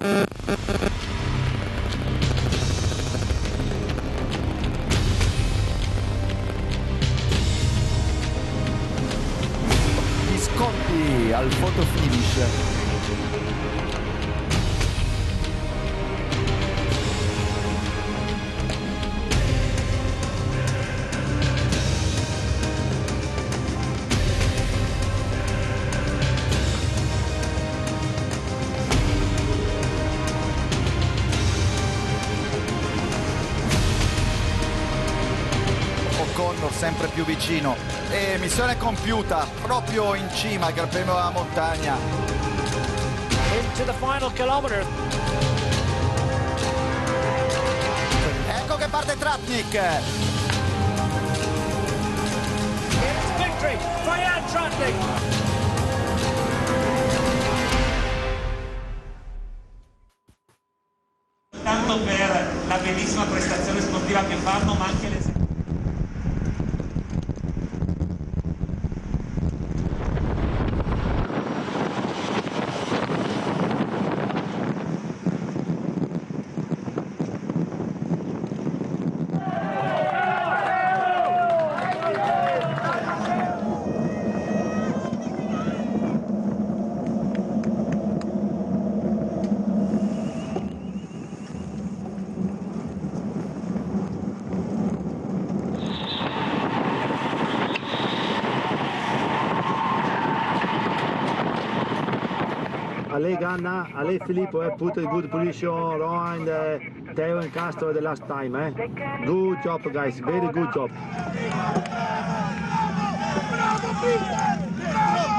Gli scotti al photo finish. Sempre più vicino e missione compiuta proprio in cima al Gran Premio della Montagna. Into the final kilometer. Ecco che parte Tratnik. It's victory for Jan Tratnik. Tanto per la bellissima prestazione sportiva che fanno, ma anche le Allez Ganna, allez Filippo, put a good position, Rohan, Theo and Castro the last time. Good job guys, very good job. Bravo Peter! Bravo!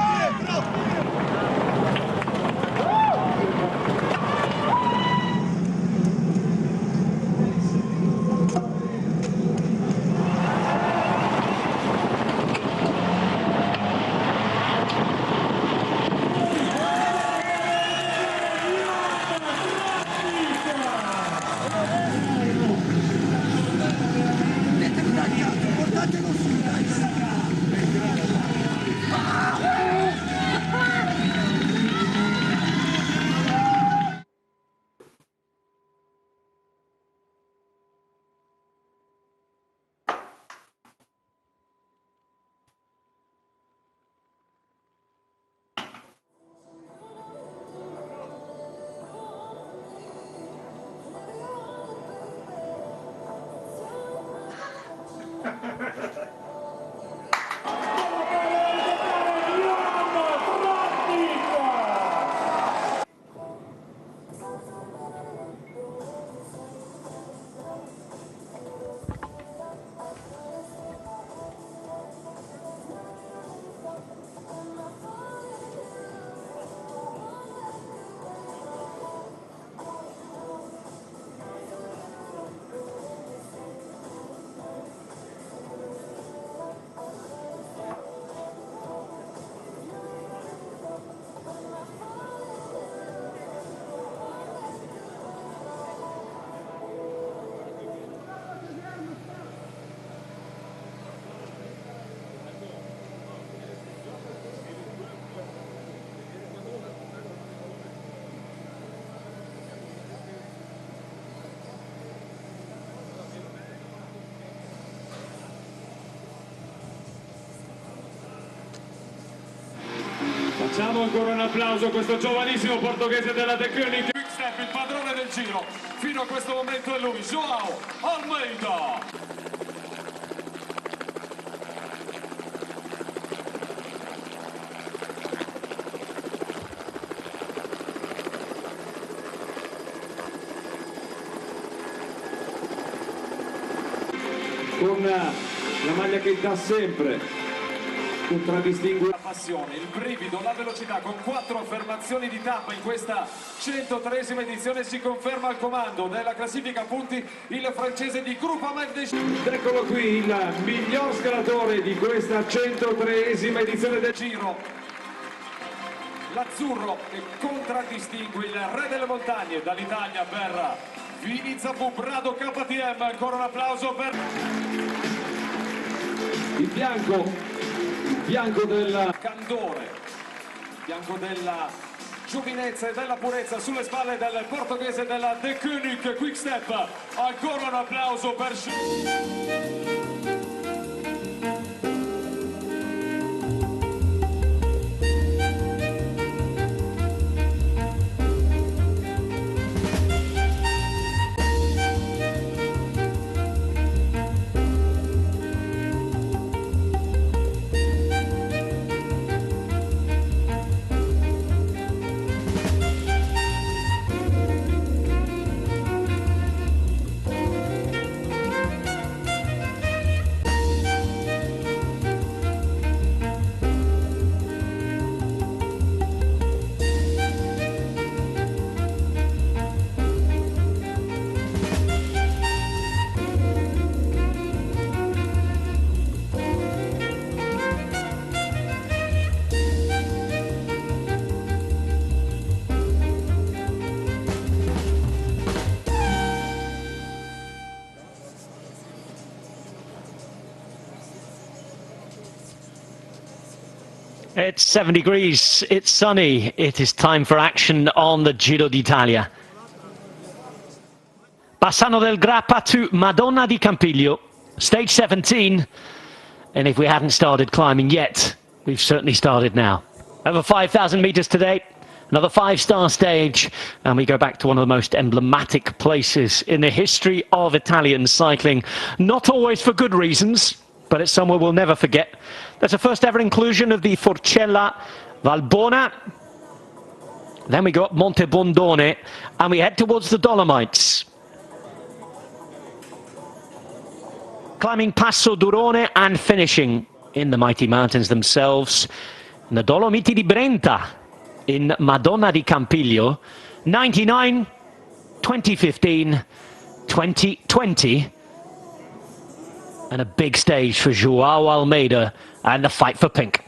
Facciamo ancora un applauso a questo giovanissimo portoghese della The Koenig. Quick Step, il padrone del Giro. Fino a questo momento è lui, João Almeida. Con la maglia che dà sempre contraddistingue la passione, il brivido, la velocità. Con 4 affermazioni di tappa in questa 103esima edizione si conferma al comando della classifica punti il francese di Grappa. Eccolo qui, il miglior scalatore di questa 103esima edizione del Giro, l'azzurro che contraddistingue il re delle montagne dall'Italia per Vini Zabu Brado KTM. Ancora un applauso per il bianco del candore, bianco della giovinezza e della purezza sulle spalle del portoghese della De Koning Quick Step. Ancora un applauso per It's 7 degrees, it's sunny, it is time for action on the Giro d'Italia. Bassano del Grappa to Madonna di Campiglio, stage 17, and if we hadn't started climbing yet, we've certainly started now. Over 5,000 meters today, another 5-star stage, and we go back to one of the most emblematic places in the history of Italian cycling, not always for good reasons, but it's somewhere we'll never forget. There's a first ever inclusion of the Forcella Valbona. Then we go up Monte Bondone and we head towards the Dolomites. Climbing Passo Durone and finishing in the mighty mountains themselves. In the Dolomiti di Brenta in Madonna di Campiglio. 99, 2015, 2020. And a big stage for Joao Almeida and the fight for pink.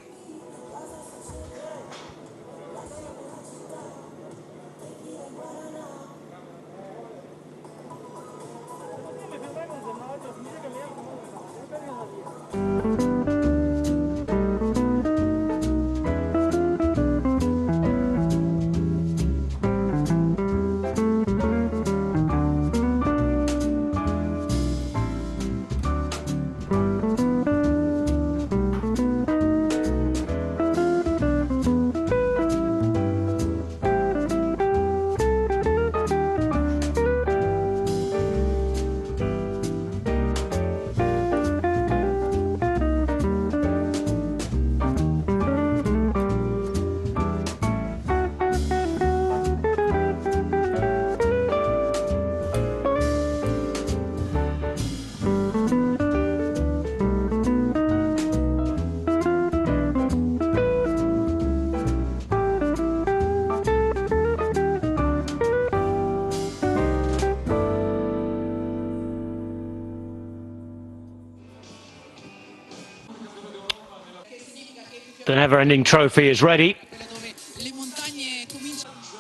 The never-ending trophy is ready.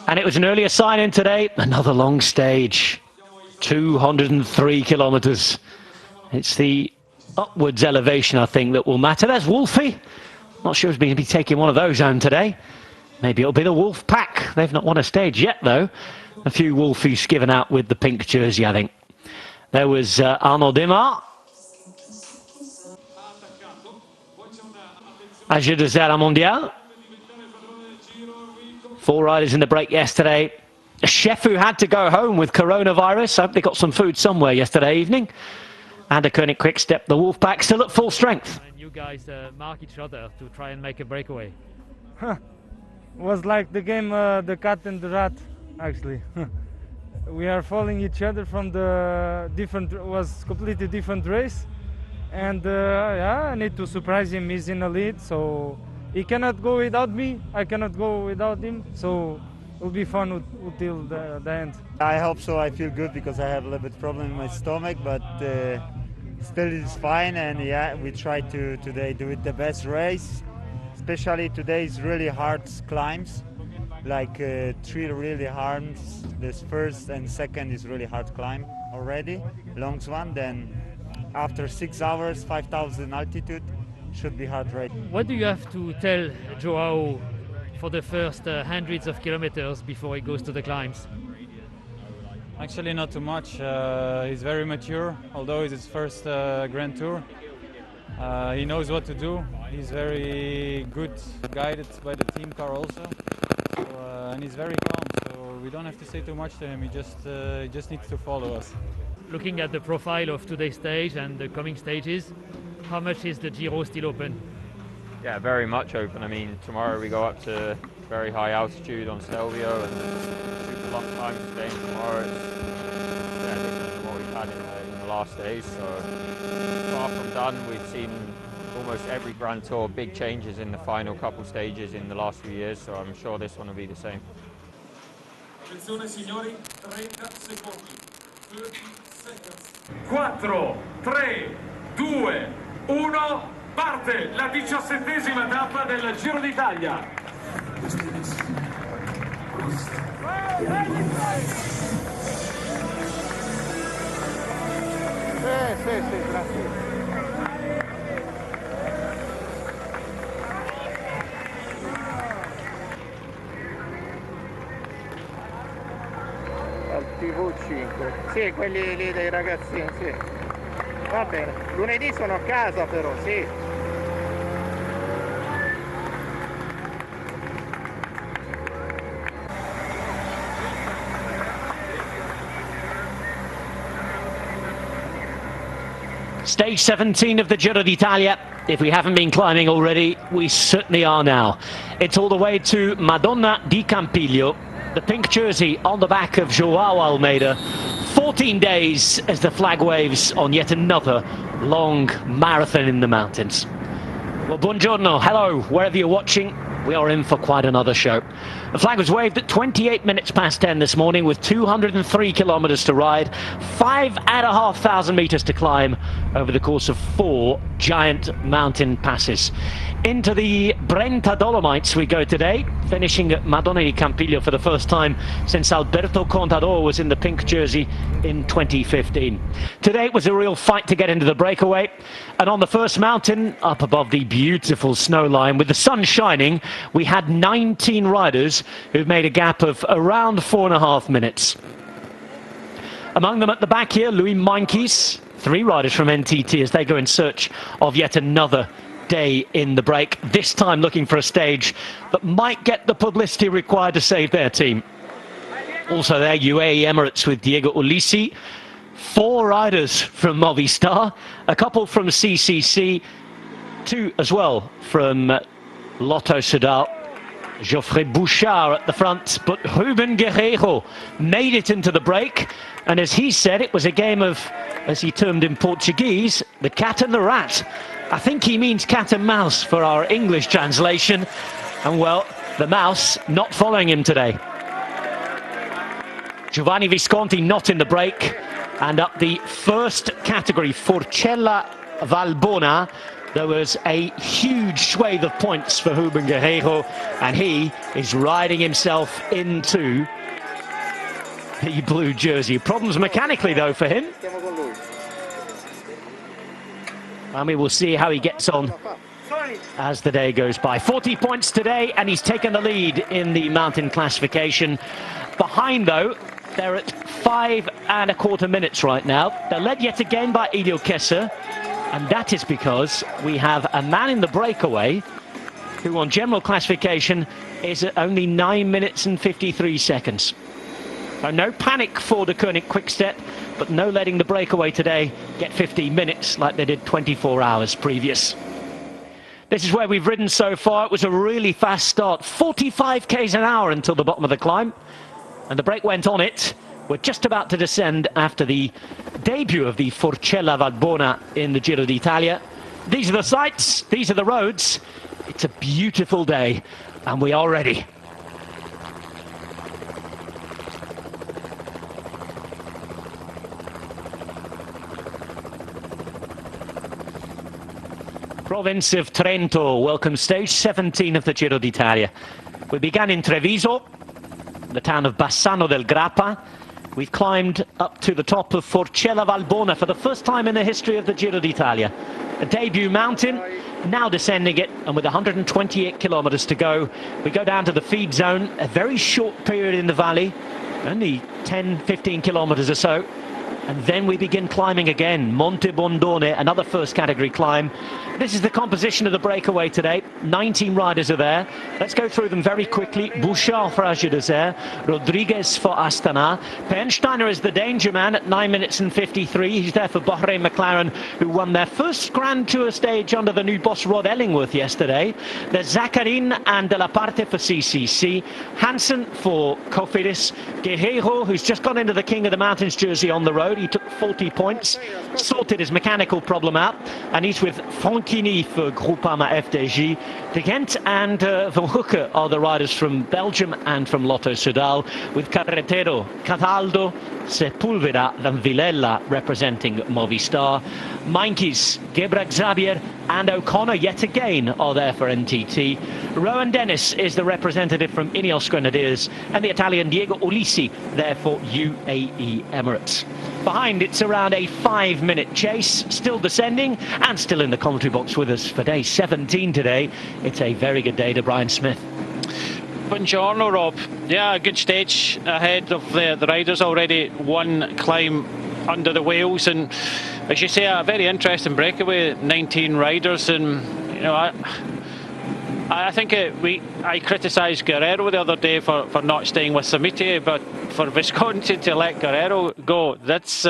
And it was an earlier sign-in today. Another long stage. 203 kilometres. It's the upwards elevation, I think, that will matter. There's Wolfie. Not sure he's going to be taking one of those home today. Maybe it'll be the Wolf Pack. They've not won a stage yet, though. A few Wolfies given out with the pink jersey, I think. There was Arnaud Demar. Agir de Zera Mondial. 4 riders in the break yesterday. A chef who had to go home with coronavirus. I hope they got some food somewhere yesterday evening. And a Koenig Quick Step, the Wolfpack, still at full strength. And you guys mark each other to try and make a breakaway. Was like the game the cat and the rat, actually. We are following each other from the was completely different race. And yeah, I need to surprise him. He's in the lead, so he cannot go without me. I cannot go without him. So it'll be fun until the end. I hope so. I feel good because I have a little bit problem in my stomach, but still it's fine. And yeah, we try to today do it the best race. Especially today is really hard climbs, like 3 really hard. This first and second is really hard climb already, long one. Then after 6 hours, 5,000 altitude, should be hard rate. What do you have to tell Joao for the first hundreds of kilometers before he goes to the climbs? Actually, not too much. He's very mature, although it's his first Grand Tour. He knows what to do. He's very good, guided by the team car also, and he's very calm. So we don't have to say too much to him. He just needs to follow us. Looking at the profile of today's stage and the coming stages, how much is the Giro still open? Yeah, very much open. I mean, tomorrow we go up to very high altitude on Stelvio and super long time staying tomorrow. It's different than what we've had in the last days. So far from done. We've seen almost every Grand Tour big changes in the final couple stages in the last few years. So I'm sure this one will be the same. Attenzione signori, 30 secondi. 30 seconds. 4, 3, 2, 1. Parte la 17ª tappa del Giro d'Italia. Sì, grazie. Al TV5. Sì, quelli lì dei ragazzini, sì. Va bene. Lunedì sono a casa però, sì. Stage 17 of the Giro d'Italia. If we haven't been climbing already, we certainly are now. It's all the way to Madonna di Campiglio, the pink jersey on the back of Joao Almeida. 14 days as the flag waves on yet another long marathon in the mountains. Well, buongiorno, hello, wherever you're watching. We are in for quite another show. The flag was waved at 28 minutes past 10 this morning with 203 kilometers to ride, 5,500 meters to climb over the course of 4 giant mountain passes. Into the Brenta Dolomites we go today, finishing at Madonna di Campiglio for the first time since Alberto Contador was in the pink jersey in 2015. Today it was a real fight to get into the breakaway, and on the first mountain, up above the beautiful snow line with the sun shining, we had 19 riders who've made a gap of around 4.5 minutes. Among them at the back here, Louis Meintjes, 3 riders from NTT as they go in search of yet another day in the break, this time looking for a stage that might get the publicity required to save their team. Also there, UAE Emirates with Diego Ulissi, 4 riders from Movistar, a couple from CCC, 2 as well from Lotto Soudal. Geoffrey Bouchard at the front, but Ruben Guerreiro made it into the break, and as he said, it was a game of, as he termed in Portuguese, the cat and the rat. I think he means cat and mouse for our English translation, and well, the mouse not following him today. Giovanni Visconti not in the break, and up the first category, Forcella Valbona, there was a huge swathe of points for Ruben Guerreiro, and he is riding himself into the blue jersey. Problems mechanically though for him, and we will see how he gets on as the day goes by. 40 points today, and he's taken the lead in the mountain classification. Behind though, they're at 5.25 minutes right now. They're led yet again by Elio Kessler, and that is because we have a man in the breakaway who on general classification is at only 9 minutes and 53 seconds. So no panic for the Koenig Quick-Step, but no letting the breakaway today get 15 minutes like they did 24 hours previous. This is where we've ridden so far. It was a really fast start, 45 k's an hour until the bottom of the climb, and the break went on it. We're just about to descend after the debut of the Forcella Valbona in the Giro d'Italia. These are the sights, these are the roads. It's a beautiful day, and we are ready. Province of Trento welcomes stage 17 of the Giro d'Italia. We began in Treviso, the town of Bassano del Grappa. We've climbed up to the top of Forcella Valbona for the first time in the history of the Giro d'Italia. A debut mountain, now descending it, and with 128 kilometers to go, we go down to the feed zone, a very short period in the valley, only 10-15 kilometers or so, and then we begin climbing again. Monte Bondone, another first category climb. This is the composition of the breakaway today. 19 riders are there. Let's go through them very quickly. Bouchard for Age d'Isère, Rodriguez for Astana. Pernsteiner is the danger man at 9 minutes and 53. He's there for Bahrain McLaren, who won their first Grand Tour stage under the new boss Rod Ellingworth yesterday. There's Zaccarin and De La Parte for CCC. Hansen for Cofidis. Guerreiro, who's just gone into the King of the Mountains jersey on the road. He took 40 points, sorted his mechanical problem out, and he's with Franchini for Groupama FDJ. De Gent and Van Hooker are the riders from Belgium and from Lotto Soudal, with Carretero, Cataldo, Sepulveda and Villela representing Movistar. Meintjes, Gebrek Xavier and O'Connor yet again are there for NTT. Rowan Dennis is the representative from Ineos Grenadiers, and the Italian Diego Ulisi there for UAE Emirates. Behind, it's around a 5-minute chase, still descending and still in the commentary box with us for day 17 today. It's a very good day to Brian Smith. Buongiorno, Rob. Yeah, a good stage ahead of the riders already. One climb under the wheels, and as you say, a very interesting breakaway. 19 riders, and you know, I think I criticised Guerrero the other day for not staying with Samiti, but for Visconti to let Guerrero go, that's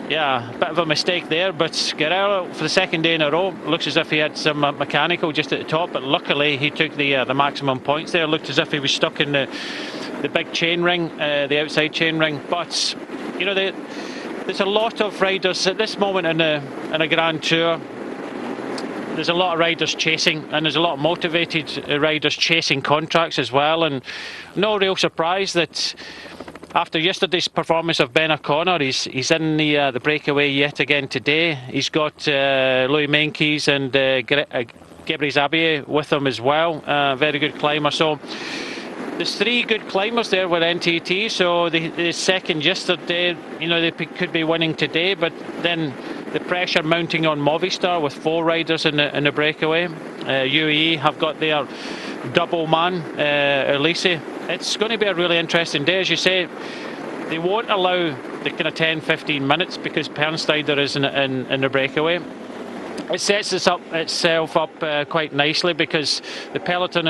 yeah, a bit of a mistake there. But Guerrero, for the second day in a row, looks as if he had some mechanical just at the top, but luckily he took the maximum points there. Looked as if he was stuck in the big chain ring, the outside chain ring. But you know, there's a lot of riders at this moment in a Grand Tour. There's a lot of riders chasing, and there's a lot of motivated riders chasing contracts as well. And no real surprise that after yesterday's performance of Ben O'Connor, he's in the breakaway yet again today. He's got Louis Meintjes and Gebre Xavier with him as well. Very good climber. So there's 3 good climbers there with NTT. So the second yesterday, you know, they could be winning today, but then the pressure mounting on Movistar with 4 riders in the breakaway. UAE have got their double man, Ulisi. It's going to be a really interesting day. As you say, they won't allow the kind of 10-15 minutes because Pernsteiner is in the breakaway. It sets itself up quite nicely because the peloton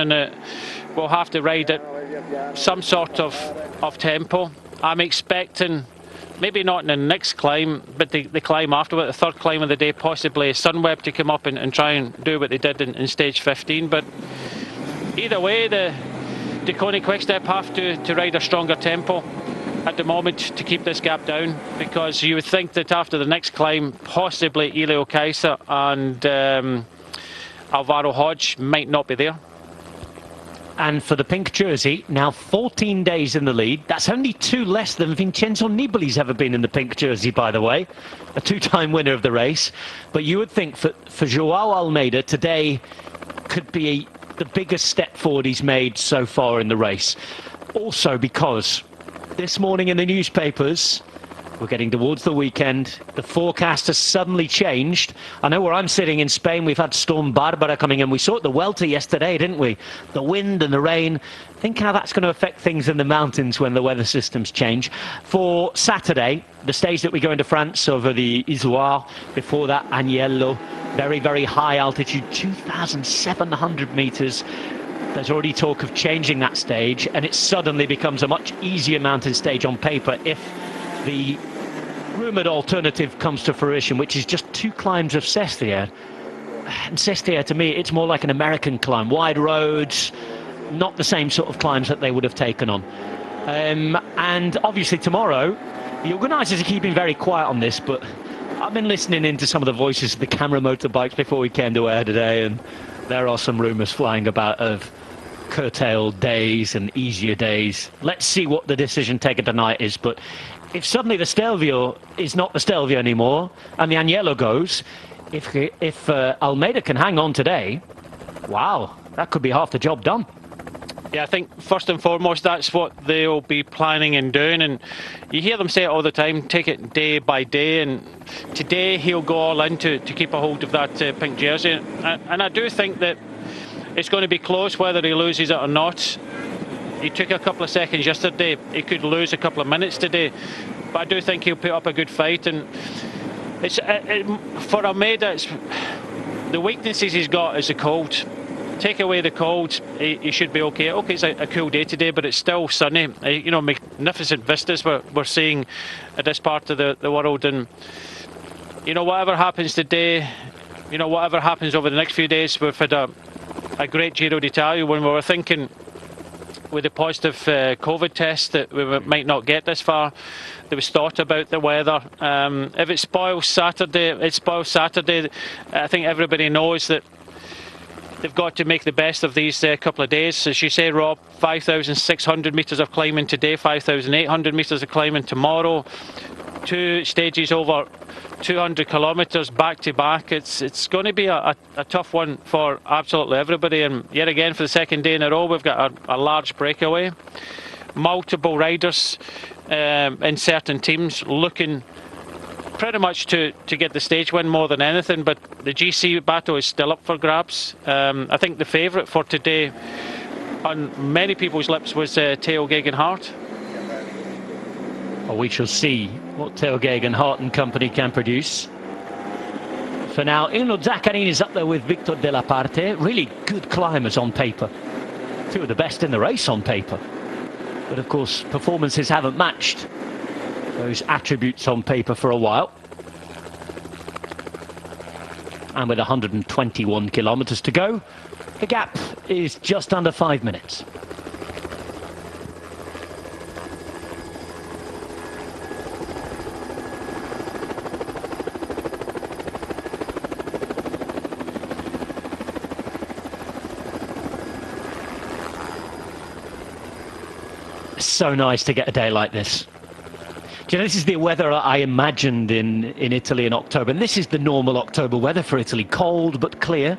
will have to ride at some sort of tempo. I'm expecting, maybe not in the next climb, but the climb afterward, the third climb of the day, possibly Sunweb to come up and try and do what they did in stage 15. But either way, the Koenig Quickstep have to ride a stronger tempo at the moment to keep this gap down, because you would think that after the next climb, possibly Elio Kaiser and Alvaro Hodge might not be there. And for the pink jersey, now 14 days in the lead. That's only 2 less than Vincenzo Nibali's ever been in the pink jersey, by the way. A 2-time winner of the race. But you would think for Joao Almeida, today could be the biggest step forward he's made so far in the race. Also because this morning in the newspapers, we're getting towards the weekend, the forecast has suddenly changed. I know where I'm sitting in Spain, we've had Storm Barbara coming in. We saw it the Welter yesterday, didn't we? The wind and the rain. Think how that's going to affect things in the mountains when the weather systems change. For Saturday, the stage that we go into France over the Isoire, before that Agnello, very, very high altitude, 2,700 meters. There's already talk of changing that stage, and it suddenly becomes a much easier mountain stage on paper if the rumoured alternative comes to fruition, which is just 2 climbs of Sestier. And Sestier, to me, it's more like an American climb. Wide roads, not the same sort of climbs that they would have taken on. And obviously tomorrow, the organisers are keeping very quiet on this, but I've been listening into some of the voices of the camera motorbikes before we came to air today, and there are some rumours flying about of curtailed days and easier days. Let's see what the decision taken tonight is, but if suddenly the Stelvio is not the Stelvio anymore and the Agnello goes, if Almeida can hang on today, wow, that could be half the job done. Yeah, I think first and foremost that's what they'll be planning and doing, and you hear them say it all the time, take it day by day, and today he'll go all in to keep a hold of that pink jersey, and I do think that it's going to be close whether he loses it or not. He took a couple of seconds yesterday, he could lose a couple of minutes today, but I do think he'll put up a good fight, and it's for Almeida, it's the weaknesses he's got is the cold. Take away the cold, he should be okay. Okay, it's a cool day today, but it's still sunny. You know, magnificent vistas we're seeing at this part of the world, and you know, whatever happens today, you know, whatever happens over the next few days, we've had a great Giro d'Italia. When we were thinking with the positive COVID test that we might not get this far, there was thought about the weather. If it spoils Saturday, it spoils Saturday. I think everybody knows that they've got to make the best of these couple of days. As you say, Rob, 5,600 metres of climbing today, 5,800 metres of climbing tomorrow. 2 stages over 200 kilometres back to back. It's going to be a tough one for absolutely everybody. And yet again, for the second day in a row, we've got a large breakaway. Multiple riders in certain teams looking pretty much to get the stage win more than anything, but the GC battle is still up for grabs. I think the favourite for today on many people's lips was Theo Gegenhardt. Well, we shall see what Theo Gegenhardt and company can produce. For now, Ilno Zaccarin is up there with Victor Della Parte. Really good climbers on paper. 2 of the best in the race on paper. But of course, performances haven't matched those attributes on paper for a while. And with 121 kilometres to go, the gap is just under 5 minutes. So nice to get a day like this. Do you know, this is the weather I imagined in Italy in October, and this is the normal October weather for Italy, cold but clear.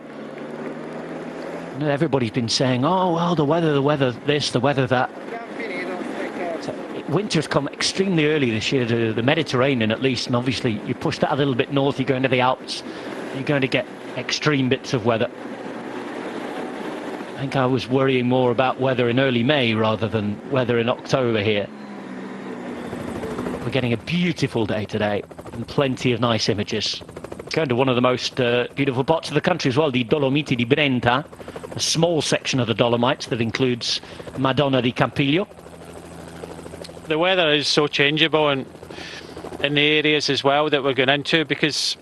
You know, everybody's been saying, oh well, the weather this, the weather that. So, winter's come extremely early this year to the Mediterranean at least, and obviously you push that a little bit north, you go into the Alps, you're going to get extreme bits of weather. I think I was worrying more about weather in early May rather than weather in October here. We're getting a beautiful day today and plenty of nice images. Going to one of the most beautiful parts of the country as well, the Dolomiti di Brenta, a small section of the Dolomites that includes Madonna di Campiglio. The weather is so changeable in the areas as well that we're going into, because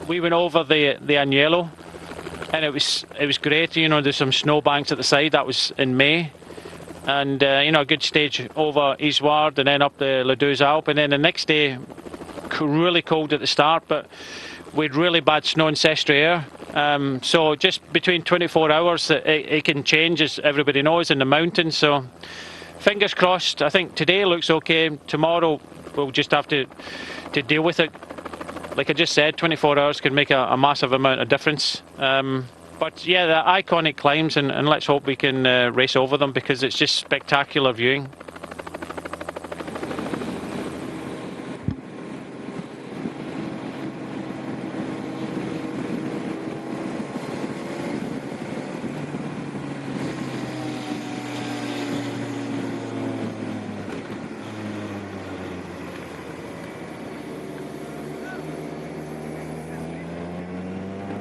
we went over the Agnello and it was great. You know, there's some snowbanks at the side. That was in May. And you know, a good stage over Isouard and then up the Les Deux Alpes, and then the next day really cold at the start, but we had really bad snow in Sestriere. So just between 24 hours it can change, as everybody knows, in the mountains. So fingers crossed. I think today looks okay. Tomorrow we'll just have to deal with it. Like I just said, 24 hours can make a massive amount of difference. But yeah, the iconic climbs, and let's hope we can race over them, because it's just spectacular viewing.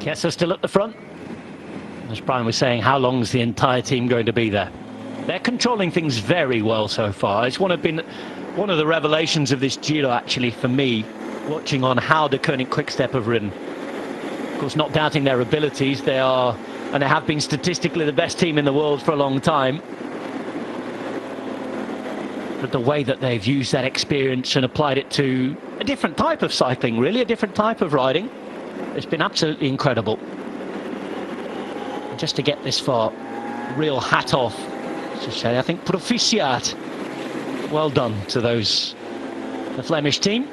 Chiesa still at the front. As Brian was saying, how long is the entire team going to be there? They're controlling things very well so far. It's been one of the revelations of this Giro, actually, for me, watching on how the Koenig Quick-Step have ridden. Of course, not doubting their abilities, they are, and they have been statistically the best team in the world for a long time. But the way that they've used that experience and applied it to a different type of cycling, really, a different type of riding, it's been absolutely incredible. Just to get this far, real hat off to say, I think, proficiat. Well done to the Flemish team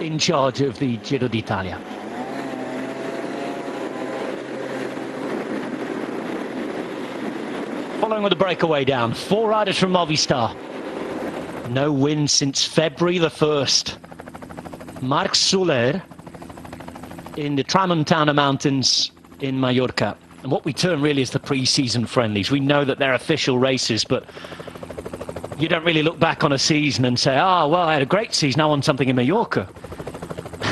in charge of the Giro d'Italia. Following with the breakaway down, 4 riders from Movistar. No win since February the 1st. Marc Soler in the Tramontana Mountains in Mallorca. And what we term really is the pre-season friendlies. We know that they're official races, but you don't really look back on a season and say, well, I had a great season, I won something in Mallorca.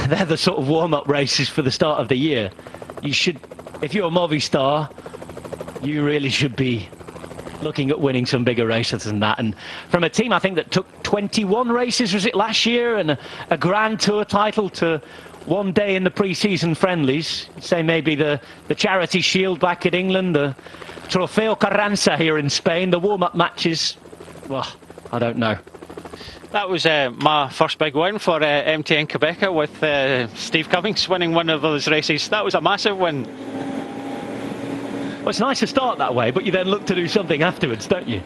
They're the sort of warm-up races for the start of the year. You should, if you're a Movistar, you really should be looking at winning some bigger races than that. And from a team, I think, that took 21 races, was it last year, and a Grand Tour title to one day in the pre-season friendlies. Say maybe the Charity Shield back in England, the Trofeo Carranza here in Spain, the warm-up matches. Well, I don't know. That was my first big win for MTN Quebec with Steve Cummings winning one of those races. That was a massive win. Well, it's nice to start that way, but you then look to do something afterwards, don't you?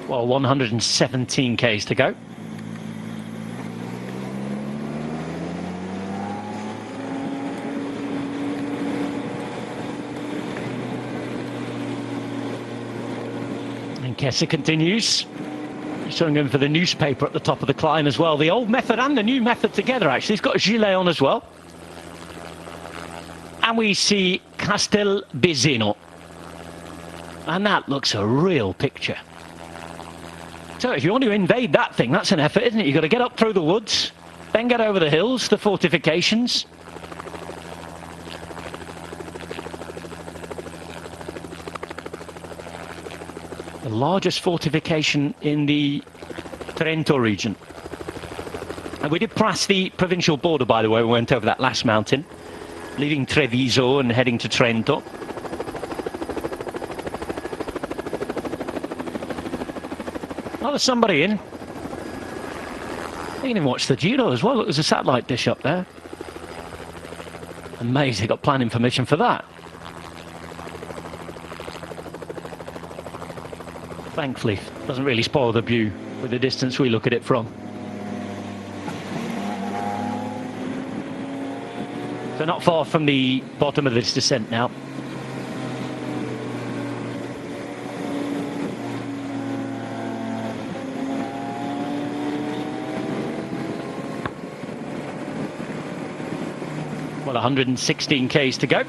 Well, 117 Ks to go. Kessa continues. He's showing him for the newspaper at the top of the climb as well. The old method and the new method together, actually. He's got a gilet on as well. And we see Castelbizeno. And that looks a real picture. So if you want to invade that thing, that's an effort, isn't it? You've got to get up through the woods, then get over the hills, the fortifications. The largest fortification in the Trento region. And we did pass the provincial border, by the way. We went over that last mountain, leaving Treviso and heading to Trento. Oh, there's somebody in. You can even watch the Giro as well. Look, there's a satellite dish up there. Amazing, got planning permission for that. Thankfully, doesn't really spoil the view with the distance we look at it from. So not far from the bottom of this descent now. Well, 116 Ks to go.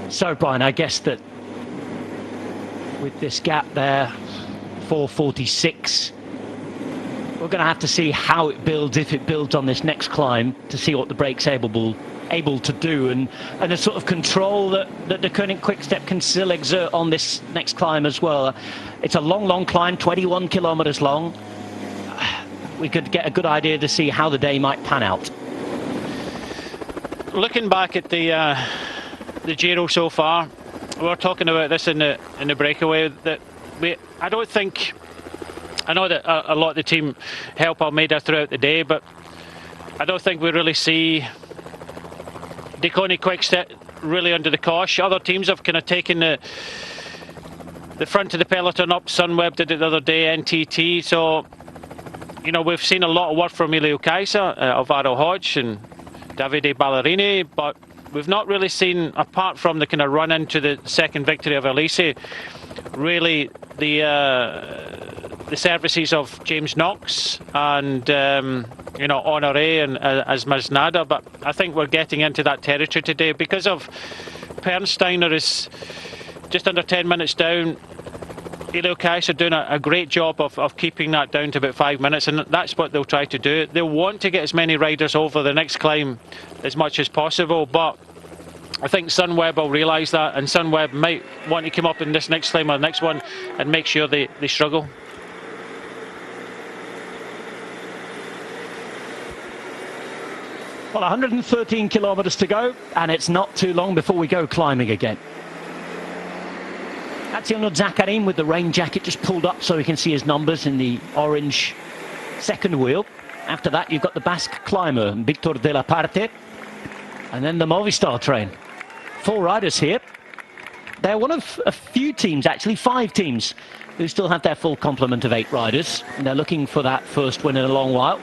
So, Brian, I guess that with this gap there, 4:46, we're going to have to see how it builds, if it builds on this next climb, to see what the brake's able to do, and the sort of control that the Koenig Quick-Step can still exert on this next climb as well. It's a long climb, 21 kilometers long. We could get a good idea to see how the day might pan out. Looking back at the Giro so far, we were talking about this in the breakaway, that I don't think, I know that a lot of the team help Almeida throughout the day, but I don't think we really see the Koenig Quick-Step really under the cosh. Other teams have kind of taken the front of the peloton up. Sunweb did it the other day, NTT. So, you know, we've seen a lot of work from Elio Kaiser, Alvaro Hodge and Davide Ballerini, but we've not really seen, apart from the kind of run into the second victory of Elise, really the services of James Knox and you know, Honoré and as Masnada. But I think we're getting into that territory today because of Pernsteiner is just under 10 minutes down. Elio Kaiser doing a great job of keeping that down to about 5 minutes, and that's what they'll try to do. They'll want to get as many riders over the next climb as much as possible, but I think Sunweb will realise that, and Sunweb might want to come up in this next climb or the next one and make sure they struggle. Well, 113 kilometres to go, and it's not too long before we go climbing again. Atiano Zakarin with the rain jacket just pulled up so he can see his numbers in the orange second wheel. After that, you've got the Basque climber, Victor de la Parte, and then the Movistar train. 4 riders here. They're one of a few teams, actually 5 teams, who still have their full complement of 8 riders, and they're looking for that first win in a long while.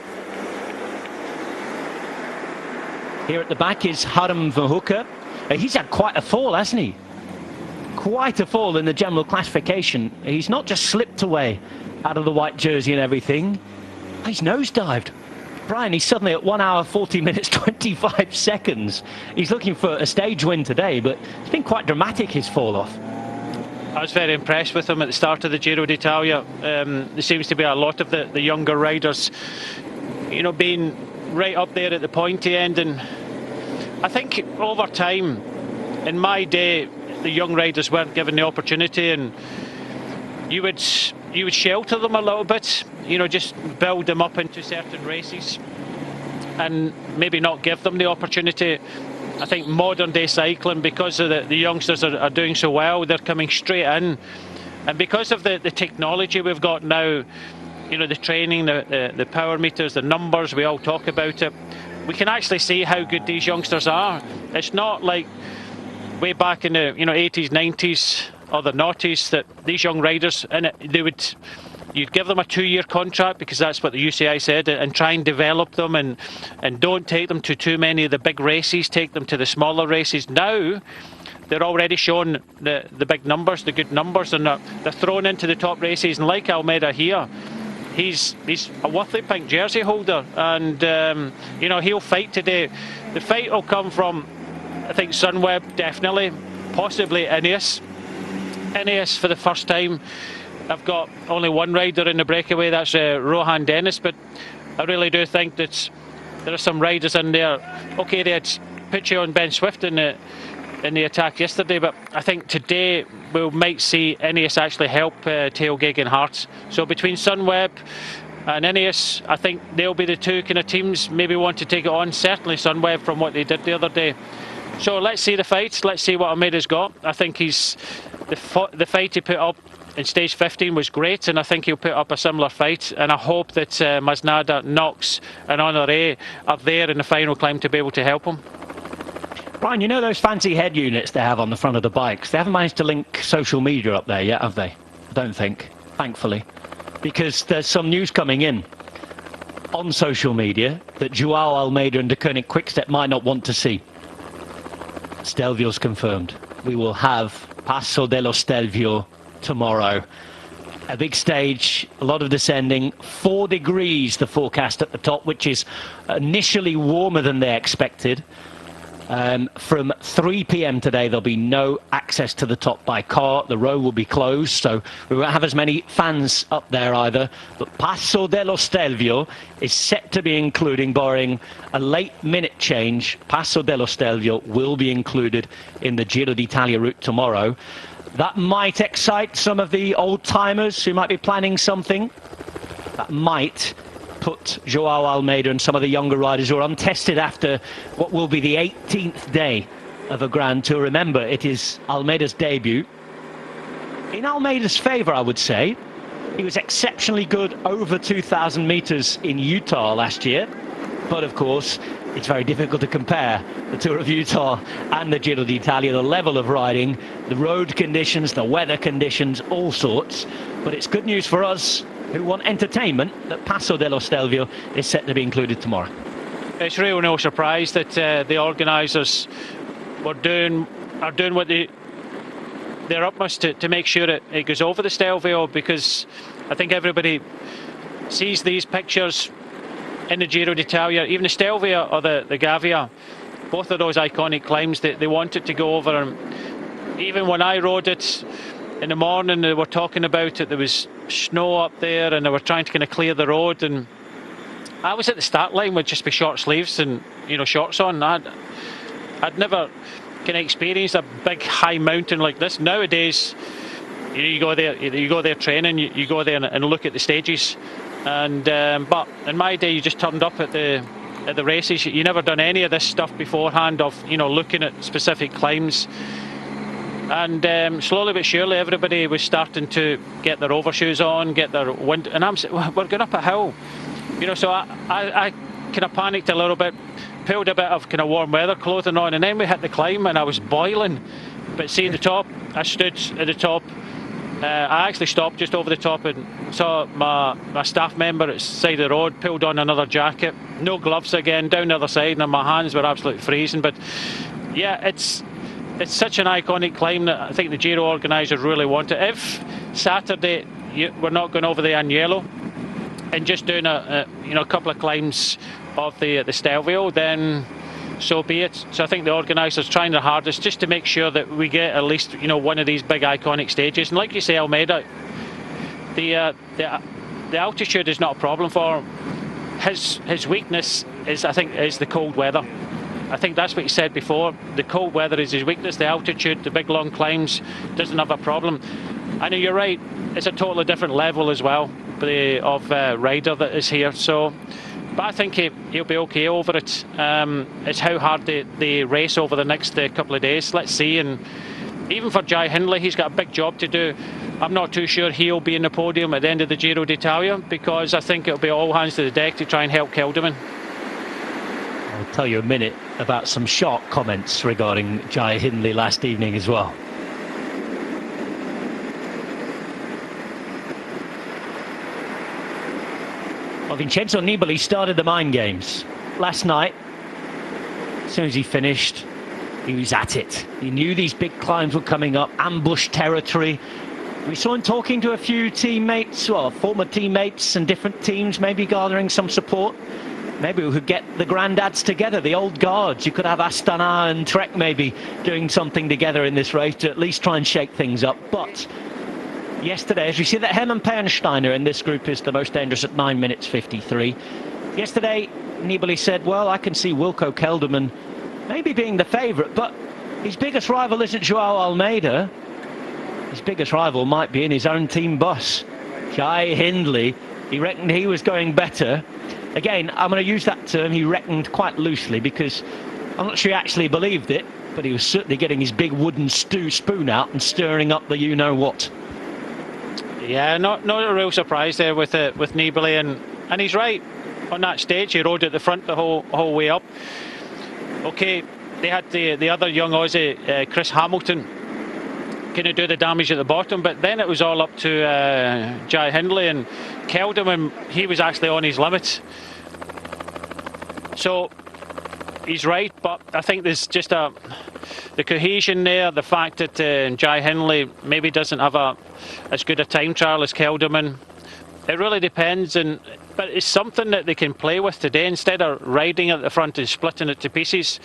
Here at the back is Harm Verhoeven. He's had quite a fall, hasn't he? Quite a fall in the general classification. He's not just slipped away out of the white jersey and everything. He's nosedived. Brian, he's suddenly at 1 hour, 40 minutes, 25 seconds. He's looking for a stage win today, but it's been quite dramatic, his fall off. I was very impressed with him at the start of the Giro d'Italia. There seems to be a lot of the younger riders, you know, being right up there at the pointy end, and I think over time, in my day, the young riders weren't given the opportunity, and you would shelter them a little bit, you know, just build them up into certain races and maybe not give them the opportunity. I think modern day cycling, because of the youngsters are doing so well, they're coming straight in, and because of the technology we've got now, you know, the training, the power meters, the numbers, we all talk about it, we can actually see how good these youngsters are. It's not like way back in the 80s, 90s or the noughties that these young riders, and you'd give them a 2-year contract because that's what the UCI said, and try and develop them and don't take them to too many of the big races, take them to the smaller races. Now they're already showing the big numbers, the good numbers, and they're thrown into the top races, and like Almeida here, he's a worthy pink jersey holder, and you know, he'll fight today. The fight will come from, I think, Sunweb definitely, possibly Ineos. Ineos for the first time. I've got only one rider in the breakaway, that's Rohan Dennis, but I really do think that there are some riders in there. Okay, they had Puccio and Ben Swift in the attack yesterday, but I think today we might see Ineos actually help Theo Geoghegan Hart. So between Sunweb and Ineos, I think they'll be the two kind of teams maybe want to take it on. Certainly Sunweb from what they did the other day. So let's see the fight. Let's see what Almeida's got. I think the fight he put up in stage 15 was great, and I think he'll put up a similar fight, and I hope that Masnada, Knox and Honoré are there in the final climb to be able to help him. Brian, you know those fancy head units they have on the front of the bikes? They haven't managed to link social media up there yet, have they? I don't think, thankfully. Because there's some news coming in on social media that Joao Almeida and De Koning Quickstep might not want to see. Stelvio's confirmed. We will have Passo dello Stelvio tomorrow. A big stage, a lot of descending, 4 degrees the forecast at the top, which is initially warmer than they expected. From 3 p.m. today, there'll be no access to the top by car. The road will be closed, so we won't have as many fans up there either. But Passo dello Stelvio is set to be including, barring a late-minute change, Passo dello Stelvio will be included in the Giro d'Italia route tomorrow. That might excite some of the old-timers who might be planning something. That might put Joao Almeida and some of the younger riders who are untested after what will be the 18th day of a Grand Tour. Remember, it is Almeida's debut. In Almeida's favour, I would say. He was exceptionally good over 2,000 metres in Utah last year. But of course, it's very difficult to compare the Tour of Utah and the Giro d'Italia, the level of riding, the road conditions, the weather conditions, all sorts. But it's good news for us who want entertainment that Passo dello Stelvio is set to be included tomorrow. It's really no surprise that the organisers are doing what their utmost to make sure it goes over the Stelvio, because I think everybody sees these pictures in the Giro d'Italia, even the Stelvio or the Gavia, both of those iconic climbs that they want it to go over. And even when I rode it in the morning, they were talking about it, there was snow up there and they were trying to kind of clear the road, and I was at the start line with just my short sleeves and shorts on. I'd never kind of experienced a big high mountain like this. Nowadays, you go there training, you go there and look at the stages, and but in my day you just turned up at the races. You never done any of this stuff beforehand of looking at specific climbs. And slowly but surely everybody was starting to get their overshoes on, get their wind, and we're going up a hill, so I kind of panicked a little bit, pulled a bit of kind of warm weather clothing on, and then we hit the climb and I was boiling. But seeing the top, I stood at the top. I actually stopped just over the top and saw my staff member at the side of the road, pulled on another jacket, no gloves again, down the other side, and my hands were absolutely freezing. But yeah, it's such an iconic climb that I think the Giro organisers really want it. If Saturday we're not going over the Agnello and just doing a couple of climbs of the Stelvio, then so be it. So I think the organisers trying their hardest just to make sure that we get at least one of these big iconic stages. And like you say, Almeida, the altitude is not a problem for him. His weakness is, I think, is the cold weather. I think that's what he said before. The cold weather is his weakness. The altitude, the big long climbs, doesn't have a problem. I know you're right. It's a totally different level as well of rider that is here. So, but I think he'll be okay over it. It's how hard they race over the next couple of days. Let's see. And even for Jai Hindley, he's got a big job to do. I'm not too sure he'll be in the podium at the end of the Giro d'Italia, because I think it'll be all hands to the deck to try and help Kelderman. I'll tell you a minute about some sharp comments regarding Jai Hindley last evening as well. Well, Vincenzo Nibali started the mind games last night. As soon as he finished, he was at it. He knew these big climbs were coming up, ambush territory. We saw him talking to a few teammates, well, former teammates and different teams, maybe gathering some support. Maybe we could get the granddads together, the old guards. You could have Astana and Trek maybe doing something together in this race to at least try and shake things up. But yesterday, as we see that Hermann Pernsteiner in this group is the most dangerous at 9 minutes 53. Yesterday, Nibali said, well, I can see Wilco Kelderman maybe being the favourite, but his biggest rival isn't Joao Almeida. His biggest rival might be in his own team bus, Jai Hindley. He reckoned he was going better. Again, I'm going to use that term, he reckoned, quite loosely, because I'm not sure he actually believed it, but he was certainly getting his big wooden spoon out and stirring up the you-know-what. Yeah, not a real surprise there with Nibali, and he's right. On that stage, he rode at the front the whole way up. Okay, they had the other young Aussie, Chris Hamilton, kind of do the damage at the bottom, but then it was all up to Jai Hindley, and Kelderman, he was actually on his limit. So he's right, but I think there's just the cohesion there, the fact that Jai Hindley maybe doesn't have as good a time trial as Kelderman. It really depends, but it's something that they can play with today. Instead of riding at the front and splitting it to pieces,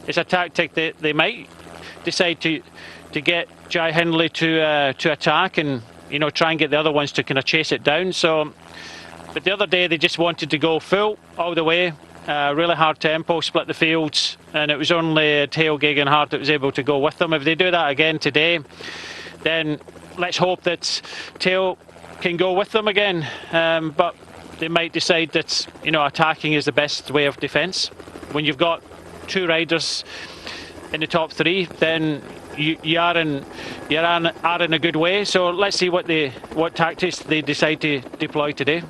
it's a tactic that they might decide to get Jai Hindley to attack and try and get the other ones to kind of chase it down. So, but the other day they just wanted to go full all the way, really hard tempo, split the fields, and it was only Theo Gegenhardt that was able to go with them. If they do that again today, then let's hope that Theo can go with them again. But they might decide that attacking is the best way of defence. When you've got two riders in the top three, then you are in a good way. So let's see what tactics they decide to deploy today.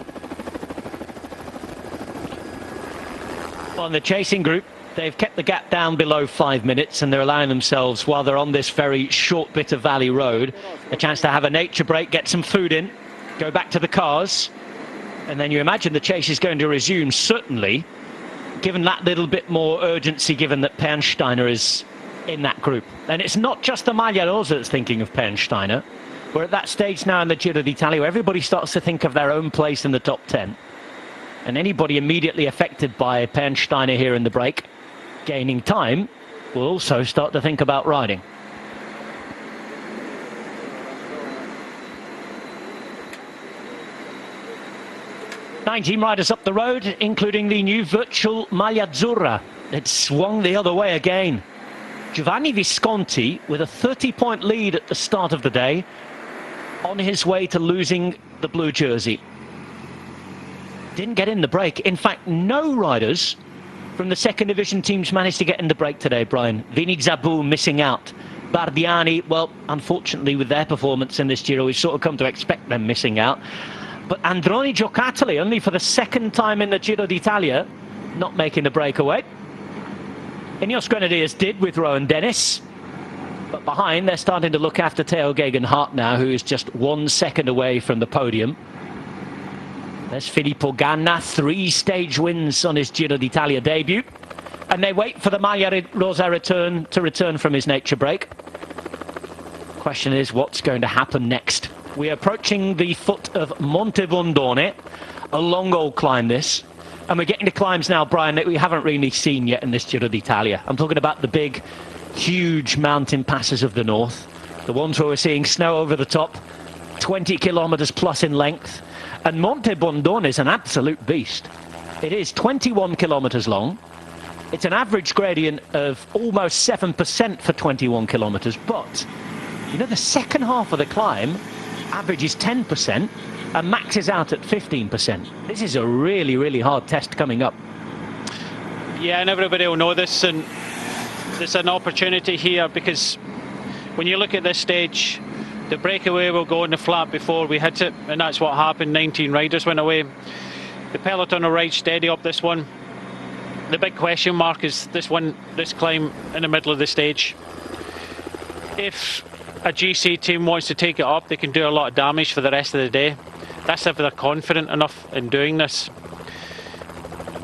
On the chasing group, they've kept the gap down below 5 minutes, and they're allowing themselves, while they're on this very short bit of valley road, a chance to have a nature break, get some food in, go back to the cars, and then you imagine the chase is going to resume, certainly, given that little bit more urgency, given that Pernsteiner is in that group. And it's not just the Maglia Rosa that's thinking of Pernsteiner. We're at that stage now in the Giro d'Italia where everybody starts to think of their own place in the top 10. And anybody immediately affected by Pernsteiner here in the break, gaining time, will also start to think about riding. Nine team riders up the road, including the new virtual Maglia Azzurra. It swung the other way again. Giovanni Visconti with a 30-point lead at the start of the day, on his way to losing the blue jersey. Didn't get in the break. In fact, no riders from the second division teams managed to get in the break today, Brian. Vini Zabou missing out. Bardiani, well, unfortunately with their performance in this Giro, we've sort of come to expect them missing out. But Androni Giocattoli, only for the second time in the Giro d'Italia, not making the breakaway. Ineos Grenadiers did with Rowan Dennis. But behind, they're starting to look after Theo Geoghegan-Hart now, who is just 1 second away from the podium. There's Filippo Ganna, 3 stage wins on his Giro d'Italia debut. And they wait for the Maglia Rosa to return from his nature break. Question is, what's going to happen next? We're approaching the foot of Monte Bondone, a long old climb this. And we're getting to climbs now, Brian, that we haven't really seen yet in this Giro d'Italia. I'm talking about the big, huge mountain passes of the north. The ones where we're seeing snow over the top, 20 kilometers plus in length. And Monte Bondone is an absolute beast. It is 21 kilometers long. It's an average gradient of almost 7% for 21 kilometers. But, you know, the second half of the climb averages 10% and maxes out at 15%. This is a really, really hard test coming up. Yeah, and everybody will know this, and there's an opportunity here because when you look at this stage, the breakaway will go in the flat before we hit it, and that's what happened. 19 riders went away. The peloton will ride steady up this one. The big question mark is this climb in the middle of the stage. If a GC team wants to take it up, they can do a lot of damage for the rest of the day. That's if they're confident enough in doing this.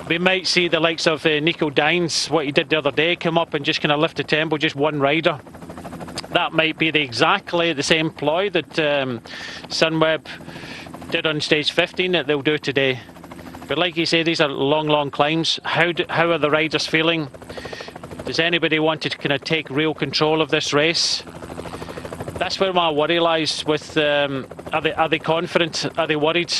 We might see the likes of Nico Dines, what he did the other day, come up and just kind of lift the tempo, just one rider. That might be exactly the same ploy that Sunweb did on stage 15 that they'll do today. But like you say, these are long, long climbs. How are the riders feeling? Does anybody want to kind of take real control of this race? That's where my worry lies with, are they confident? Are they worried?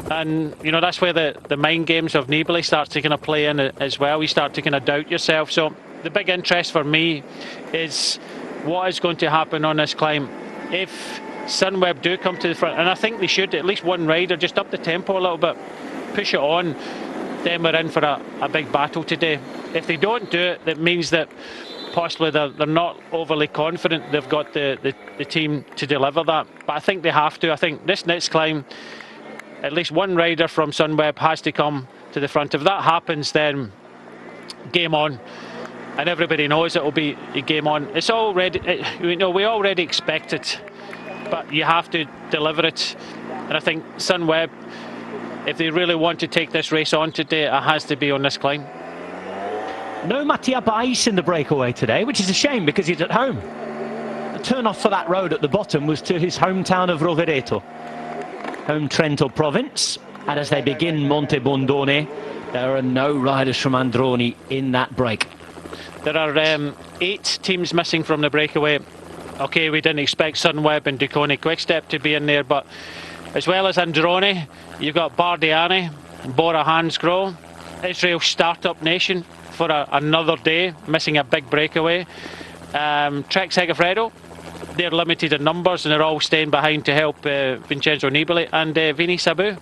And, you know, that's where the mind games of Nibali start to kind of play in as well. You start to kind of doubt yourself. So the big interest for me is what is going to happen on this climb. If Sunweb do come to the front, and I think they should, at least one rider, just up the tempo a little bit, push it on, then we're in for a big battle today. If they don't do it, that means that possibly they're not overly confident they've got the team to deliver that. But I think they have to. I think this next climb, at least one rider from Sunweb has to come to the front. If that happens, then game on. And everybody knows it will be a game on. It's already, we already expect it, but you have to deliver it. And I think Sunweb, if they really want to take this race on today, it has to be on this climb. No Mattia Bais in the breakaway today, which is a shame because he's at home. The turn-off for that road at the bottom was to his hometown of Rovereto, home Trento province. And as they begin Monte Bondone, there are no riders from Androni in that break. There are 8 teams missing from the breakaway. Okay, we didn't expect Sunweb and Duconi Quickstep to be in there, but as well as Androni, you've got Bardiani, Bora Hansgrohe, Israel Startup Nation for another day, missing a big breakaway. Trek Segafredo, they're limited in numbers and they're all staying behind to help Vincenzo Nibali and Vini Zabou.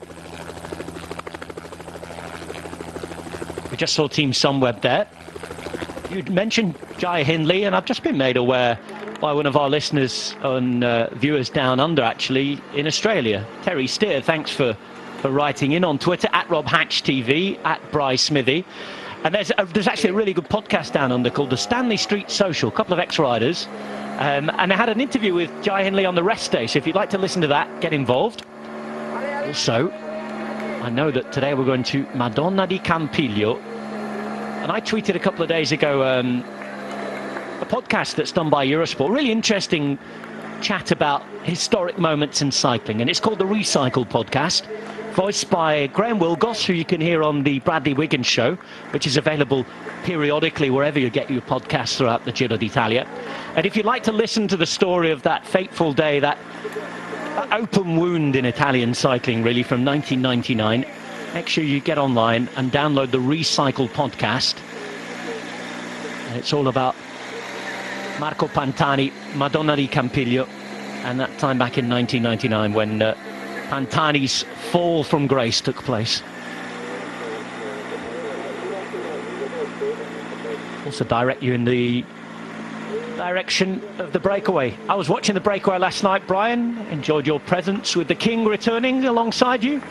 We just saw Team Sunweb there. You mentioned Jai Hindley, and I've just been made aware by one of our listeners and viewers down under, actually, in Australia. Terry Steer, thanks for writing in on Twitter, @RobHatchTV, @BrySmithy. And there's actually a really good podcast down under called the Stanley Street Social, a couple of ex-riders. And I had an interview with Jai Hindley on the rest day, so if you'd like to listen to that, get involved. Also, I know that today we're going to Madonna di Campiglio. And I tweeted a couple of days ago a podcast that's done by Eurosport, really interesting chat about historic moments in cycling, and it's called the Recycle Podcast, voiced by Graham Wilgoss, who you can hear on the Bradley Wiggins show, which is available periodically wherever you get your podcasts throughout the Giro d'Italia. And if you'd like to listen to the story of that fateful day, that open wound in Italian cycling really from 1999, make sure you get online and download the Recycle Podcast. And it's all about Marco Pantani, Madonna di Campiglio, and that time back in 1999 when Pantani's fall from grace took place. Also direct you in the direction of the breakaway. I was watching the breakaway last night, Brian. Enjoyed your presence with the King returning alongside you.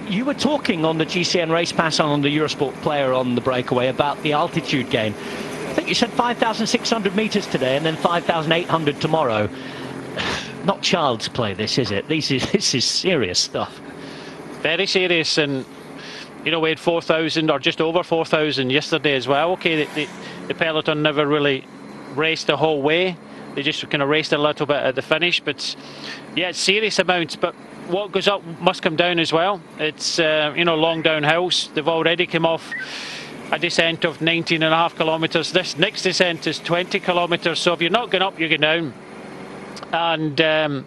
You were talking on the GCN Race Pass on the Eurosport player on the breakaway about the altitude gain. I think you said 5,600 metres today and then 5,800 tomorrow. Not child's play, this, is it? This is serious stuff. Very serious, and you know, we had 4,000 or just over 4,000 yesterday as well. Okay, the peloton never really raced the whole way. They just kind of raced a little bit at the finish, but yeah, it's serious amounts. But what goes up must come down as well. It's you know, long downhills. They've already come off a descent of 19.5 kilometres. This next descent is 20 kilometres. So if you're not going up, you're going down. And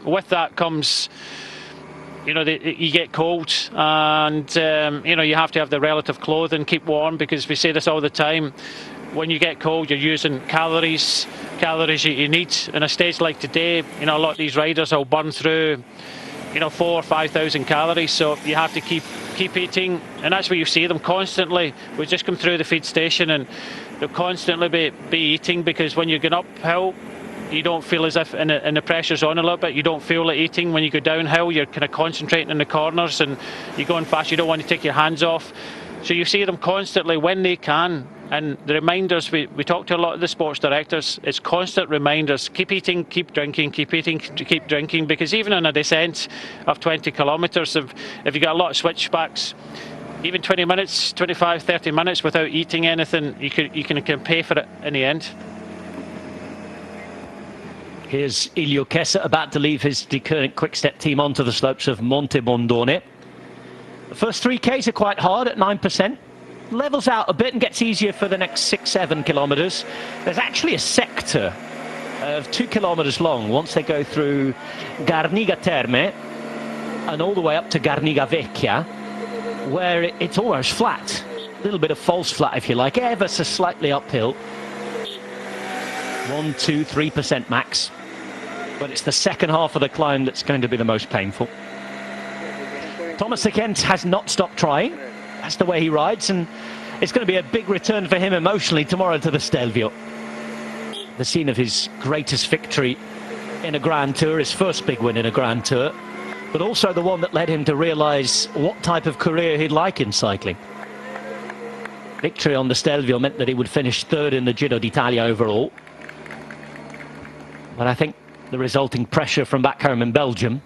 with that comes, you know, you get cold, and you know, you have to have the relative clothing, keep warm, because we say this all the time. When you get cold, you're using calories you need. In a stage like today, you know, a lot of these riders will burn through, you know, 4,000 or 5,000 calories. So you have to keep eating, and that's where you see them constantly. We just come through the feed station, and they'll constantly be eating, because when you're going uphill, you don't feel as if, and the pressure's on a little bit, you don't feel like eating. When you go downhill, you're kind of concentrating in the corners and you're going fast, you don't want to take your hands off. So you see them constantly when they can. And the reminders, we talk to a lot of the sports directors, it's constant reminders: keep eating, keep drinking, keep eating, keep drinking, because even in a descent of 20 kilometres, if you got a lot of switchbacks, even 20 minutes, 25, 30 minutes without eating anything, you can pay for it in the end. Here's Ilio Kessa about to leave his current Quick-Step team onto the slopes of Monte Bondone. The first 3Ks are quite hard at 9%. Levels out a bit and gets easier for the next 6-7 kilometres. There's actually a sector of 2 kilometres long once they go through Garniga Terme and all the way up to Garniga Vecchia, where it's almost flat. A little bit of false flat, if you like, ever so slightly uphill. 1, 2, 3% max. But it's the second half of the climb that's going to be the most painful. Thomas de Kent has not stopped trying. That's the way he rides, and it's going to be a big return for him emotionally tomorrow to the Stelvio. The scene of his greatest victory in a Grand Tour, his first big win in a Grand Tour, but also the one that led him to realise what type of career he'd like in cycling. Victory on the Stelvio meant that he would finish third in the Giro d'Italia overall. But I think the resulting pressure from back home in Belgium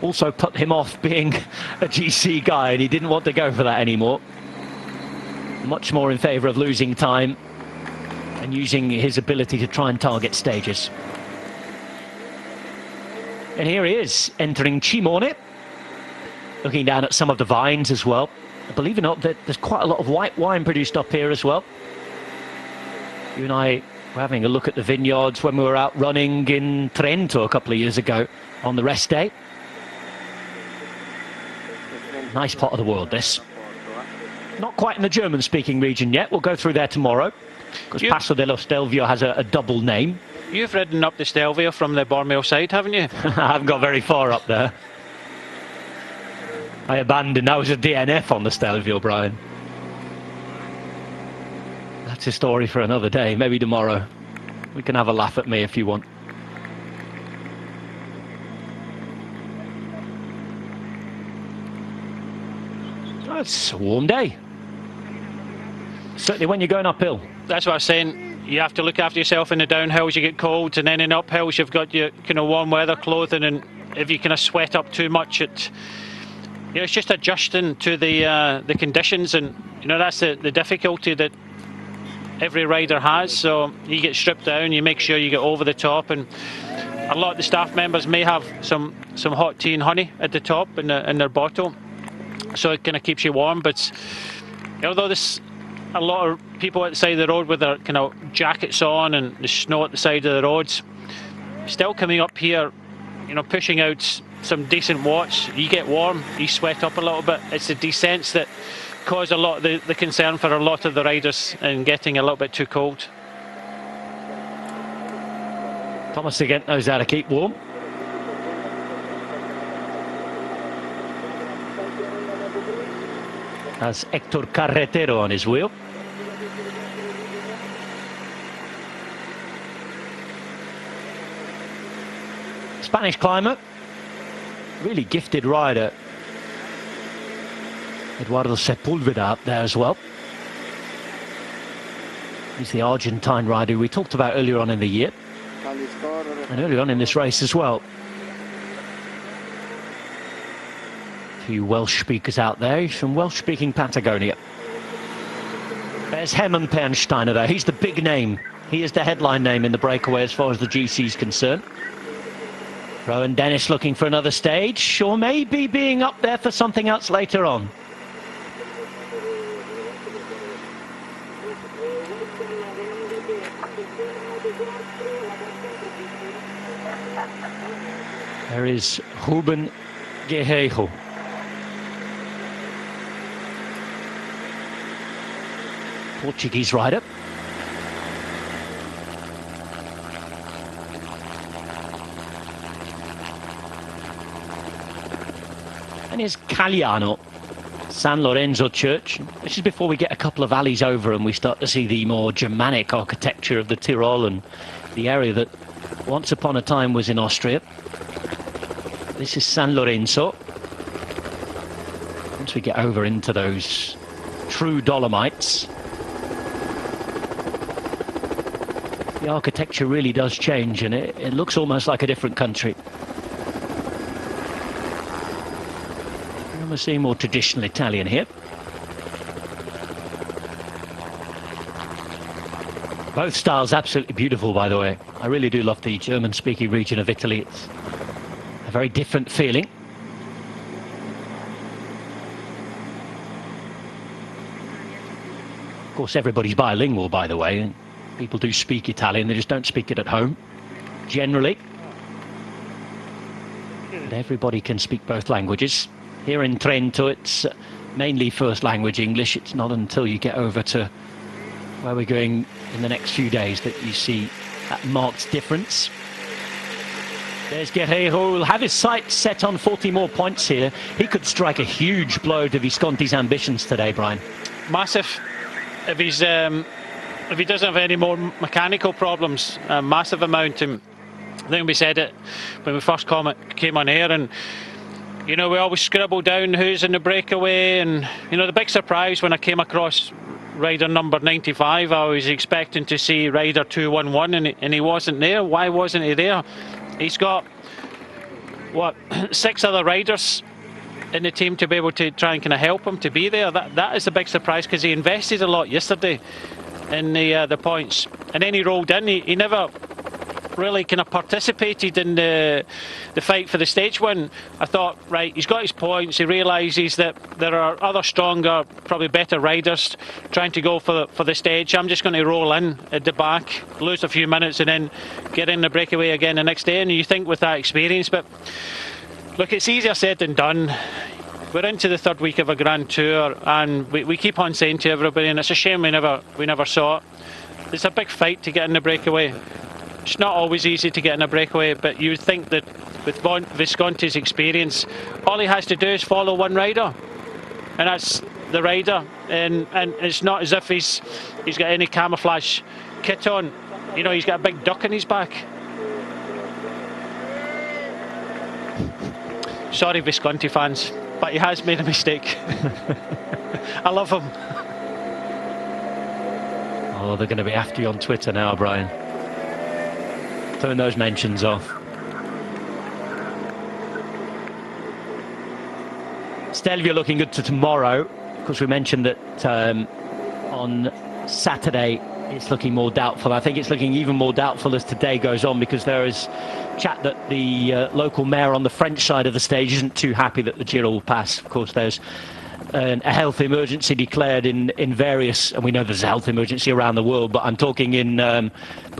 also put him off being a GC guy, and he didn't want to go for that anymore. Much more in favour of losing time and using his ability to try and target stages. And here he is, entering Cimone, looking down at some of the vines as well. Believe it or not, there's quite a lot of white wine produced up here as well. You and I were having a look at the vineyards when we were out running in Trento a couple of years ago on the rest day. Nice part of the world, this. Not quite in the German-speaking region yet. We'll go through there tomorrow, because Passo dello Stelvio has a double name. You've ridden up the Stelvio from the Bormio side, haven't you? I haven't got very far up there. I abandoned. I was a DNF on the Stelvio, Brian. That's a story for another day, maybe tomorrow. We can have a laugh at me if you want. Oh, it's a warm day. Certainly when you're going uphill. That's what I was saying. You have to look after yourself in the downhills. You get cold, and then in uphills you've got your kind of warm weather clothing, and if you kind of sweat up too much, it's just adjusting to the conditions, and that's the difficulty that every rider has. So you get stripped down, you make sure you get over the top, and a lot of the staff members may have some hot tea and honey at the top in their bottle, so it kind of keeps you warm. But although there's a lot of people at the side of the road with their kind of jackets on and the snow at the side of the roads, still coming up here, pushing out some decent watts, you get warm, you sweat up a little bit. It's the descents that cause a lot of the concern for a lot of the riders and getting a little bit too cold. Thomas again knows how to keep warm. Has Hector Carretero on his wheel. Spanish climber, really gifted rider. Eduardo Sepulveda up there as well. He's the Argentine rider we talked about earlier on in the year, and earlier on in this race as well. A few Welsh speakers out there from Welsh-speaking Patagonia. There's Hermann Pernsteiner though. He's the big name. He is the headline name in the breakaway as far as the GC is concerned. Rowan Dennis looking for another stage, or maybe being up there for something else later on. There is Ruben Guerreiro. Portuguese rider. And here's Cagliano, San Lorenzo Church. This is before we get a couple of valleys over and we start to see the more Germanic architecture of the Tyrol and the area that once upon a time was in Austria. This is San Lorenzo. Once we get over into those true Dolomites, the architecture really does change, and it looks almost like a different country. We're seeing more traditional Italian here. Both styles absolutely beautiful, by the way. I really do love the German-speaking region of Italy. It's a very different feeling. Of course, everybody's bilingual, by the way. People do speak Italian, they just don't speak it at home, generally. But everybody can speak both languages. Here in Trento, it's mainly first language English. It's not until you get over to where we're going in the next few days that you see that marked difference. There's Guerreiro, who'll have his sights set on 40 more points here. He could strike a huge blow to Visconti's ambitions today, Brian. Massive. If he doesn't have any more mechanical problems, a massive amount. And I think we said it when we first came on air, and we always scribble down who's in the breakaway, and the big surprise when I came across rider number 95, I was expecting to see rider 211, and he wasn't there. Why wasn't he there? He's got, 6 other riders in the team to be able to try and kind of help him to be there. That is a big surprise, because he invested a lot yesterday in the points, and then he rolled in. He never really kind of participated in the fight for the stage win. I thought, right, he's got his points, he realises that there are other stronger, probably better riders trying to go for the stage. I'm just going to roll in at the back, lose a few minutes, and then get in the breakaway again the next day. And you think with that experience, but look, it's easier said than done. We're into the 3rd week of a Grand Tour, and we keep on saying to everybody, and it's a shame we never saw it. It's a big fight to get in the breakaway. It's not always easy to get in a breakaway, but you would think that with Visconti's experience, all he has to do is follow one rider, and that's the rider. And it's not as if he's got any camouflage kit on. He's got a big duck in his back. Sorry, Visconti fans, but he has made a mistake. I love him. Oh, they're going to be after you on Twitter now, Brian. Turn those mentions off. Stelvio looking good to tomorrow. Of course, we mentioned that on Saturday it's looking more doubtful. I think it's looking even more doubtful as today goes on, because there is chat that the local mayor on the French side of the stage isn't too happy that the Giro will pass. Of course, there's a health emergency declared in various, and we know there's a health emergency around the world, but I'm talking in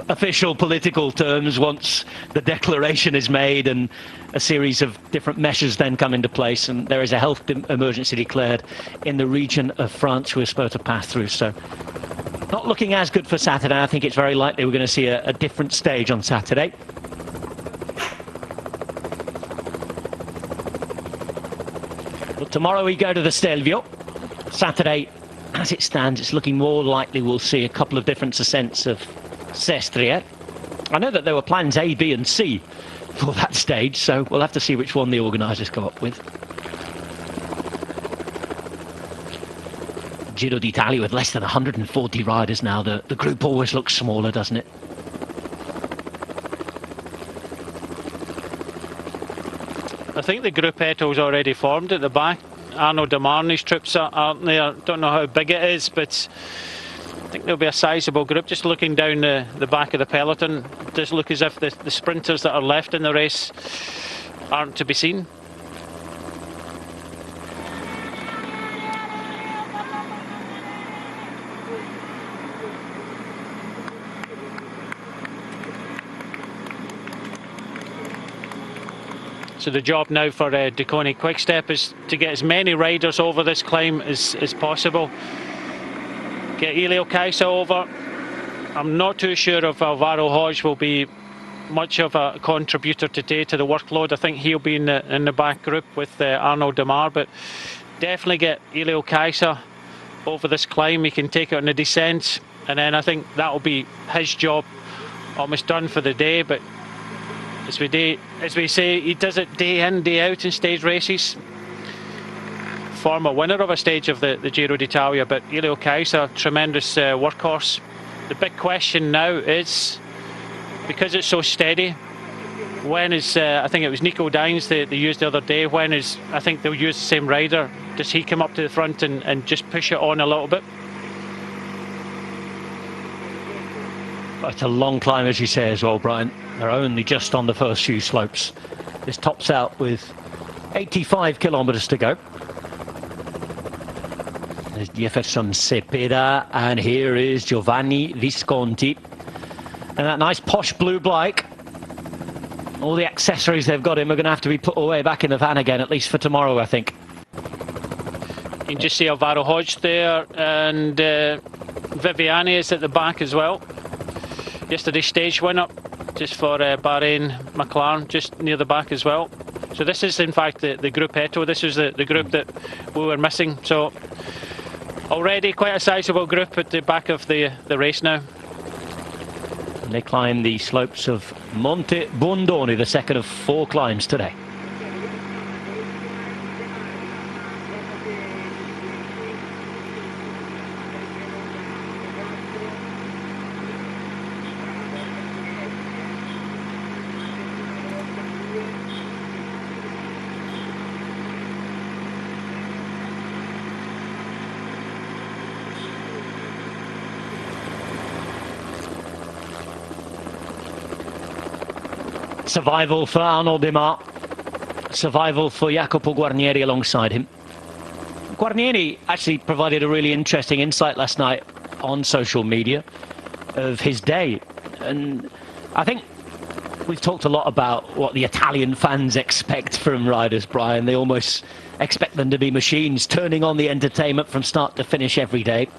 official political terms once the declaration is made and a series of different measures then come into place, and there is a health emergency declared in the region of France we're supposed to pass through. So not looking as good for Saturday. I think it's very likely we're going to see a different stage on Saturday. But tomorrow we go to the Stelvio. Saturday, as it stands, it's looking more likely we'll see a couple of different ascents of Sestria. I know that there were plans A, B and C for that stage, so we'll have to see which one the organisers come up with. Giro d'Italia with less than 140 riders now. The group always looks smaller, doesn't it? I think the gruppetto's already formed at the back. Arnaud Demarne's troops aren't there. Don't know how big it is, but I think there'll be a sizable group. Just looking down the back of the peloton, it does look as if the sprinters that are left in the race aren't to be seen. So the job now for Deconi Quickstep is to get as many riders over this climb as possible. Get Elio Kaisa over. I'm not too sure if Alvaro Hodge will be much of a contributor today to the workload. I think he'll be in the back group with Arnaud Demar, but definitely get Elio Kaisa over this climb. He can take it on the descent, and then I think that'll be his job almost done for the day. But as we say, he does it day in, day out in stage races. Former winner of a stage of the Giro d'Italia, but Elio Kaisa, tremendous workhorse. The big question now is, because it's so steady, when is, I think it was Nico Dines they used the other day, when is, I think they'll use the same rider, does he come up to the front and just push it on a little bit? It's a long climb, as you say as well, Brian. They're only just on the first few slopes. This tops out with 85 kilometres to go. There's Jefferson Cepeda, and here is Giovanni Visconti. And that nice posh blue bike. All the accessories they've got in are going to have to be put away back in the van again, at least for tomorrow, I think. You can just see Alvaro Hodge there, and Viviani is at the back as well. Yesterday's stage winner, just for Bahrain McLaren, just near the back as well. So this is in fact the gruppetto. This is the group that we were missing. So already quite a sizable group at the back of the race now. And they climb the slopes of Monte Bondone, the second of 4 climbs today. Survival for Arnaud Demar. Survival for Jacopo Guarnieri alongside him. Guarnieri actually provided a really interesting insight last night on social media of his day. And I think we've talked a lot about what the Italian fans expect from riders, Brian. They almost expect them to be machines, turning on the entertainment from start to finish every day.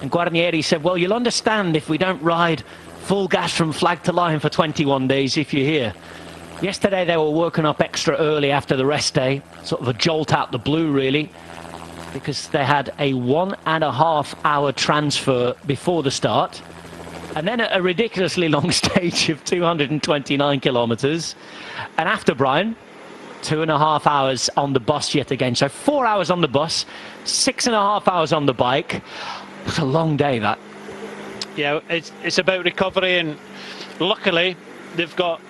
And Guarnieri said, well, you'll understand if we don't ride full gas from flag to line for 21 days if you're here. Yesterday they were woken up extra early after the rest day, sort of a jolt out the blue really, because they had a 1.5 hour transfer before the start, and then a ridiculously long stage of 229 kilometres, and after, Brian, 2.5 hours on the bus yet again. So 4 hours on the bus, 6.5 hours on the bike. It was a long day, that. yeah, it's about recovery, and luckily they've got,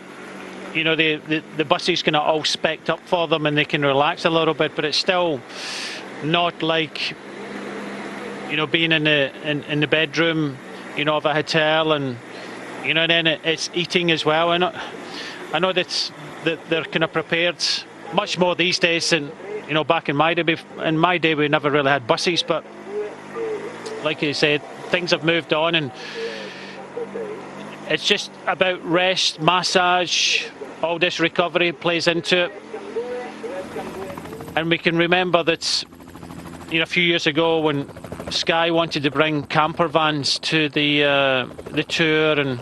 you know, the buses kind of all spec'd up for them and they can relax a little bit, but it's still not like, you know, being in the bedroom, you know, of a hotel, and you know, and then it's eating as well. And I know that they're kind of prepared much more these days than, you know, back in my day. In my day, we never really had buses, but like you said, things have moved on, and it's just about rest, massage, all this recovery plays into it. And we can remember that, you know, a few years ago when Sky wanted to bring camper vans to the tour, and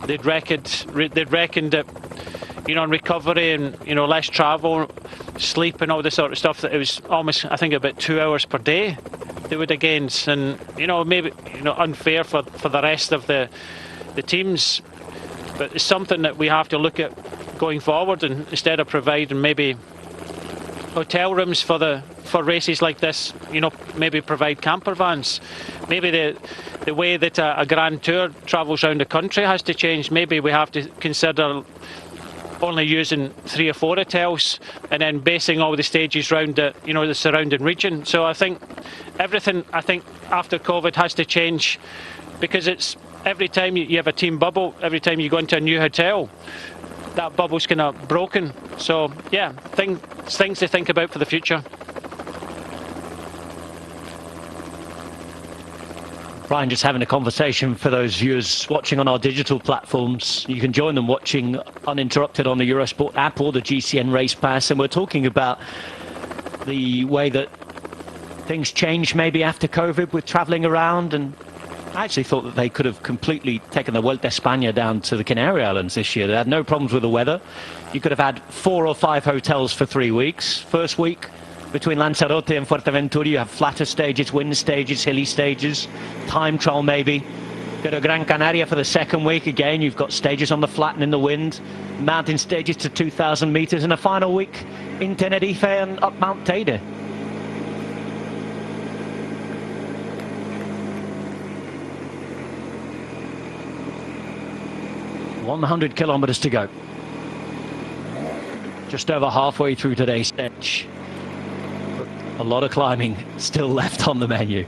they'd reckoned that, you know, in recovery and, you know, less travel, sleep and all this sort of stuff, that it was almost, I think, about 2 hours per day they would against, and, you know, maybe, you know, unfair for the rest of the teams, but it's something that we have to look at going forward, and instead of providing maybe hotel rooms for races like this, you know, maybe provide camper vans. Maybe the way that a Grand Tour travels around the country has to change. Maybe we have to consider only using 3 or 4 hotels and then basing all the stages around the, you know, the surrounding region. So I think everything, after COVID has to change, because it's every time you have a team bubble, every time you go into a new hotel, that bubble's kind of broken. So yeah, things to think about for the future. Brian, just having a conversation for those viewers watching on our digital platforms. You can join them watching uninterrupted on the Eurosport app or the GCN Race Pass, and we're talking about the way that things changed maybe after COVID with travelling around, and I actually thought that they could have completely taken the Vuelta a España down to the Canary Islands this year. They had no problems with the weather. You could have had 4 or 5 hotels for 3 weeks. First week, between Lanzarote and Fuerteventura, you have flatter stages, wind stages, hilly stages, time trial maybe. Go to Gran Canaria for the second week. Again, you've got stages on the flat and in the wind, mountain stages to 2,000 metres, and a final week in Tenerife and up Mount Teide. ...100 kilometres to go. Just over halfway through today's stage. A lot of climbing still left on the menu.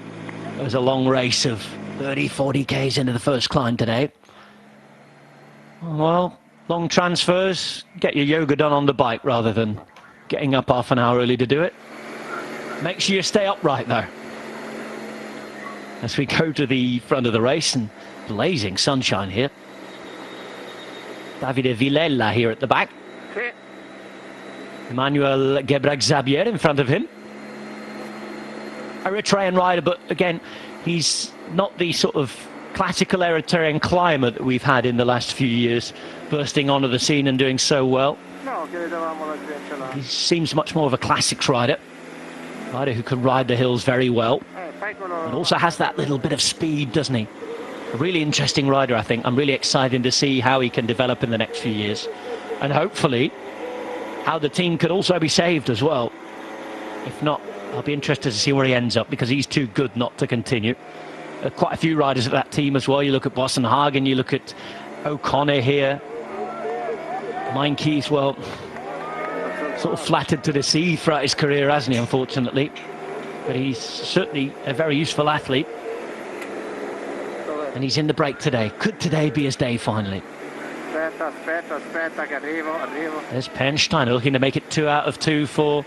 There's a long race of 30, 40 Ks into the first climb today. Well, long transfers, get your yoga done on the bike rather than getting up half an hour early to do it. Make sure you stay upright though. As we go to the front of the race, and blazing sunshine here. Davide Villela here at the back. Emmanuel Gebrek-Zabier in front of him. Eritrean rider, but again, he's not the sort of classical Eritrean climber that we've had in the last few years, bursting onto the scene and doing so well. He seems much more of a classics rider who can ride the hills very well, and also has that little bit of speed, doesn't he? A really interesting rider, I think. I'm really excited to see how he can develop in the next few years, and hopefully how the team could also be saved as well. If not, I'll be interested to see where he ends up, because he's too good not to continue. Quite a few riders at that team as well. You look at Bossenhagen, you look at O'Connor here. Meinke, well, sort of flattered to the sea throughout his career, hasn't he, unfortunately? But he's certainly a very useful athlete. And he's in the break today. Could today be his day finally? There's Penstein looking to make it 2 out of 2 for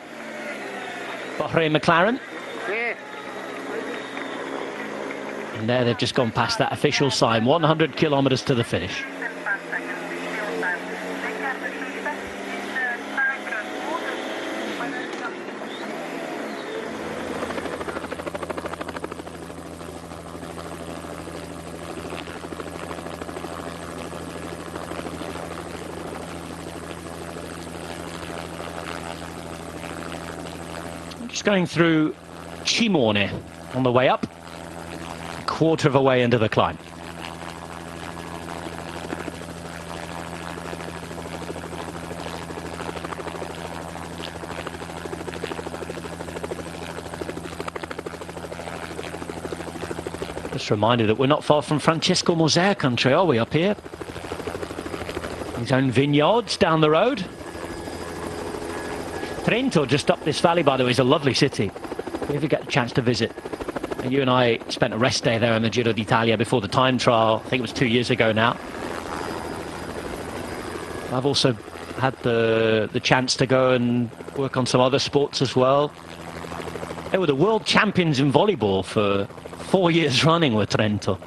Bahrain McLaren. And there they've just gone past that official sign. 100 kilometres to the finish. Just going through Cimone on the way up, a quarter of a way into the climb. Just a reminder that we're not far from Francesco Mosea country, are we, up here? His own vineyards down the road. Trento, just up this valley, by the way, is a lovely city. If you ever get a chance to visit. And you and I spent a rest day there in the Giro d'Italia before the time trial. I think it was 2 years ago now. I've also had the chance to go and work on some other sports as well. They were the world champions in volleyball for 4 years running with Trento.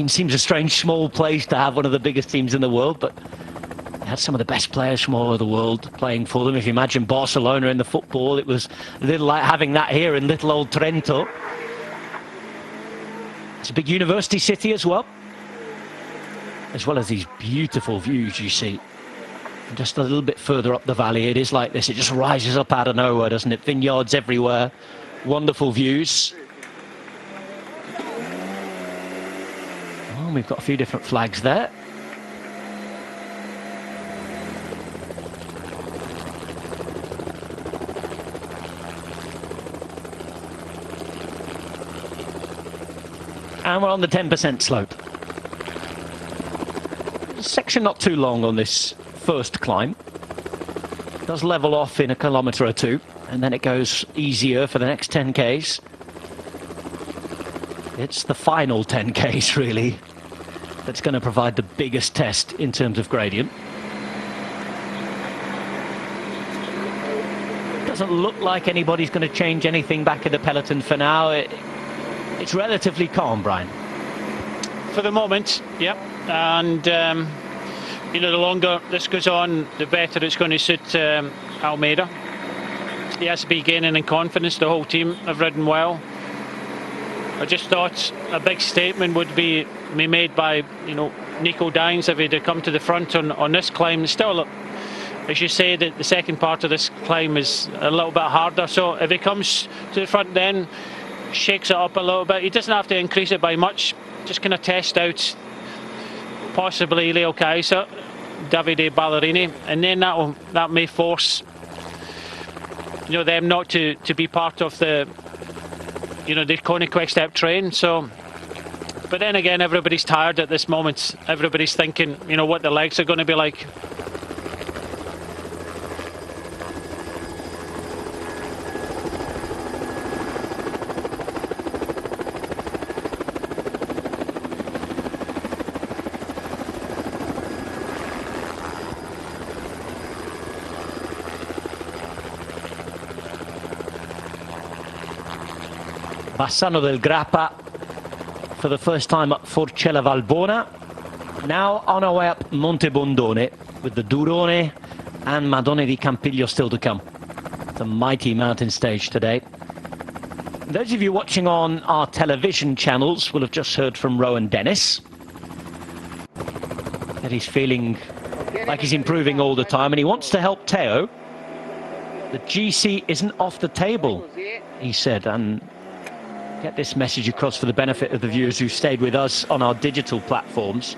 Seems a strange small place to have one of the biggest teams in the world, but they had some of the best players from all over the world playing for them. If you imagine Barcelona in the football, it was a little like having that here in little old Trento. It's a big university city as well as these beautiful views you see. And just a little bit further up the valley, it is like this. It just rises up out of nowhere, doesn't it? Vineyards everywhere, wonderful views. Oh, we've got a few different flags there. And we're on the 10% slope. Section not too long on this first climb. It does level off in a kilometre or two, and then it goes easier for the next 10Ks. It's the final 10Ks, really, that's going to provide the biggest test in terms of gradient. Doesn't look like anybody's going to change anything back in the peloton for now. It's relatively calm, Brian. For the moment, yep. And you know, the longer this goes on, the better it's going to suit Almeida. He has to be gaining in confidence. The whole team have ridden well. I just thought a big statement would be made by, you know, Nico Dines if he'd come to the front on this climb. Still, as you say, that the second part of this climb is a little bit harder. So if he comes to the front, then shakes it up a little bit. He doesn't have to increase it by much. Just kind of test out possibly Leo Kaiser, Davide Ballerini, and then that may force, you know, them not to be part of the, you know, the Kona Quick Step train. So, but then again, everybody's tired at this moment. Everybody's thinking, you know, what the legs are going to be like. Bassano del Grappa for the first time up Forcella Valbona. Now on our way up Monte Bondone with the Durone and Madonna di Campiglio still to come. It's a mighty mountain stage today. Those of you watching on our television channels will have just heard from Rowan Dennis. That he's feeling like he's improving all the time and he wants to help Teo. The GC isn't off the table, he said, and get this message across for the benefit of the viewers who stayed with us on our digital platforms.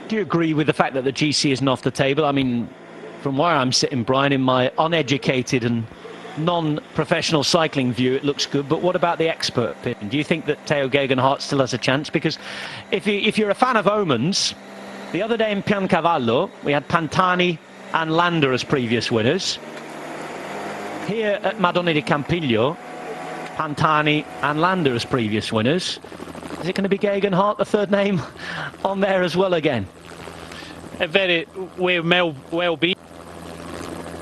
Do you agree with the fact that the GC isn't off the table? I mean, from where I'm sitting, Brian, in my uneducated and non-professional cycling view, it looks good. But what about the expert opinion? Do you think that Teo Geoghegan still has a chance? Because if you're a fan of omens, the other day in Piancavallo, we had Pantani and Landa as previous winners. Here at Madonna di Campiglio, Pantani and Landa as previous winners. Is it going to be Geoghegan, the third name on there as well again? It very well be.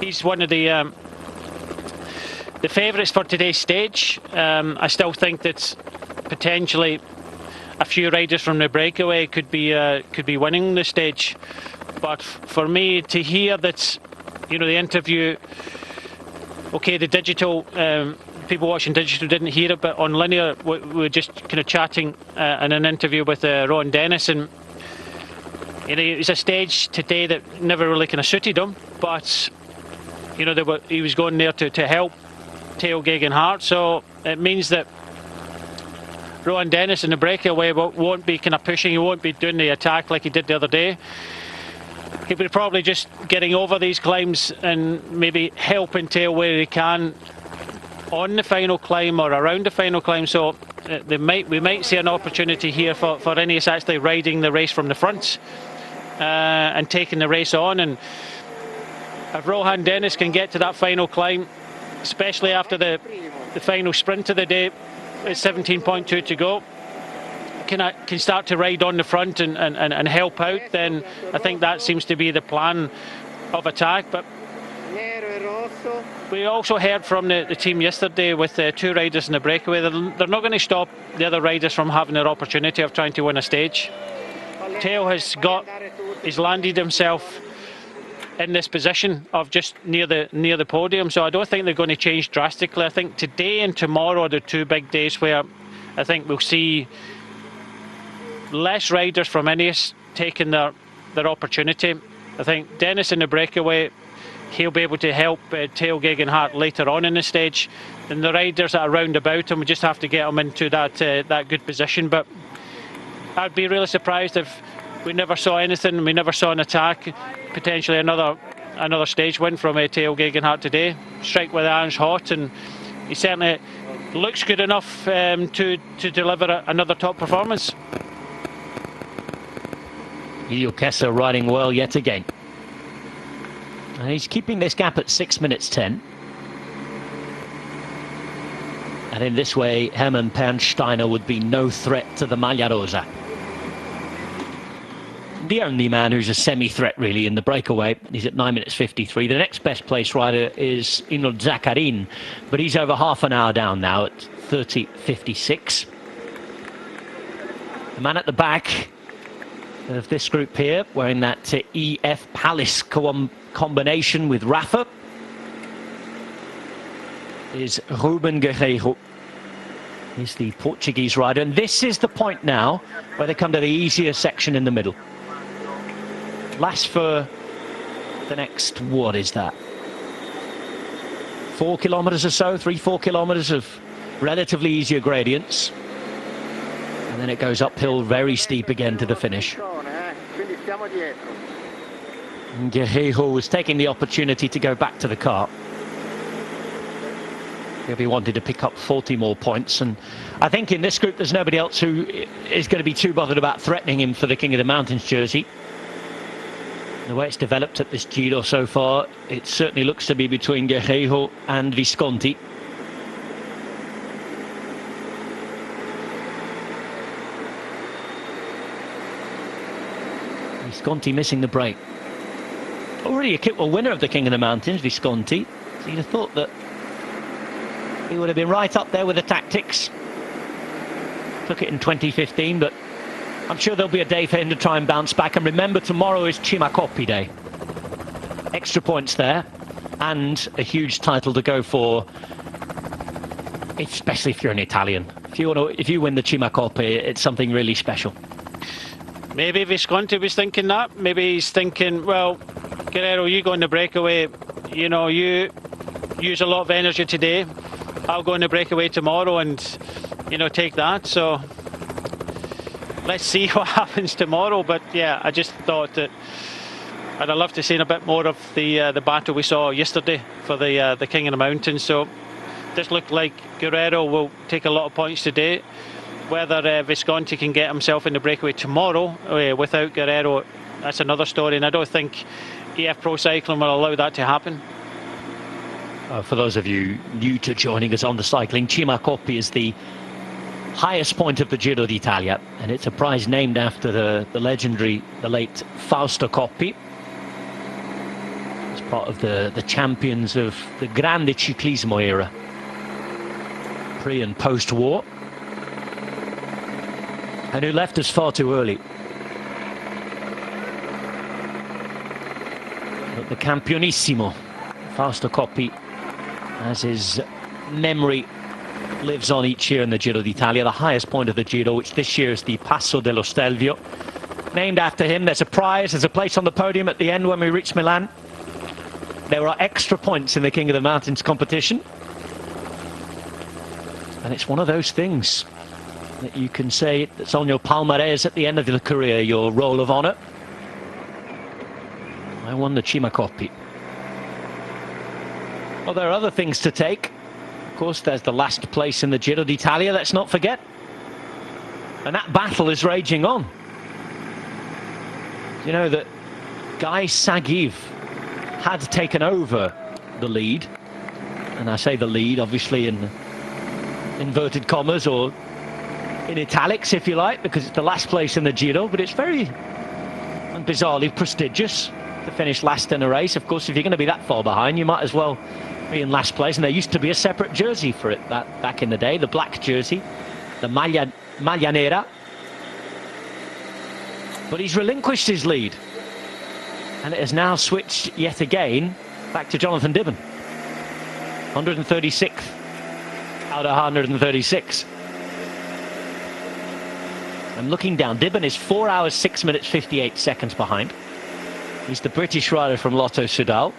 He's one of the favourites for today's stage. I still think that potentially a few riders from the breakaway could be winning the stage. But for me to hear that, you know, the interview. Okay, the digital, people watching digital didn't hear it, but on linear, we were just kind of chatting in an interview with Rowan Dennis, and you know, it was a stage today that never really kind of suited him, but you know, he was going there to help Teo Geoghegan, so it means that Rowan Dennis in the breakaway won't be kind of pushing, he won't be doing the attack like he did the other day. He'll be probably just getting over these climbs and maybe helping Teo where he can on the final climb or around the final climb, so we might see an opportunity here for Ineos actually riding the race from the front and taking the race on. And if Rohan Dennis can get to that final climb, especially after the final sprint of the day, it's 17.2 to go, can start to ride on the front and help out, then I think that seems to be the plan of attack. But we also heard from the team yesterday with two riders in the breakaway, they're not going to stop the other riders from having their opportunity of trying to win a stage. Theo has landed himself in this position of just near the podium, so I don't think they're going to change drastically. I think today and tomorrow are the two big days where I think we'll see less riders from Ineos taking their opportunity. I think Dennis in the breakaway, he'll be able to help Theo Gegenhardt later on in the stage, and the riders that are round about him, we just have to get them into that good position. But I'd be really surprised if we never saw anything, we never saw an attack, potentially another stage win from Theo Gegenhardt today. Strike with the irons hot, and he certainly looks good enough to deliver another top performance. Ilio Kessler riding well yet again. And he's keeping this gap at 6 minutes 10. And in this way, Hermann Pernsteiner would be no threat to the Maglia Rosa. The only man who's a semi-threat really in the breakaway. He's at 9 minutes 53. The next best place rider is Inold Zakharin, but he's over half an hour down now at 30.56. The man at the back of this group here, wearing that EF Palace combination with Rafa, is Ruben Guerreiro. He's the Portuguese rider, and this is the point now where they come to the easier section in the middle. Lasts for the next, what is that, 4 kilometers or so, 3-4 kilometers of relatively easier gradients, and then it goes uphill very steep again to the finish. Guerreiro was taking the opportunity to go back to the car if he wanted to pick up 40 more points, and I think in this group there's nobody else who is going to be too bothered about threatening him for the King of the Mountains jersey. The way it's developed at this Giro so far, it certainly looks to be between Guerreiro and Visconti. Visconti missing the break. Already a Kitwell winner of the King of the Mountains, Visconti. So you'd have thought that he would have been right up there with the tactics. Took it in 2015, but I'm sure there'll be a day for him to try and bounce back. And remember, tomorrow is Cima Coppi Day. Extra points there, and a huge title to go for, especially if you're an Italian. If you win the Cima Coppi, it's something really special. Maybe Visconti was thinking that. Maybe he's thinking, well, Guerreiro, you go in the breakaway, you know, you use a lot of energy today. I'll go in the breakaway tomorrow and, you know, take that. So let's see what happens tomorrow. But yeah, I just thought that I'd have loved to see a bit more of the battle we saw yesterday for the King of the Mountains. So this looked like Guerreiro will take a lot of points today. Whether Visconti can get himself in the breakaway tomorrow without Guerreiro, that's another story, and I don't think EF Pro Cycling will allow that to happen. For those of you new to joining us on the cycling, Cima Coppi is the highest point of the Giro d'Italia, and it's a prize named after the legendary, the late Fausto Coppi. It's part of the champions of the Grande Ciclismo era, pre and post-war, and who left us far too early. But the Campionissimo, Fausto Coppi, as his memory lives on each year in the Giro d'Italia, the highest point of the Giro, which this year is the Passo dello Stelvio. Named after him, there's a prize, there's a place on the podium at the end when we reach Milan. There are extra points in the King of the Mountains competition. And it's one of those things that you can say that's on your palmarès at the end of your career, your roll of honour. I won the Cima Coppi. Well, there are other things to take. Of course, there's the last place in the Giro d'Italia, let's not forget. And that battle is raging on. You know that Guy Sagiv had taken over the lead. And I say the lead, obviously, in inverted commas or in italics, if you like, because it's the last place in the Giro. But it's very, and bizarrely, prestigious to finish last in a race. Of course, if you're going to be that far behind, you might as well be in last place. And there used to be a separate jersey for it back in the day, the black jersey, the maglia nera. But he's relinquished his lead. And it has now switched yet again back to Jonathan Dibben. 136th out of 136. I'm looking down. Dibben is 4 hours, 6 minutes, 58 seconds behind. He's the British rider from Lotto Soudal.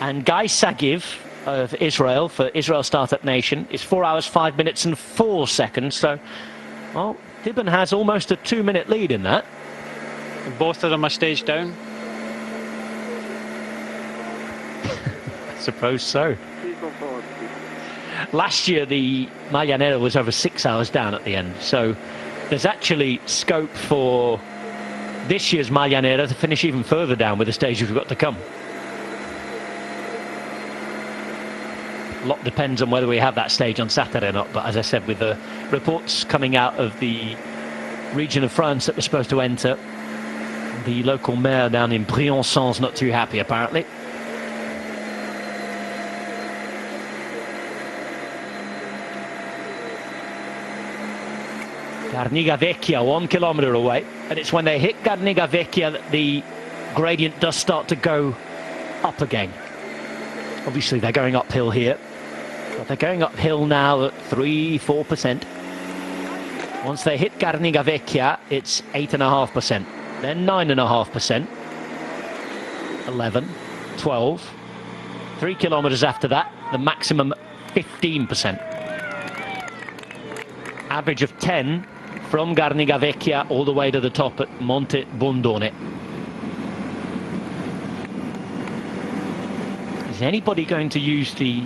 And Guy Sagiv of Israel, for Israel Startup Nation, is 4 hours, 5 minutes and 4 seconds. So, well, Dibben has almost a 2-minute lead in that. Both of them are stage down. I suppose so. Last year, the maglia nera was over 6 hours down at the end. So there's actually scope for this year's maglia nera to finish even further down with the stages we've got to come. A lot depends on whether we have that stage on Saturday or not. But as I said, with the reports coming out of the region of France that we're supposed to enter, the local mayor down in Briançon's not too happy, apparently. Garniga Vecchia, 1 kilometre away, and it's when they hit Garniga Vecchia that the gradient does start to go up again. Obviously they're going uphill here, but they're going uphill now at 3-4%. Once they hit Garniga Vecchia, it's 8.5%, then 9.5%, 11, 12, 3 kilometres after that, the maximum 15%. Average of 10 from Garniga Vecchia all the way to the top at Monte Bondone. Is anybody going to use the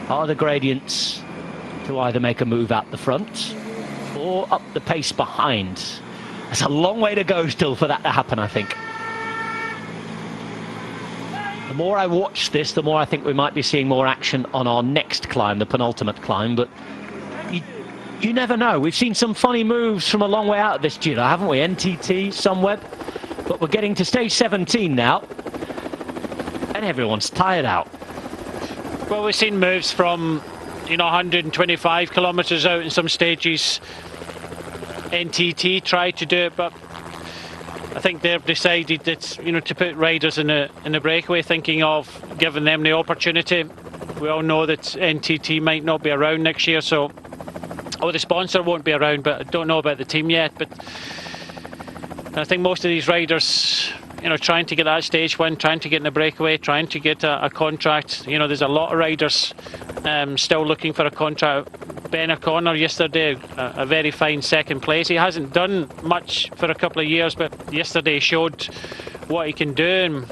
harder gradients to either make a move out the front or up the pace behind? There's a long way to go still for that to happen, I think. The more I watch this, the more I think we might be seeing more action on our next climb, the penultimate climb, but you never know. We've seen some funny moves from a long way out of this Giro, haven't we? NTT, Sunweb. But we're getting to stage 17 now. And everyone's tired out. Well, we've seen moves from, 125 kilometres out in some stages. NTT tried to do it, but I think they've decided that, to put riders in a breakaway, thinking of giving them the opportunity. We all know that NTT might not be around next year, so... Oh, the sponsor won't be around, but I don't know about the team yet. But I think most of these riders, trying to get that stage win, trying to get in a breakaway, trying to get a contract. There's a lot of riders still looking for a contract. Ben O'Connor yesterday, a very fine second place. He hasn't done much for a couple of years, but yesterday showed what he can do.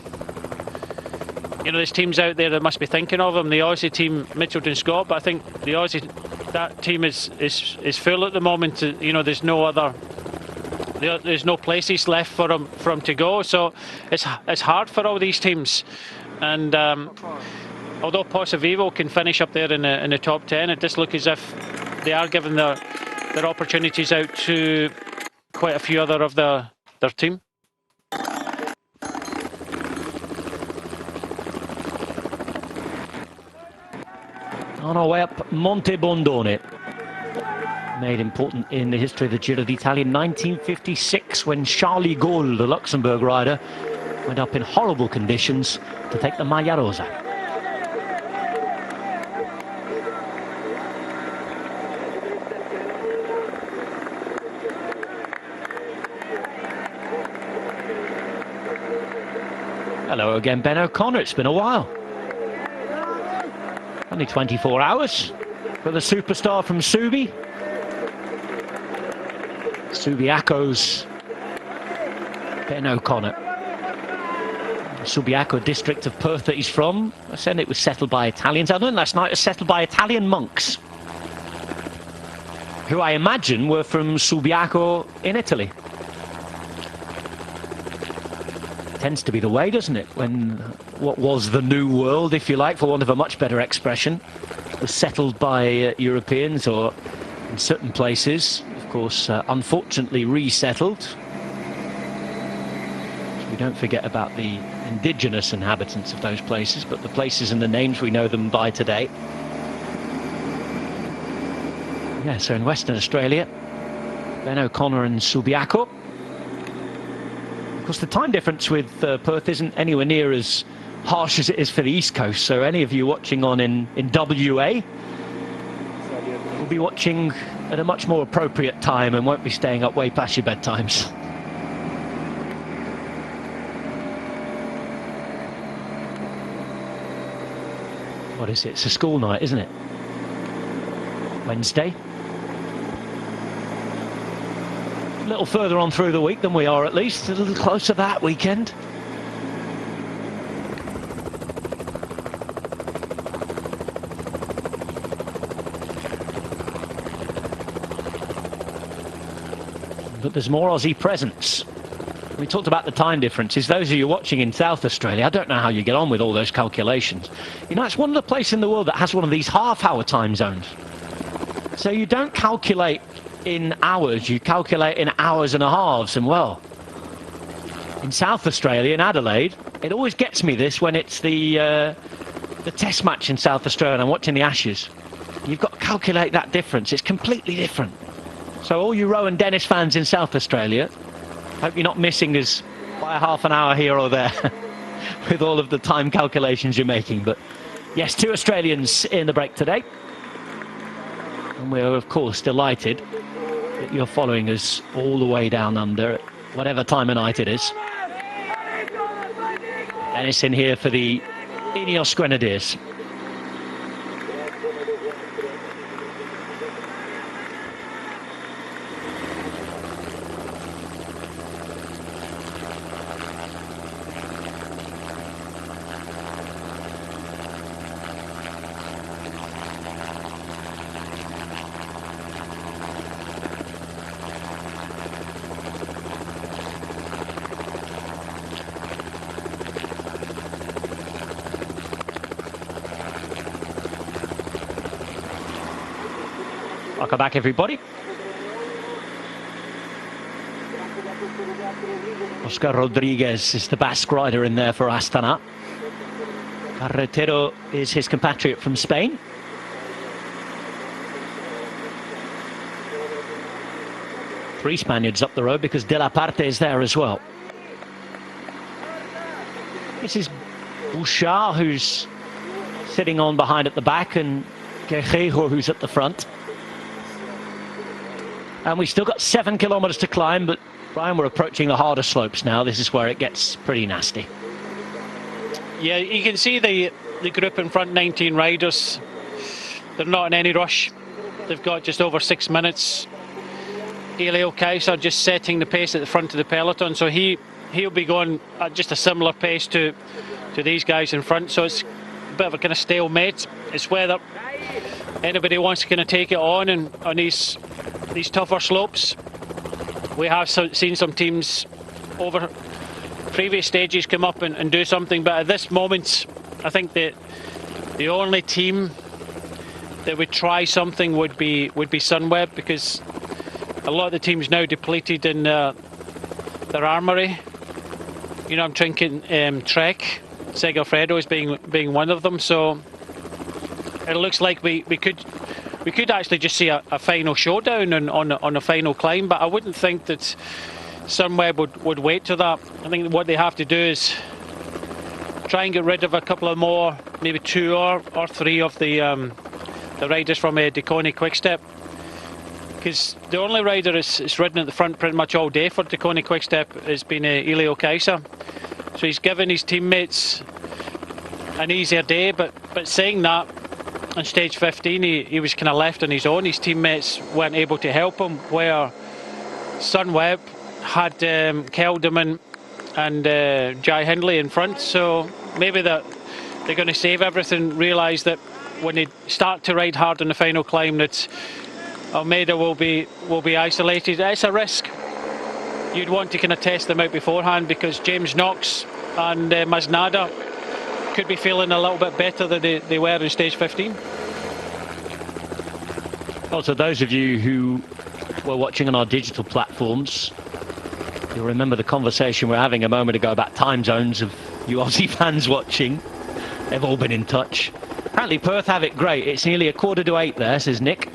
And, there's teams out there that must be thinking of him. The Aussie team, Mitchelton Scott, but I think the Aussie... That team is full at the moment. There's no other. There's no places left for him to go. So it's hard for all these teams. And although Pozzovivo can finish up there in the top 10, it does look as if they are giving their opportunities out to quite a few other of their team. On our way up Monte Bondone. Made important in the history of the Giro d'Italia in 1956 when Charlie Gaulle, the Luxembourg rider, went up in horrible conditions to take the Maglia Rosa. Hello again, Ben O'Connor. It's been a while. Only 24 hours for the superstar from Subiaco's Ben O'Connor. Subiaco district of Perth that he's from. I said it was settled by Italians. I learned last night it was settled by Italian monks, who I imagine were from Subiaco in Italy. Tends to be the way, doesn't it, when what was the New World, if you like, for want of a much better expression, was settled by Europeans, or in certain places, of course, unfortunately resettled. We don't forget about the indigenous inhabitants of those places, but the places and the names we know them by today. Yeah, so in Western Australia, Ben O'Connor and Subiaco. Of course, the time difference with Perth isn't anywhere near as harsh as it is for the East Coast, so any of you watching on in WA will be watching at a much more appropriate time and won't be staying up way past your bedtimes. What is it? It's a school night, isn't it? Wednesday. A little further on through the week than we are, at least. A little closer that weekend. But there's more Aussie presence. We talked about the time differences. Those of you watching in South Australia, I don't know how you get on with all those calculations. You know, it's one of the places in the world that has one of these half-hour time zones. So you don't calculate in hours, you calculate in hours and a halves. And well, in South Australia, in Adelaide, it always gets me this when it's the test match in South Australia and I'm watching the Ashes. You've got to calculate that difference. It's completely different. So all you Rowan Dennis fans in South Australia, hope you're not missing us by a half an hour here or there with all of the time calculations you're making. But yes, 2 Australians in the break today. And we're, of course, delighted that you're following us all the way down under, at whatever time of night it is. Dennis in here for the Ineos Grenadiers. Welcome back, everybody. Oscar Rodriguez is the Basque rider in there for Astana. Carretero is his compatriot from Spain. Three Spaniards up the road because De La Parte is there as well. This is Bouchard, who's sitting on behind at the back, and Guerreiro, who's at the front. And we've still got 7 kilometres to climb, but Brian, we're approaching the harder slopes now. This is where it gets pretty nasty. Yeah, you can see the group in front, 19 riders. They're not in any rush. They've got just over 6 minutes. Elio Kaiser just setting the pace at the front of the peloton, so he'll be going at just a similar pace to these guys in front. So it's a bit of a kind of stalemate. It's whether anybody wants to kind of take it on these tougher slopes. We have seen some teams over previous stages come up and do something, but at this moment I think that the only team that would try something would be Sunweb, because a lot of the teams now depleted in their armoury. You know, I'm drinking Trek, Segafredo is being one of them, so it looks like we could actually just see a final showdown on a final climb, but I wouldn't think that Sunweb would wait to that. I think what they have to do is try and get rid of a couple of more, maybe 2 or 3 of the riders from Deconi Quickstep, because the only rider is ridden at the front pretty much all day for Deconi Quickstep has been Elio Kaiser. So he's given his teammates an easier day, but saying that, on stage 15 he was kind of left on his own. His teammates weren't able to help him, where Sunweb had Kelderman and Jai Hindley in front. So maybe that they're going to save everything, realise that when they start to ride hard in the final climb that Almeida will be isolated. It's a risk. You'd want to kind of test them out beforehand, because James Knox and Masnada could be feeling a little bit better than they were in stage 15. Also, those of you who were watching on our digital platforms, you'll remember the conversation we were having a moment ago about time zones of you Aussie fans watching. They've all been in touch. Apparently Perth have it great. It's nearly 8:45 there, says Nick.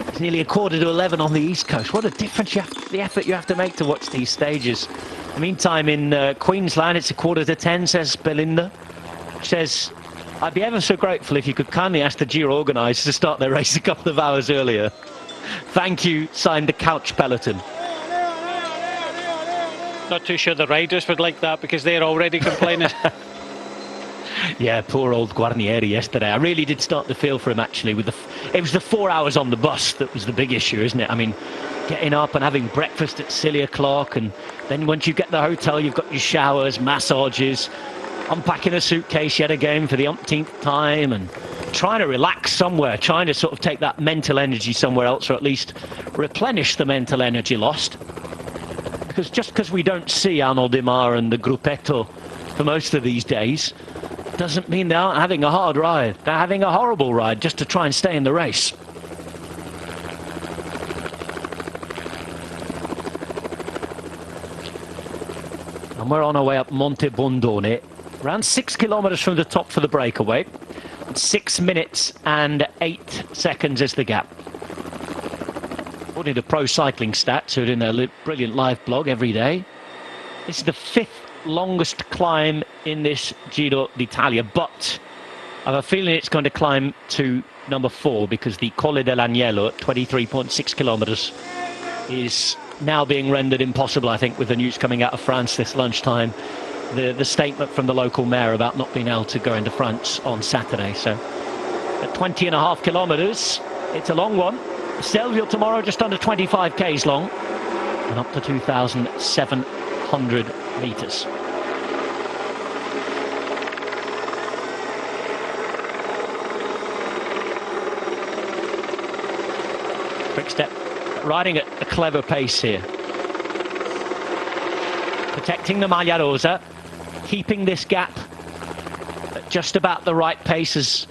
It's nearly 10:45 on the East Coast. What a difference the effort you have to make to watch these stages. In the meantime, in Queensland, it's 9:45, says Belinda. She says, I'd be ever so grateful if you could kindly ask the Giro organisers to start their race a couple of hours earlier. Thank you, signed the Couch Peloton. Not too sure the riders would like that, because they're already complaining. Yeah, poor old Guarnieri yesterday. I really did start to feel for him, actually. It was the 4 hours on the bus that was the big issue, isn't it? I mean, getting up and having breakfast at silly o'clock, and then once you get to the hotel, you've got your showers, massages, unpacking a suitcase yet again for the umpteenth time, and trying to relax somewhere, trying to sort of take that mental energy somewhere else, or at least replenish the mental energy lost. Because just because we don't see Arnold Dimar and the Gruppetto for most of these days doesn't mean they aren't having a hard ride. They're having a horrible ride just to try and stay in the race. And we're on our way up Monte Bondone, around 6 kilometres from the top for the breakaway. 6 minutes and 8 seconds is the gap. According to Pro Cycling Stats, who are in their brilliant live blog every day, this is the 5th longest climb in this Giro d'Italia, but I have a feeling it's going to climb to number 4, because the Colle dell'Agnello at 23.6 kilometres is now being rendered impossible, I think, with the news coming out of France this lunchtime. The statement from the local mayor about not being able to go into France on Saturday. So at 20.5 kilometres, it's a long one. Stelvio tomorrow just under 25 k's long, and up to 2,700 metres. Quick step, riding at a clever pace here. Protecting the Maglia Rosa, keeping this gap at just about the right paces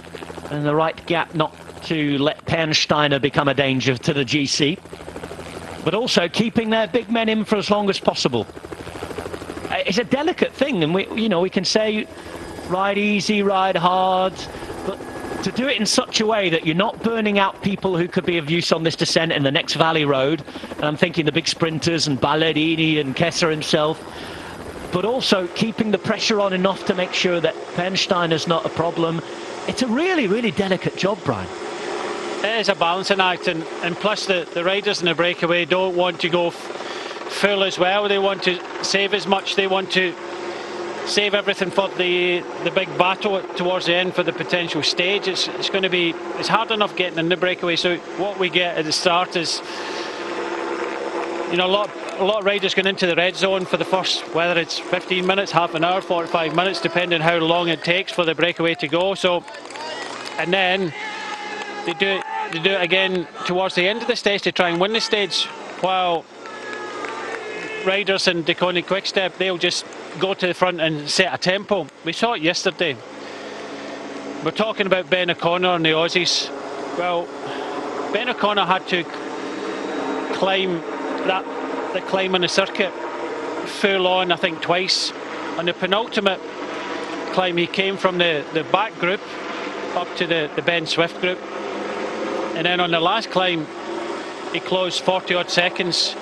and the right gap not to let Pernsteiner become a danger to the GC, but also keeping their big men in for as long as possible. It's a delicate thing, and we can say ride easy, ride hard, but to do it in such a way that you're not burning out people who could be of use on this descent in the next valley road, and I'm thinking the big sprinters and Ballerini and Kessler himself, but also keeping the pressure on enough to make sure that Pernsteiner's not a problem. It's a really, really delicate job, Brian. It is a balancing act, and plus the riders in the breakaway don't want to go full as well. They want to save as much. They want to save everything for the big battle towards the end for the potential stage. It's hard enough getting in the breakaway. So what we get at the start is, a lot of riders going into the red zone for the first, whether it's 15 minutes, half an hour, 45 minutes, depending how long it takes for the breakaway to go. So, and then they do it again towards the end of the stage to try and win the stage, while riders in Deconi Quickstep, they'll just go to the front and set a tempo. We saw it yesterday. We're talking about Ben O'Connor and the Aussies. Well, Ben O'Connor had to climb the climb on the circuit full on, I think twice. On the penultimate climb, he came from the back group up to the Ben Swift group, and then on the last climb he closed 40 odd seconds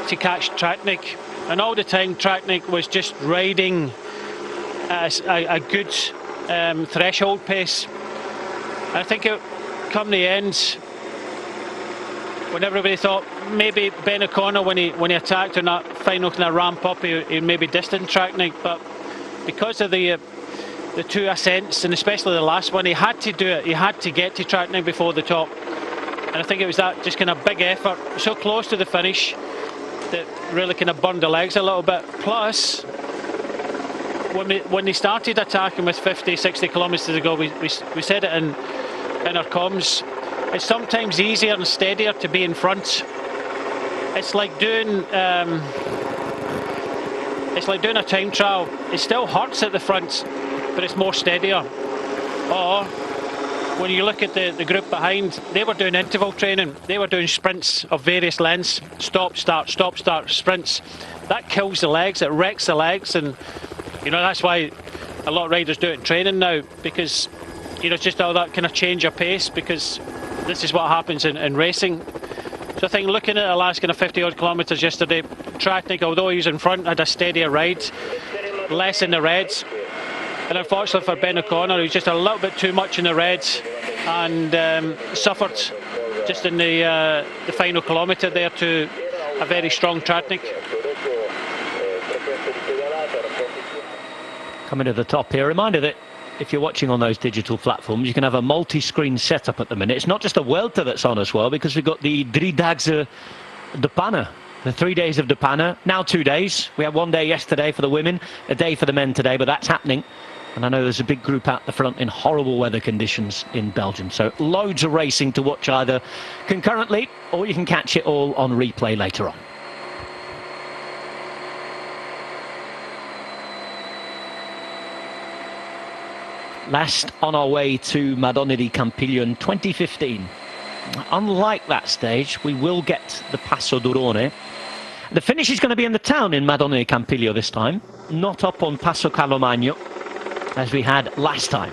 to catch Tratnik, and all the time Tratnik was just riding at a good threshold pace. And I think it come the end, when everybody thought maybe Ben O'Connor, when he attacked on that final kind of ramp up, he maybe distant Tratnik, but because of the two ascents, and especially the last one, he had to do it. He had to get to Tratnik before the top, and I think it was that just kind of big effort so close to the finish that really kind of burned the legs a little bit. Plus when they started attacking with 50, 60 kilometres to go, we said it in our comms. It's sometimes easier and steadier to be in front. It's like doing a time trial. It still hurts at the front, but it's more steadier. Or when you look at the group behind, they were doing interval training. They were doing sprints of various lengths, stop, start, sprints. That kills the legs, it wrecks the legs, and you know that's why a lot of riders do it in training now, because you know it's just all that kind of change of pace, because this is what happens in racing. So I think looking at the last kind of 50 odd kilometres yesterday, Tratnik, although he was in front, had a steadier ride, less in the reds. And unfortunately for Ben O'Connor, he was just a little bit too much in the reds and suffered just in the final kilometre there to a very strong Tratnik. Coming to the top here, reminder that if you're watching on those digital platforms, you can have a multi-screen setup at the minute. It's not just the Vuelta that's on as well, because we've got the 3 days de Pana, the 3 days of de Pana, now 2 days. We had 1 day yesterday for the women, a day for the men today, but that's happening. And I know there's a big group out the front in horrible weather conditions in Belgium. So loads of racing to watch either concurrently, or you can catch it all on replay later on. Last on our way to Madonna di Campiglio in 2015. Unlike that stage, we will get the Passo d'Urone. The finish is going to be in the town in Madonna di Campiglio this time, not up on Passo Carlomagno, as we had last time.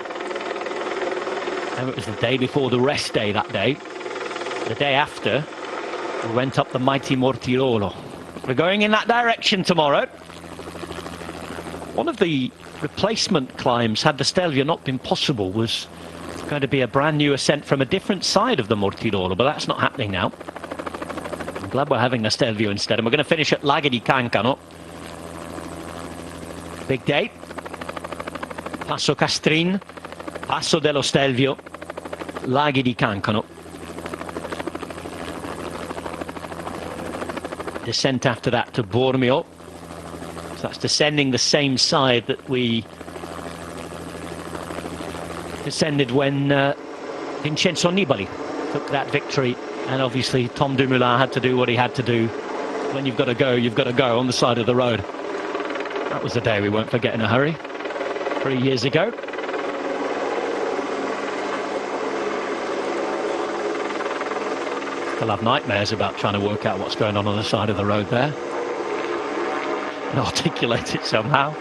And it was the day before the rest day that day. The day after, we went up the mighty Mortirolo. We're going in that direction tomorrow. One of the replacement climbs, had the Stelvio not been possible, was going to be a brand new ascent from a different side of the Mortirolo, but that's not happening now. I'm glad we're having the Stelvio instead, and we're going to finish at Laghi di Cancano. Big day. Passo Castrin, Passo dello Stelvio, Laghi di Cancano. Descent after that to Bormio. So that's descending the same side that we descended when Vincenzo Nibali took that victory. And obviously Tom Dumoulin had to do what he had to do. When you've got to go, you've got to go on the side of the road. That was the day we won't forget in a hurry. 3 years ago. Still have nightmares about trying to work out what's going on the side of the road there. And articulate it somehow.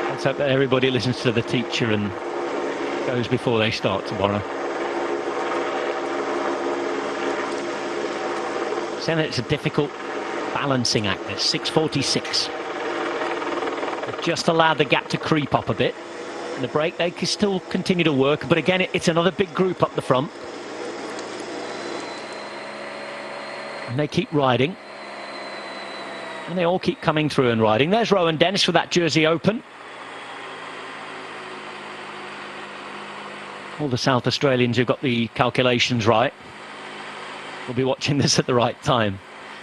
Let's hope that everybody listens to the teacher and goes before they start tomorrow. Saying that it's a difficult balancing act, this 6:46. They've just allowed the gap to creep up a bit. In the break, they can still continue to work, but again, it's another big group up the front. And they keep riding. And they all keep coming through and riding. There's Rowan Dennis for that Jersey Open. All the South Australians who've got the calculations right will be watching this at the right time.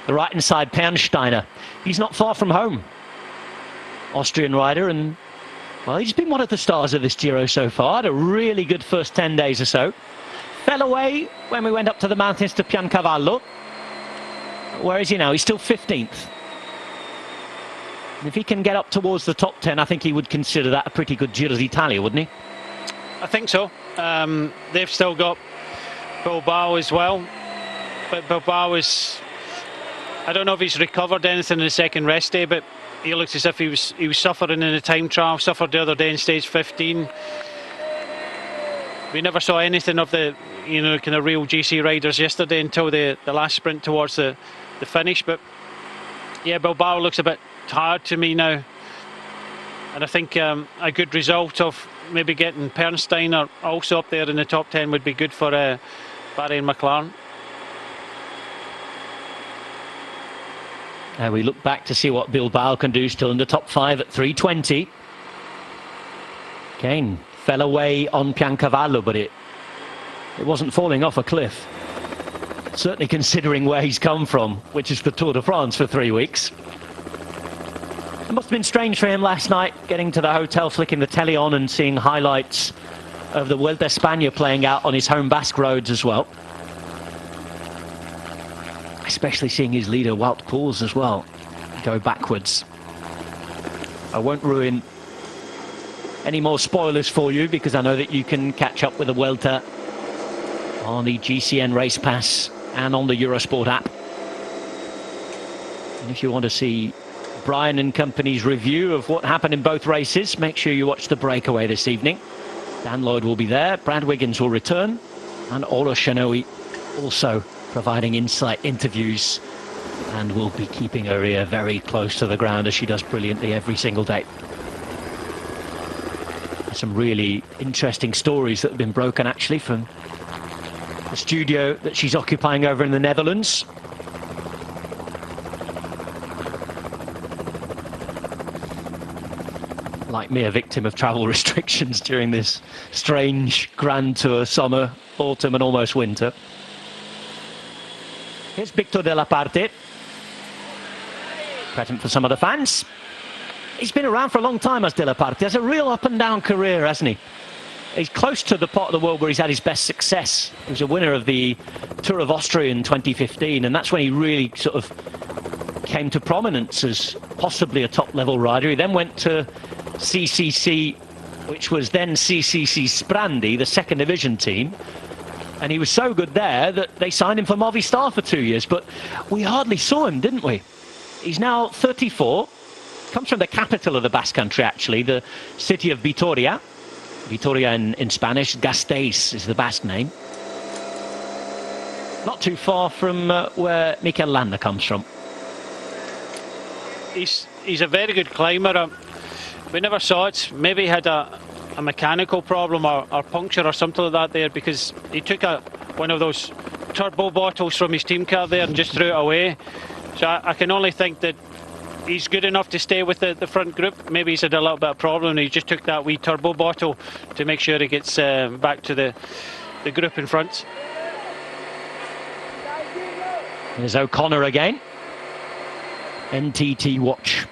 The right-hand side, Pernsteiner. He's not far from home. Austrian rider, and, well, he's been one of the stars of this Giro so far. Had a really good first 10 days or so. Fell away when we went up to the mountains to Piancavallo. Where is he now? He's still 15th. And if he can get up towards the top 10, I think he would consider that a pretty good Giro d'Italia, wouldn't he? I think so. They've still got Bilbao as well. But Bilbao is... I don't know if he's recovered anything in the second rest day, but he looks as if he was suffering in the time trial, suffered the other day in stage 15. We never saw anything of the, you know, kind of real GC riders yesterday until the last sprint towards the finish. But yeah, Bilbao looks a bit tired to me now. And I think a good result of maybe getting Pernsteiner also up there in the top 10 would be good for Barry and McLaren. We look back to see what Bilbao can do, still in the top 5 at 3:20. Again, fell away on Piancavallo, but it wasn't falling off a cliff. certainly considering where he's come from, which is the Tour de France for 3 weeks. It must have been strange for him last night, getting to the hotel, flicking the telly on and seeing highlights of the Vuelta a España playing out on his home Basque roads as well. Especially seeing his leader, Wout Poels, as well, go backwards. I won't ruin any more spoilers for you, because I know that you can catch up with the Vuelta on the GCN Race Pass and on the Eurosport app. And if you want to see Brian and company's review of what happened in both races, make sure you watch the breakaway this evening. Dan Lloyd will be there, Brad Wiggins will return, and Ola Shanoe also providing insight interviews, and will be keeping her ear very close to the ground, as she does brilliantly every single day. Some really interesting stories that have been broken, actually, from the studio that she's occupying over in the Netherlands. Like me, a victim of travel restrictions during this strange Grand Tour summer, autumn and almost winter. Here's Victor de la Parte, present for some of the fans. He's been around for a long time, as De La Parte. He has a real up and down career, hasn't he? He's close to the part of the world where he's had his best success. He was a winner of the Tour of Austria in 2015, and that's when he really sort of came to prominence as possibly a top-level rider. He then went to CCC, which was then CCC Sprandi, the second division team, and he was so good there that they signed him for Movistar for 2 years, but we hardly saw him, didn't we? He's now 34. Comes from the capital of the Basque Country, actually, the city of Vitoria. Vitoria in Spanish, Gasteiz is the Basque name. Not too far from where Mikel Landa comes from. He's a very good climber. We never saw it. Maybe he had a mechanical problem or puncture or something like that there, because he took one of those turbo bottles from his team car there and just threw it away. So I can only think that he's good enough to stay with the front group. Maybe he's had a little bit of problem and he just took that wee turbo bottle to make sure he gets back to the group in front. There's O'Connor again. NTT watch.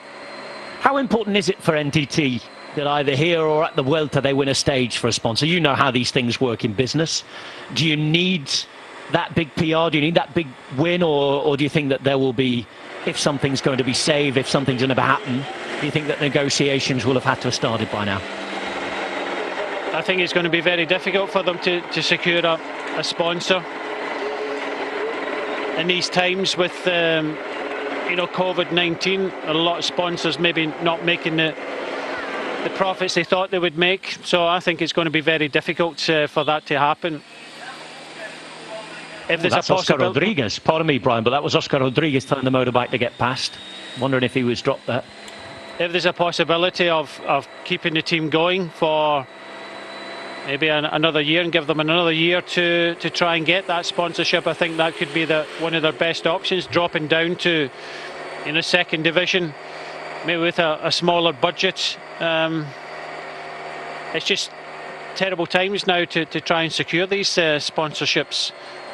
How important is it for NTT that either here or at the Vuelta they win a stage for a sponsor? You know how these things work in business. Do you need that big PR? Do you need that big win, or do you think that there will be, if something's going to be saved, if something's going to happen, do you think that negotiations will have had to have started by now? I think it's going to be very difficult for them to secure a sponsor in these times with COVID-19. A lot of sponsors maybe not making the profits they thought they would make, so I think it's going to be very difficult for that to happen. If there's that's Oscar Rodriguez. Pardon me, Brian, but that was Oscar Rodriguez telling the motorbike to get past. Wondering if he was dropped there. If there's a possibility of keeping the team going for maybe another year and give them another year to try and get that sponsorship, I think that could be one of their best options, dropping down to second division, maybe with a smaller budget. It's just terrible times now to try and secure these sponsorships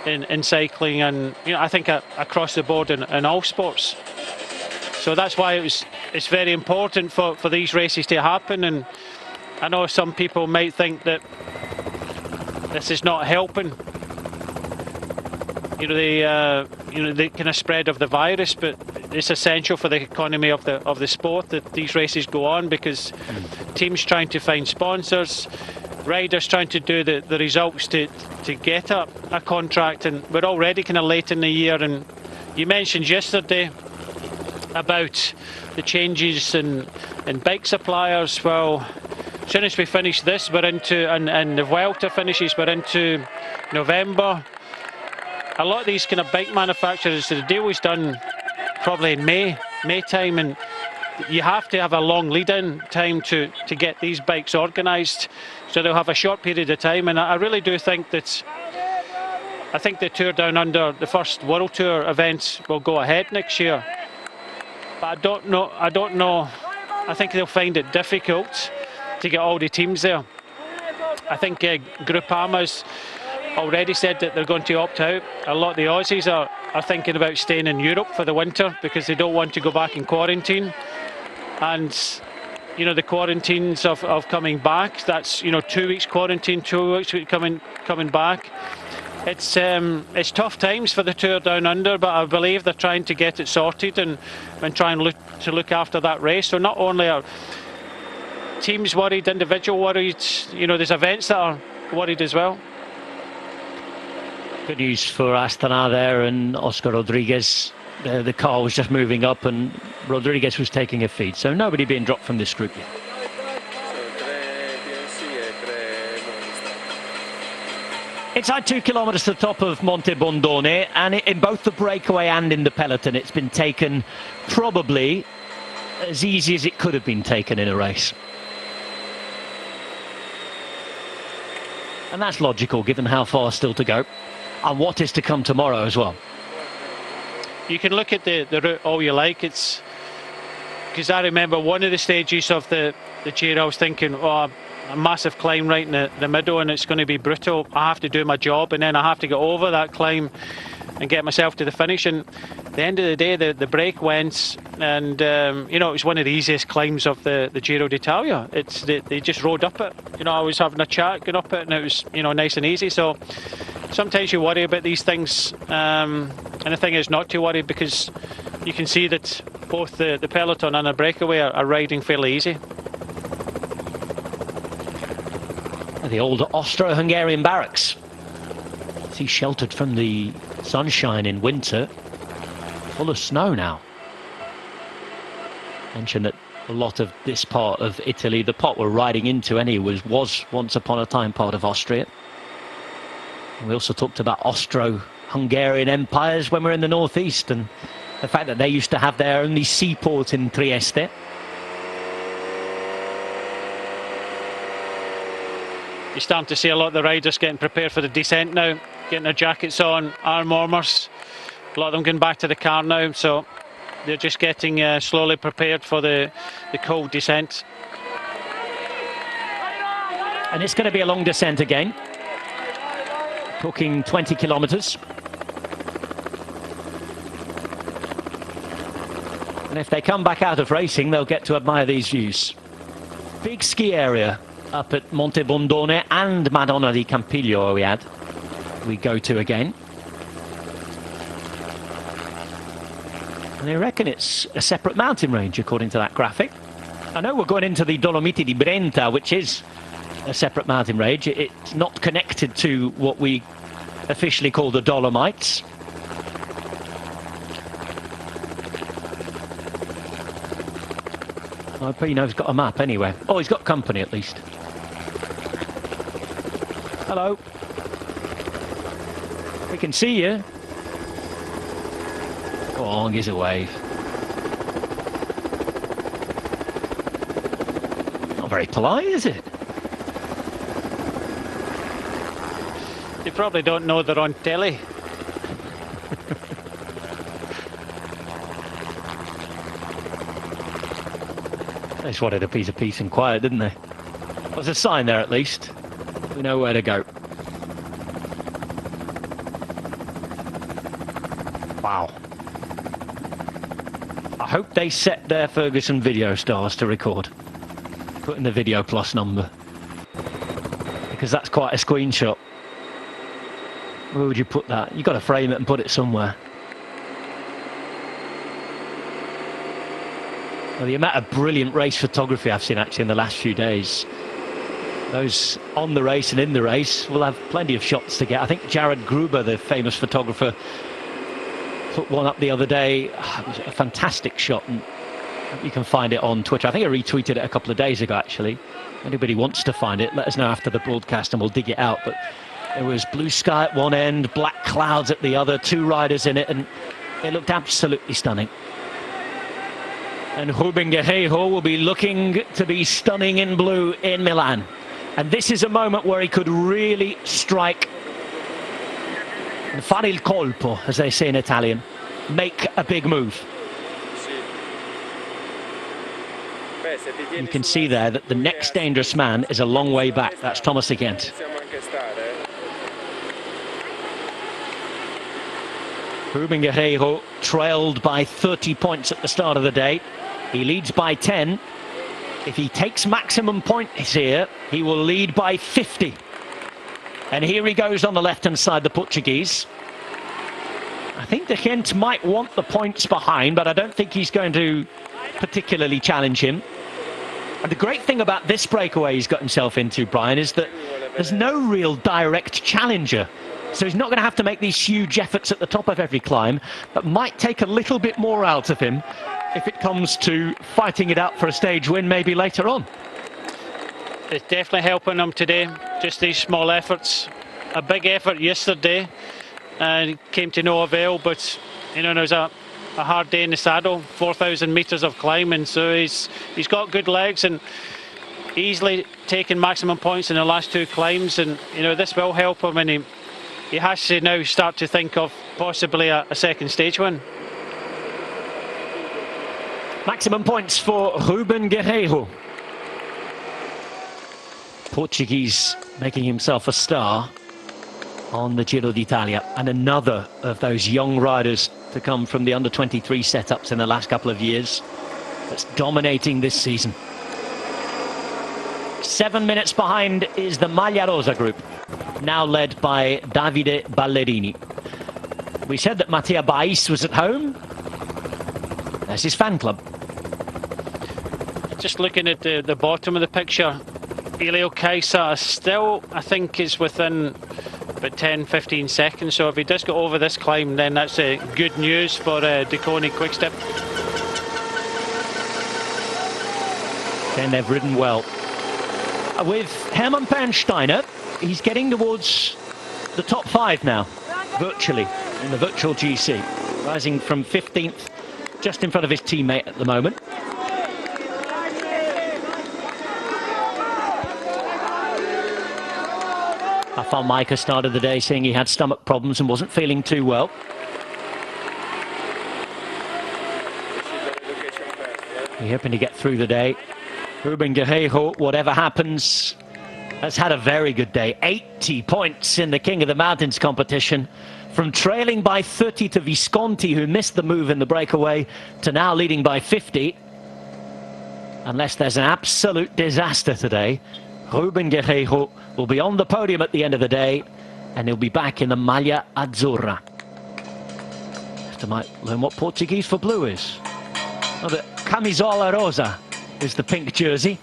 in cycling, and I think across the board in all sports. So that's why it's very important for these races to happen. And I know some people might think that this is not helping, the kind of spread of the virus, but it's essential for the economy of the sport that these races go on, because teams trying to find sponsors, riders trying to do the results to get a contract, and we're already kind of late in the year. And you mentioned yesterday about the changes in bike suppliers. Well, as soon as we finish this, we're into, and the Vuelta finishes, we're into November. A lot of these kind of bike manufacturers, the deal was done probably in May time, and you have to have a long lead-in time to get these bikes organised, so they'll have a short period of time. And I really do think that, I think the Tour Down Under, the first World Tour events, will go ahead next year. But I don't know. I think they'll find it difficult to get all the teams there. I think Groupama's already said that they're going to opt out. A lot of the Aussies are thinking about staying in Europe for the winter because they don't want to go back in quarantine. And you know, the quarantines of coming back, that's, you know, 2 weeks quarantine, 2 weeks coming back. It's tough times for the Tour Down Under, but I believe they're trying to get it sorted and try and look after that race. So not only are teams worried, individual worried, you know, there's events that are worried as well. Good news for Astana there, and Oscar Rodriguez. The car was just moving up and Rodriguez was taking a feed, so nobody being dropped from this group yet. Inside 2 kilometres to the top of Monte Bondone, and in both the breakaway and in the peloton, it's been taken probably as easy as it could have been taken in a race. And that's logical given how far still to go and what is to come tomorrow as well. You can look at the route all you like. It's because I remember one of the stages of the Giro, I was thinking, oh, a massive climb right in the middle and it's going to be brutal. I have to do my job and then I have to get over that climb and get myself to the finish. And at the end of the day, the break went, and you know, it was one of the easiest climbs of the Giro d'Italia. They just rode up it. You know, I was having a chat going up it and it was, you know, nice and easy. So sometimes you worry about these things, and the thing is not to worry because you can see that both the peloton and the breakaway are riding fairly easy. The old Austro-Hungarian barracks. He's sheltered from the sunshine in winter, full of snow now. Mentioned that a lot of this part of Italy, the pot we're riding into anyway, was once upon a time part of Austria. And we also talked about Austro-Hungarian empires when we're in the northeast, and the fact that they used to have their only seaport in Trieste. You're starting to see a lot of the riders getting prepared for the descent now, getting their jackets on, arm warmers. A lot of them going back to the car now, so they're just getting slowly prepared for the cold descent. And it's going to be a long descent again. Talking 20 kilometres. And if they come back out of racing, they'll get to admire these views. Big ski area up at Monte Bondone and Madonna di Campiglio we go to again. And they reckon it's a separate mountain range according to that graphic. I know we're going into the Dolomiti di Brenta, which is a separate mountain range. It's not connected to what we officially call the Dolomites. I bet you know he's got a map anyway. Oh, he's got company at least. Hello. We can see you. Go on, give us a wave. Not very polite, is it? They probably don't know they're on telly. They just wanted a piece of peace and quiet, didn't they? There's a sign there at least. We know where to go. Wow. I hope they set their Ferguson video stars to record. Put in the Video Plus number. Because that's quite a screenshot. Where would you put that? You've got to frame it and put it somewhere. Well, the amount of brilliant race photography I've seen actually in the last few days. Those on the race and in the race will have plenty of shots to get. I think Jared Gruber, the famous photographer, put one up the other day. It was a fantastic shot, and you can find it on Twitter. I think I retweeted it a couple of days ago, actually. Anybody wants to find it, let us know after the broadcast and we'll dig it out. But there was blue sky at one end, black clouds at the other, 2 riders in it, and it looked absolutely stunning. And Ruben Guerreiro will be looking to be stunning in blue in Milan. And this is a moment where he could really strike, fare il colpo, as they say in Italian, make a big move. You can see there that the next dangerous man is a long way back. That's Thomas Agent. Ruben Guerreiro trailed by 30 points at the start of the day. He leads by 10. If he takes maximum points here, he will lead by 50. And here he goes on the left-hand side, the Portuguese. I think the Gent might want the points behind, but I don't think he's going to particularly challenge him. And the great thing about this breakaway he's got himself into, Brian, is that there's no real direct challenger. So he's not going to have to make these huge efforts at the top of every climb. That might take a little bit more out of him if it comes to fighting it out for a stage win maybe later on. It's definitely helping him today, just these small efforts. A big effort yesterday and came to no avail, but you know, there's a hard day in the saddle, 4,000 metres of climbing, so he's got good legs and easily taken maximum points in the last 2 climbs, and you know, this will help him, and he has to now start to think of possibly a second stage win. Maximum points for Ruben Guerreiro. Portuguese making himself a star on the Giro d'Italia, and another of those young riders to come from the under-23 setups in the last couple of years that's dominating this season. 7 minutes behind is the Maglia Rosa group, now led by Davide Ballerini. We said that Mattia Bais was at home. There's his fan club. Just looking at the bottom of the picture, Elio Kaisa still, I think, is within about 10-15 seconds, so if he does go over this climb, then that's good news for Deconi Quickstep. And they've ridden well. With Hermann Pernsteiner, he's getting towards the top 5 now, virtually, in the virtual GC, rising from 15th, just in front of his teammate at the moment. Rafał Majka started the day saying he had stomach problems and wasn't feeling too well. We're hoping to get through the day. Ruben Guerreiro, whatever happens, has had a very good day. 80 points in the King of the Mountains competition. From trailing by 30 to Visconti, who missed the move in the breakaway, to now leading by 50. Unless there's an absolute disaster today, Ruben Guerreiro will be on the podium at the end of the day, and he'll be back in the Maglia Azzurra. Just might learn what Portuguese for blue is. Oh, the Camisola Rosa is the pink jersey.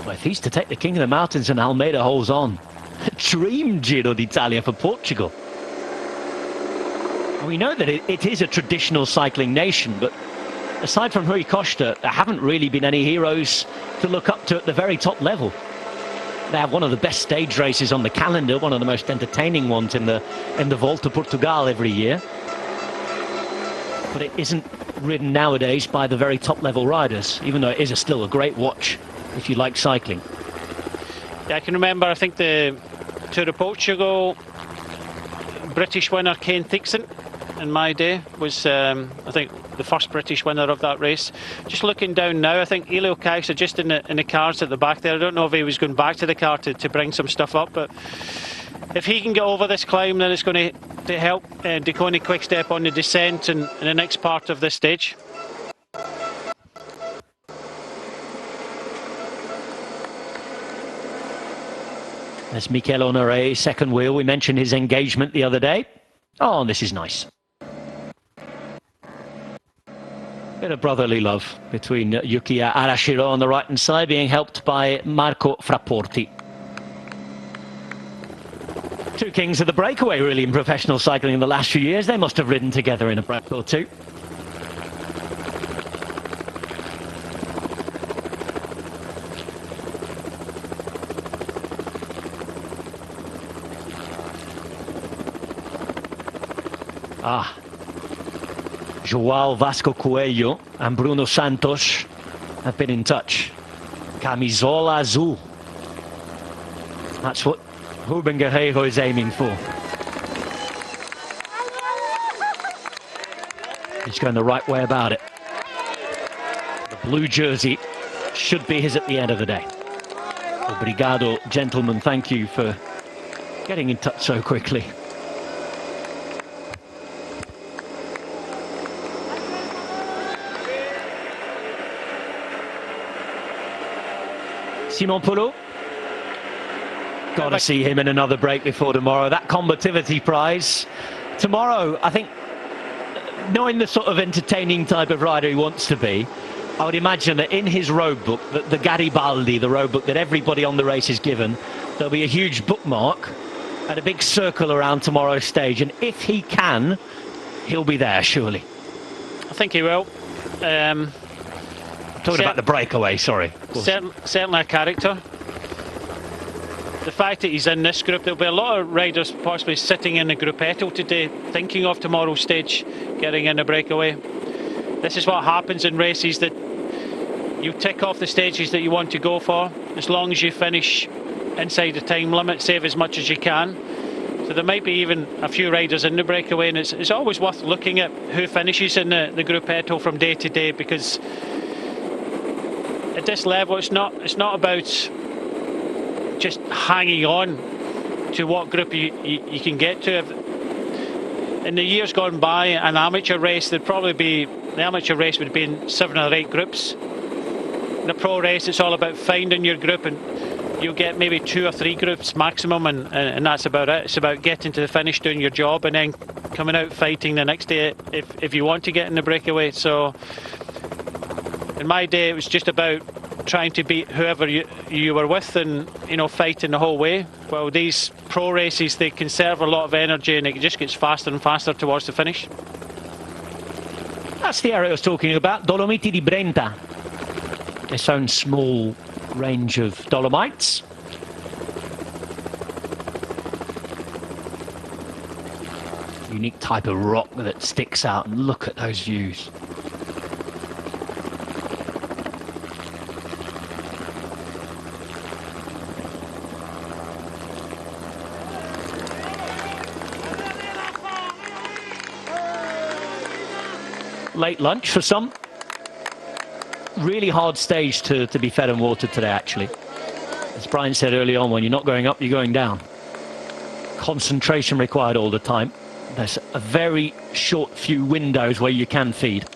Well, if he's to take the King of the Mountains and Almeida holds on, a dream Giro d'Italia for Portugal. We know that it is a traditional cycling nation, but aside from Rui Costa, there haven't really been any heroes to look up to at the very top level. They have one of the best stage races on the calendar, one of the most entertaining ones in the Volta Portugal every year. But it isn't ridden nowadays by the very top level riders, even though it is still a great watch if you like cycling. Yeah, I can remember, I think the Tour of Portugal British winner Ken Thixon in my day was I think the first British winner of that race. Just looking down now, I think Elio Kaisa just in the cars at the back there. I don't know if he was going back to the car to bring some stuff up, but if he can get over this climb, then it's going to help Deconi Quickstep on the descent and in the next part of this stage. There's Mikel Honoré, second wheel. We mentioned his engagement the other day. Oh, this is nice. Bit of brotherly love between Yukiya Arashiro on the right-hand side, being helped by Marco Frapporti. Two kings of the breakaway, really, in professional cycling in the last few years. They must have ridden together in a break or two. João Vasco Coelho and Bruno Santos have been in touch. Camisola Azul. That's what Ruben Guerreiro is aiming for. He's going the right way about it. The blue jersey should be his at the end of the day. Obrigado, gentlemen. Thank you for getting in touch so quickly. Simon Polo. Got to see him in another break before tomorrow. That combativity prize. Tomorrow, I think, knowing the sort of entertaining type of rider he wants to be, I would imagine that in his road book, the Garibaldi, the road book that everybody on the race is given, there'll be a huge bookmark and a big circle around tomorrow's stage. And if he can, he'll be there, surely. I think he will. Talking about the breakaway, sorry. Certainly a character. The fact that he's in this group, there'll be a lot of riders possibly sitting in the gruppetto today, thinking of tomorrow's stage, getting in a breakaway. This is what happens in races, that you tick off the stages that you want to go for. As long as you finish inside the time limit, save as much as you can. So there might be even a few riders in the breakaway, and it's always worth looking at who finishes in the gruppetto from day to day, because at this level it's not about just hanging on to what group you can get to. In the years gone by, an amateur race, the amateur race would be in 7 or 8 groups. In a pro race, it's all about finding your group, and you'll get maybe 2 or 3 groups maximum, and that's about it. It's about getting to the finish, doing your job, and then coming out fighting the next day if you want to get in the breakaway. So in my day, it was just about trying to beat whoever you were with, and fighting the whole way. Well, these pro races, they conserve a lot of energy, and it just gets faster and faster towards the finish. That's the area I was talking about, Dolomiti di Brenta. Its own small range of Dolomites. Unique type of rock that sticks out, and look at those views. Late lunch for some. Really hard stage to be fed and watered today, actually. As Brian said early on, when you're not going up, you're going down. Concentration required all the time. There's a very short few windows where you can feed.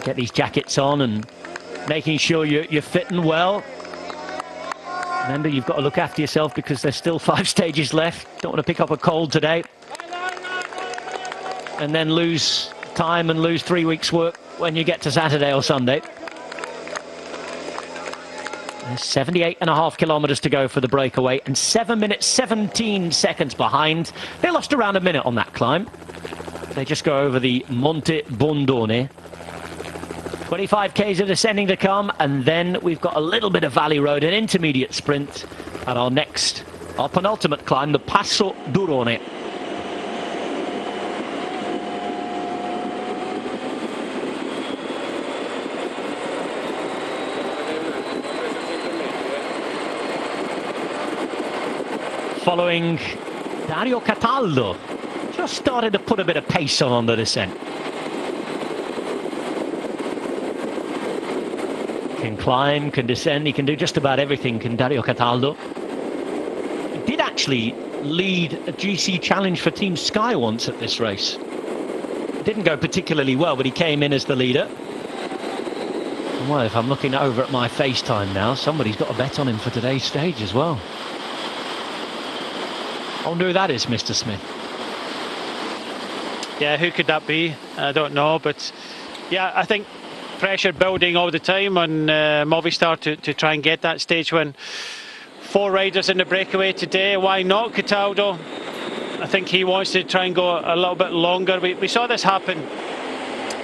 Get these jackets on and making sure you're fitting well. Remember, you've got to look after yourself because there's still 5 stages left. Don't want to pick up a cold today and then lose time and lose 3 weeks' work when you get to Saturday or Sunday. There's 78.5 kilometers to go for the breakaway, and 7 minutes 17 seconds behind. They lost around a minute on that climb. They just go over the Monte Bondone. 25 k's of descending to come, and then we've got a little bit of valley road, an intermediate sprint at our penultimate climb, the Passo Durone. Following Dario Cataldo, just started to put a bit of pace on the descent. Can climb, can descend, he can do just about everything, can Dario Cataldo. He did actually lead a GC challenge for Team Sky once at this race. It didn't go particularly well, but he came in as the leader. Well, if I'm looking over at my FaceTime now, somebody's got a bet on him for today's stage as well. I wonder who that is, Mr. Smith. Yeah, who could that be? I don't know, but yeah, I think pressure building all the time on Movistar to try and get that stage win. 4 riders in the breakaway today. Why not Cataldo? I think he wants to try and go a little bit longer. We saw this happen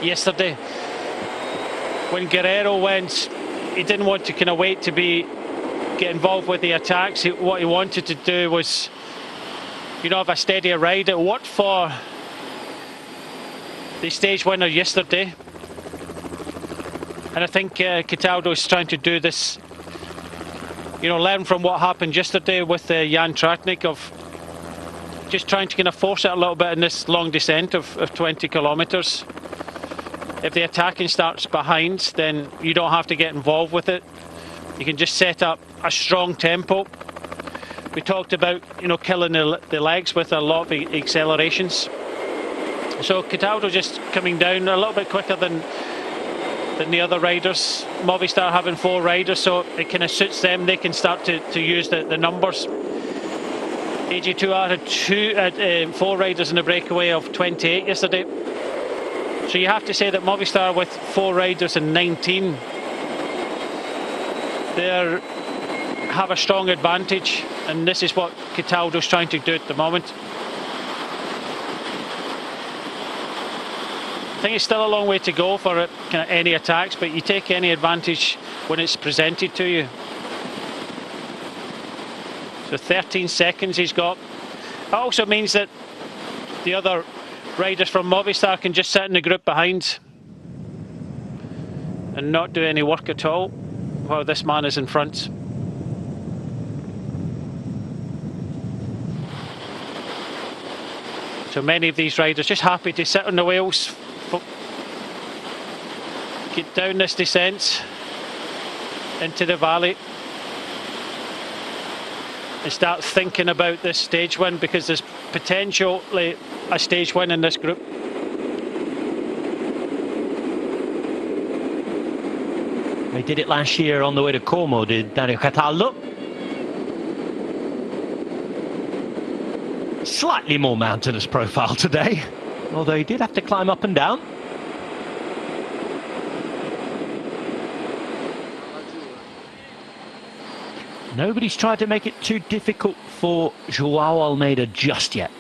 yesterday when Guerrero went. He didn't want to kind of wait to get involved with the attacks. What he wanted to do was, have a steadier ride. It worked for the stage winner yesterday, and I think Cataldo is trying to do this, learn from what happened yesterday with Jan Tratnik, of just trying to kind of force it a little bit in this long descent of 20 kilometers. if the attacking starts behind, then you don't have to get involved with it. You can just set up a strong tempo. We talked about, killing the legs with a lot of accelerations. So Cataldo just coming down a little bit quicker than the other riders. Movistar having 4 riders, so it kind of suits them. They can start to use the numbers. AG2R had 4 riders in a breakaway of 28 yesterday. So you have to say that Movistar with 4 riders and 19, they have a strong advantage, and this is what Cataldo's trying to do at the moment. I think it's still a long way to go for kind of any attacks, but you take any advantage when it's presented to you. So 13 seconds he's got. It also means that the other riders from Movistar can just sit in the group behind and not do any work at all while this man is in front. So many of these riders just happy to sit on the wheels, get down this descent into the valley and start thinking about this stage win, because there's potentially a stage win in this group. They did it last year on the way to Como, did Dario Cataldo. Slightly more mountainous profile today, although he did have to climb up and down. Nobody's tried to make it too difficult for Joao Almeida just yet.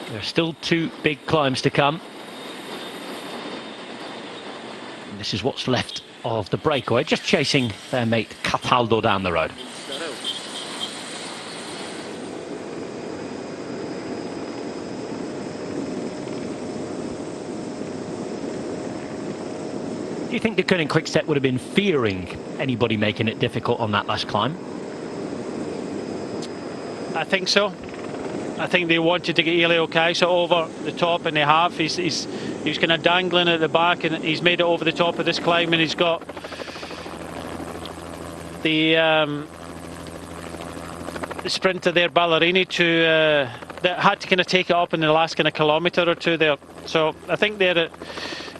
There are still 2 big climbs to come. And this is what's left of the breakaway, just chasing their mate Cataldo down the road. Do you think the Koenig Quick-Step would have been fearing anybody making it difficult on that last climb? I think so. I think they wanted to get Elio Kaiser over the top, and they have. He was kind of dangling at the back, and he's made it over the top of this climb, and he's got the sprinter there, Ballerini, that had to kind of take it up in the last kind of kilometre or 2 there. So I think they're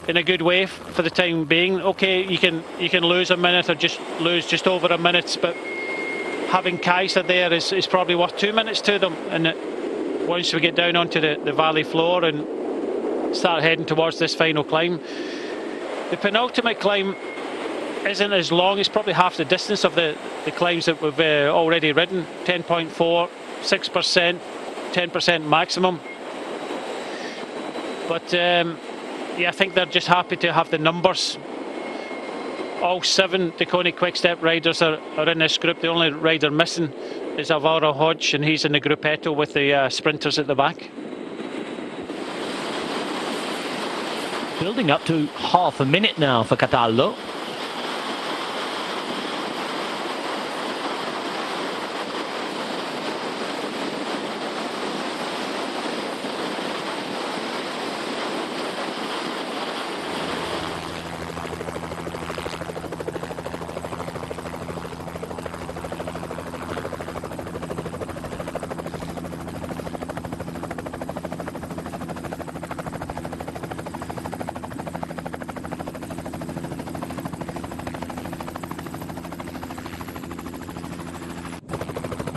in a good way for the time being. Okay, you can lose a minute or just lose just over a minute, but having Kaiser there is probably worth 2 minutes to them. And once we get down onto the valley floor and start heading towards this final climb, the penultimate climb isn't as long. It's probably half the distance of the climbs that we've already ridden. 10.4, 6%, 10% maximum. But yeah, I think they're just happy to have the numbers. All 7 Koenig Quick-Step riders are in this group. The only rider missing is Alvaro Hodge, and he's in the gruppetto with the sprinters at the back. Building up to half a minute now for Cataldo.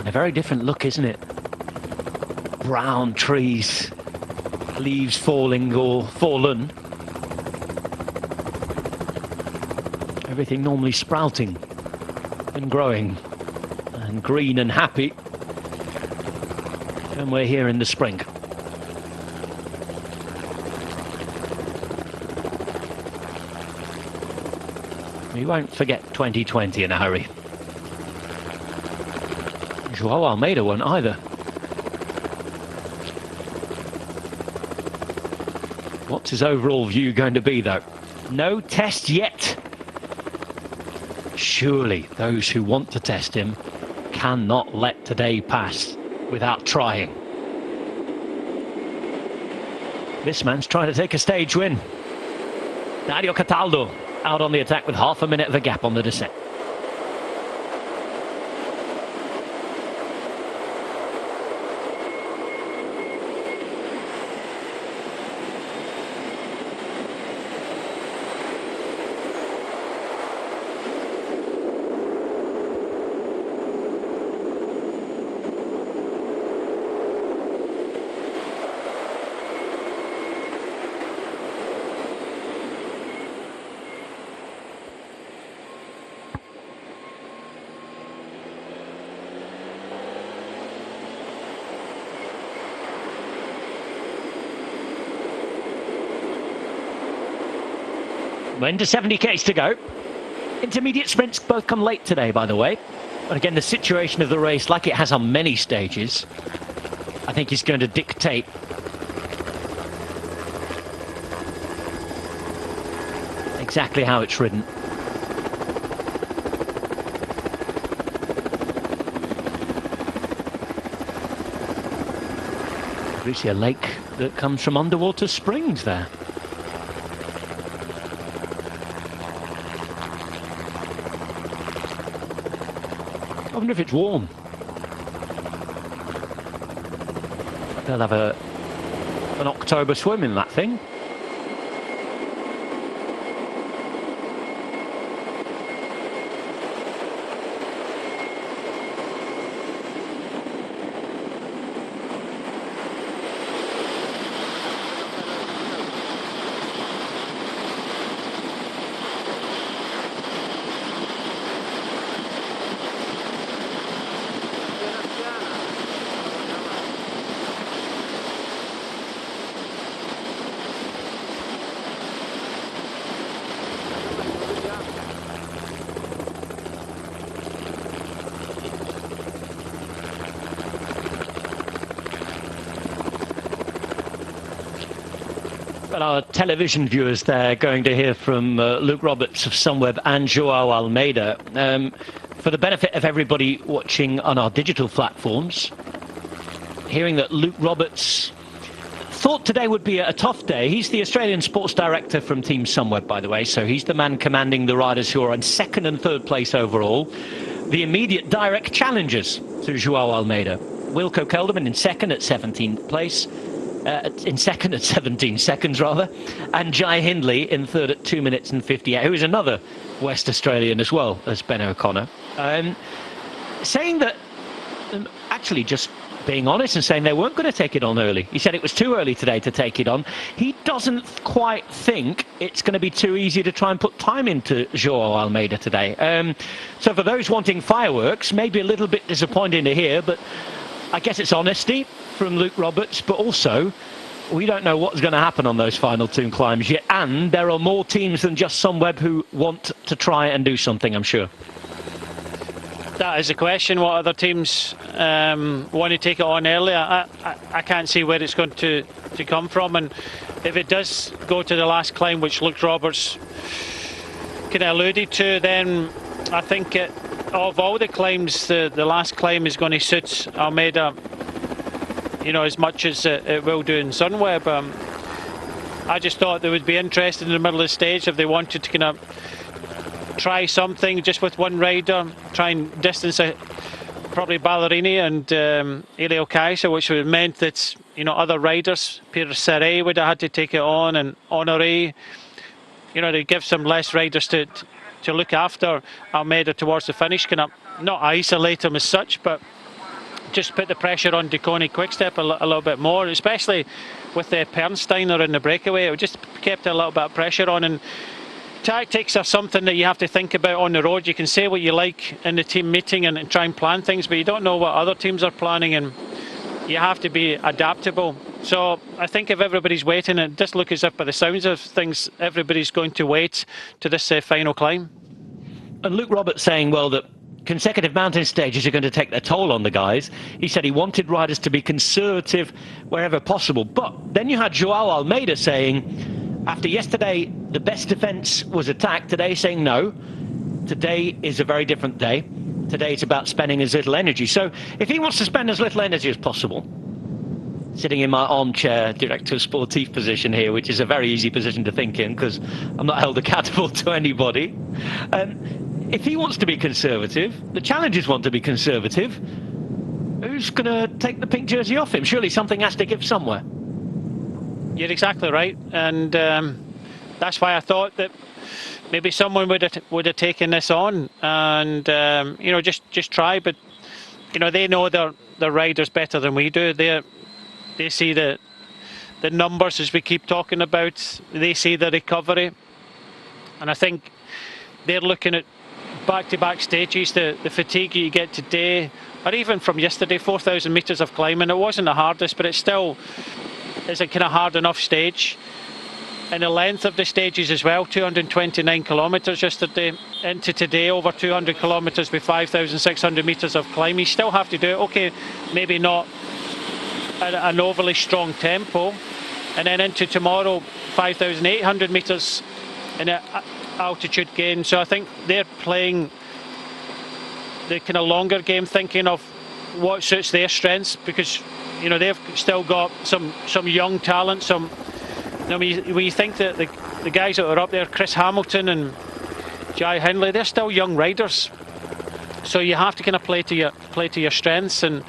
A very different look, isn't it? Brown trees, leaves falling or fallen. Everything normally sprouting and growing and green and happy. And we're here in the spring. We won't forget 2020 in a hurry. Joao Almeida won't either. What's his overall view going to be, though? No test yet. Surely those who want to test him cannot let today pass without trying. This man's trying to take a stage win. Dario Cataldo out on the attack with half a minute of a gap on the descent. Into 70k's to go. Intermediate sprints both come late today, by the way. But again, the situation of the race, like it has on many stages, I think is going to dictate exactly how it's ridden. We see a lake that comes from underwater springs there. I wonder if it's warm. They'll have an October swim in that thing. Well, our television viewers, they're going to hear from Luke Roberts of Sunweb and Joao Almeida. For the benefit of everybody watching on our digital platforms, hearing that Luke Roberts thought today would be a tough day. He's the Australian sports director from Team Sunweb, by the way, so he's the man commanding the riders who are in second and third place overall. The immediate direct challengers to Joao Almeida. Wilco Kelderman in second at 17th place. In second at 17 seconds rather, and Jai Hindley in third at 2 minutes and 58, who is another West Australian as well as Ben O'Connor, saying that actually just being honest and saying they weren't going to take it on early. He said it was too early today to take it on. He doesn't quite think it's going to be too easy to try and put time into Joao Almeida today. So for those wanting fireworks, maybe a little bit disappointing to hear, but I guess it's honesty from Luke Roberts, but also we don't know what's going to happen on those final two climbs yet, and there are more teams than just Sunweb who want to try and do something, I'm sure. That is the question. What other teams want to take it on earlier? I can't see where it's going to come from, and if it does go to the last climb, which Luke Roberts kind of alluded to, then I think of all the climbs, the last climb is going to suit Almeida, you know, as much as it will do in Sunweb. I just thought they would be interested in the middle of the stage if they wanted to kind of try something just with one rider, try and distance probably Ballerini and Elio Kaiser, which would have meant that, you know, other riders, Peter Serret would have had to take it on, and Honoré, you know, to give some less riders to look after Almeida towards the finish, kind of not isolate him as such, but just put the pressure on Duconi Quickstep a little bit more, especially with the Pernsteiner in the breakaway. It just kept a little bit of pressure on, and tactics are something that you have to think about on the road. You can say what you like in the team meeting and try and plan things, but you don't know what other teams are planning, and you have to be adaptable. So I think if everybody's waiting, it does look as if by the sounds of things everybody's going to wait to this final climb. And Luke Roberts saying, well, that consecutive mountain stages are going to take their toll on the guys. He said he wanted riders to be conservative wherever possible. But then you had Joao Almeida saying, after yesterday, the best defence was attack. Today saying no. Today is a very different day. Today it's about spending as little energy. So if he wants to spend as little energy as possible, sitting in my armchair director sportif position here, which is a very easy position to think in because I'm not held accountable to anybody. If he wants to be conservative, the challengers want to be conservative, who's going to take the pink jersey off him? Surely something has to give somewhere. You're exactly right, and that's why I thought that maybe someone would have taken this on and you know, just try. But you know, they know their riders better than we do. They see the numbers, as we keep talking about. They see the recovery, and I think they're looking at back-to-back stages, the fatigue you get today, or even from yesterday, 4,000 metres of climbing. It wasn't the hardest, but it still is a kind of hard enough stage. And the length of the stages as well, 229 kilometres yesterday, into today over 200 kilometres with 5,600 metres of climb. You still have to do it, okay, maybe not at an overly strong tempo. And then into tomorrow, 5,800 metres in altitude gain. So I think they're playing the kind of longer game, thinking of what suits their strengths, because you know, they've still got some young talent. Some, you know, when you think that the guys that are up there, Chris Hamilton and Jai Hindley, they're still young riders. So you have to kind of play to your strengths, and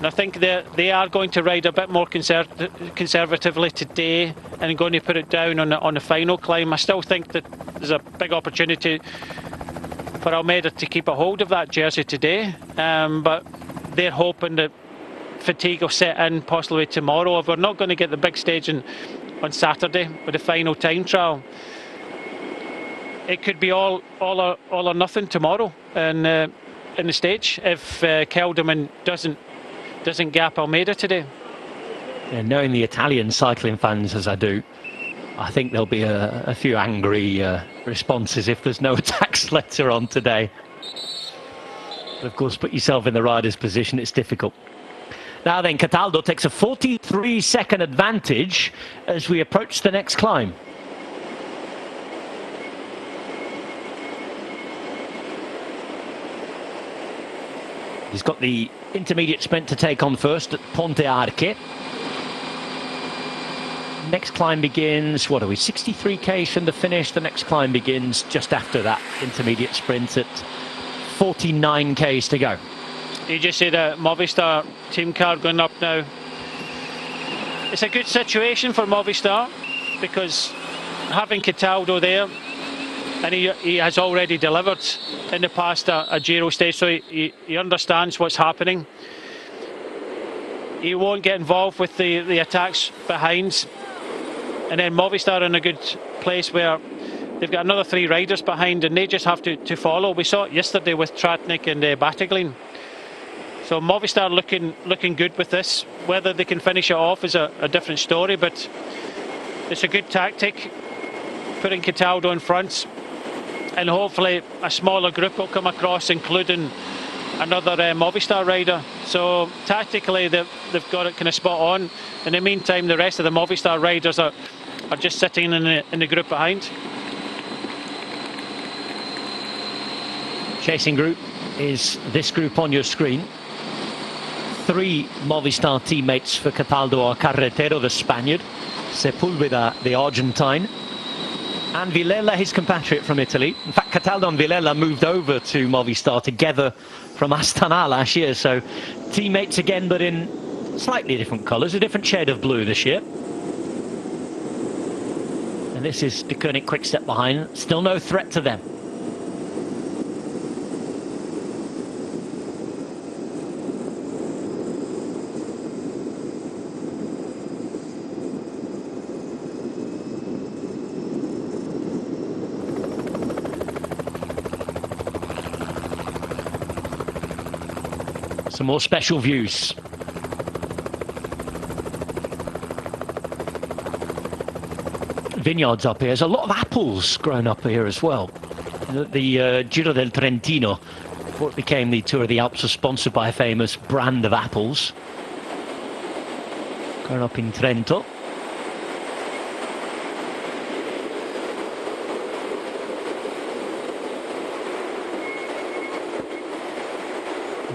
I think that they are going to ride a bit more conservatively today and going to put it down on the final climb. I still think that there's a big opportunity for Almeida to keep a hold of that jersey today, but they're hoping that fatigue will set in possibly tomorrow. If we're not going to get the big stage on Saturday with the final time trial, it could be all or nothing tomorrow in the stage if Kelderman doesn't gap Almeida today. Yeah, knowing the Italian cycling fans as I do, I think there'll be a few angry responses if there's no attacks later on today. But of course, put yourself in the rider's position, it's difficult. Now then, Cataldo takes a 43-second advantage as we approach the next climb. He's got the intermediate sprint to take on first at Ponte Arche. Next climb begins, what are we, 63 k's from the finish. The next climb begins just after that intermediate sprint at 49 k's to go. You just see the Movistar team car going up now. It's a good situation for Movistar because having Cataldo there, and he has already delivered in the past a Giro stage, so he understands what's happening. He won't get involved with the attacks behind, and then Movistar in a good place where they've got another 3 riders behind and they just have to follow. We saw it yesterday with Tratnik and Battaglin. So Movistar looking good with this. Whether they can finish it off is a different story, but it's a good tactic, putting Cataldo in front, and hopefully a smaller group will come across, including another Movistar rider. So tactically they've got it kind of spot on. In the meantime, the rest of the Movistar riders are just sitting in the group behind. Chasing group is this group on your screen. 3 Movistar teammates for Cataldo are Carretero, the Spaniard, Sepulveda, the Argentine, and Villela, his compatriot from Italy. In fact, Cataldo and Villela moved over to Movistar together from Astana last year, so teammates again, but in slightly different colours, a different shade of blue this year. And this is De Koning quick step behind, still no threat to them. Some more special views. Vineyards up here. There's a lot of apples grown up here as well. The Giro del Trentino, what became the Tour of the Alps, was sponsored by a famous brand of apples grown up in Trento.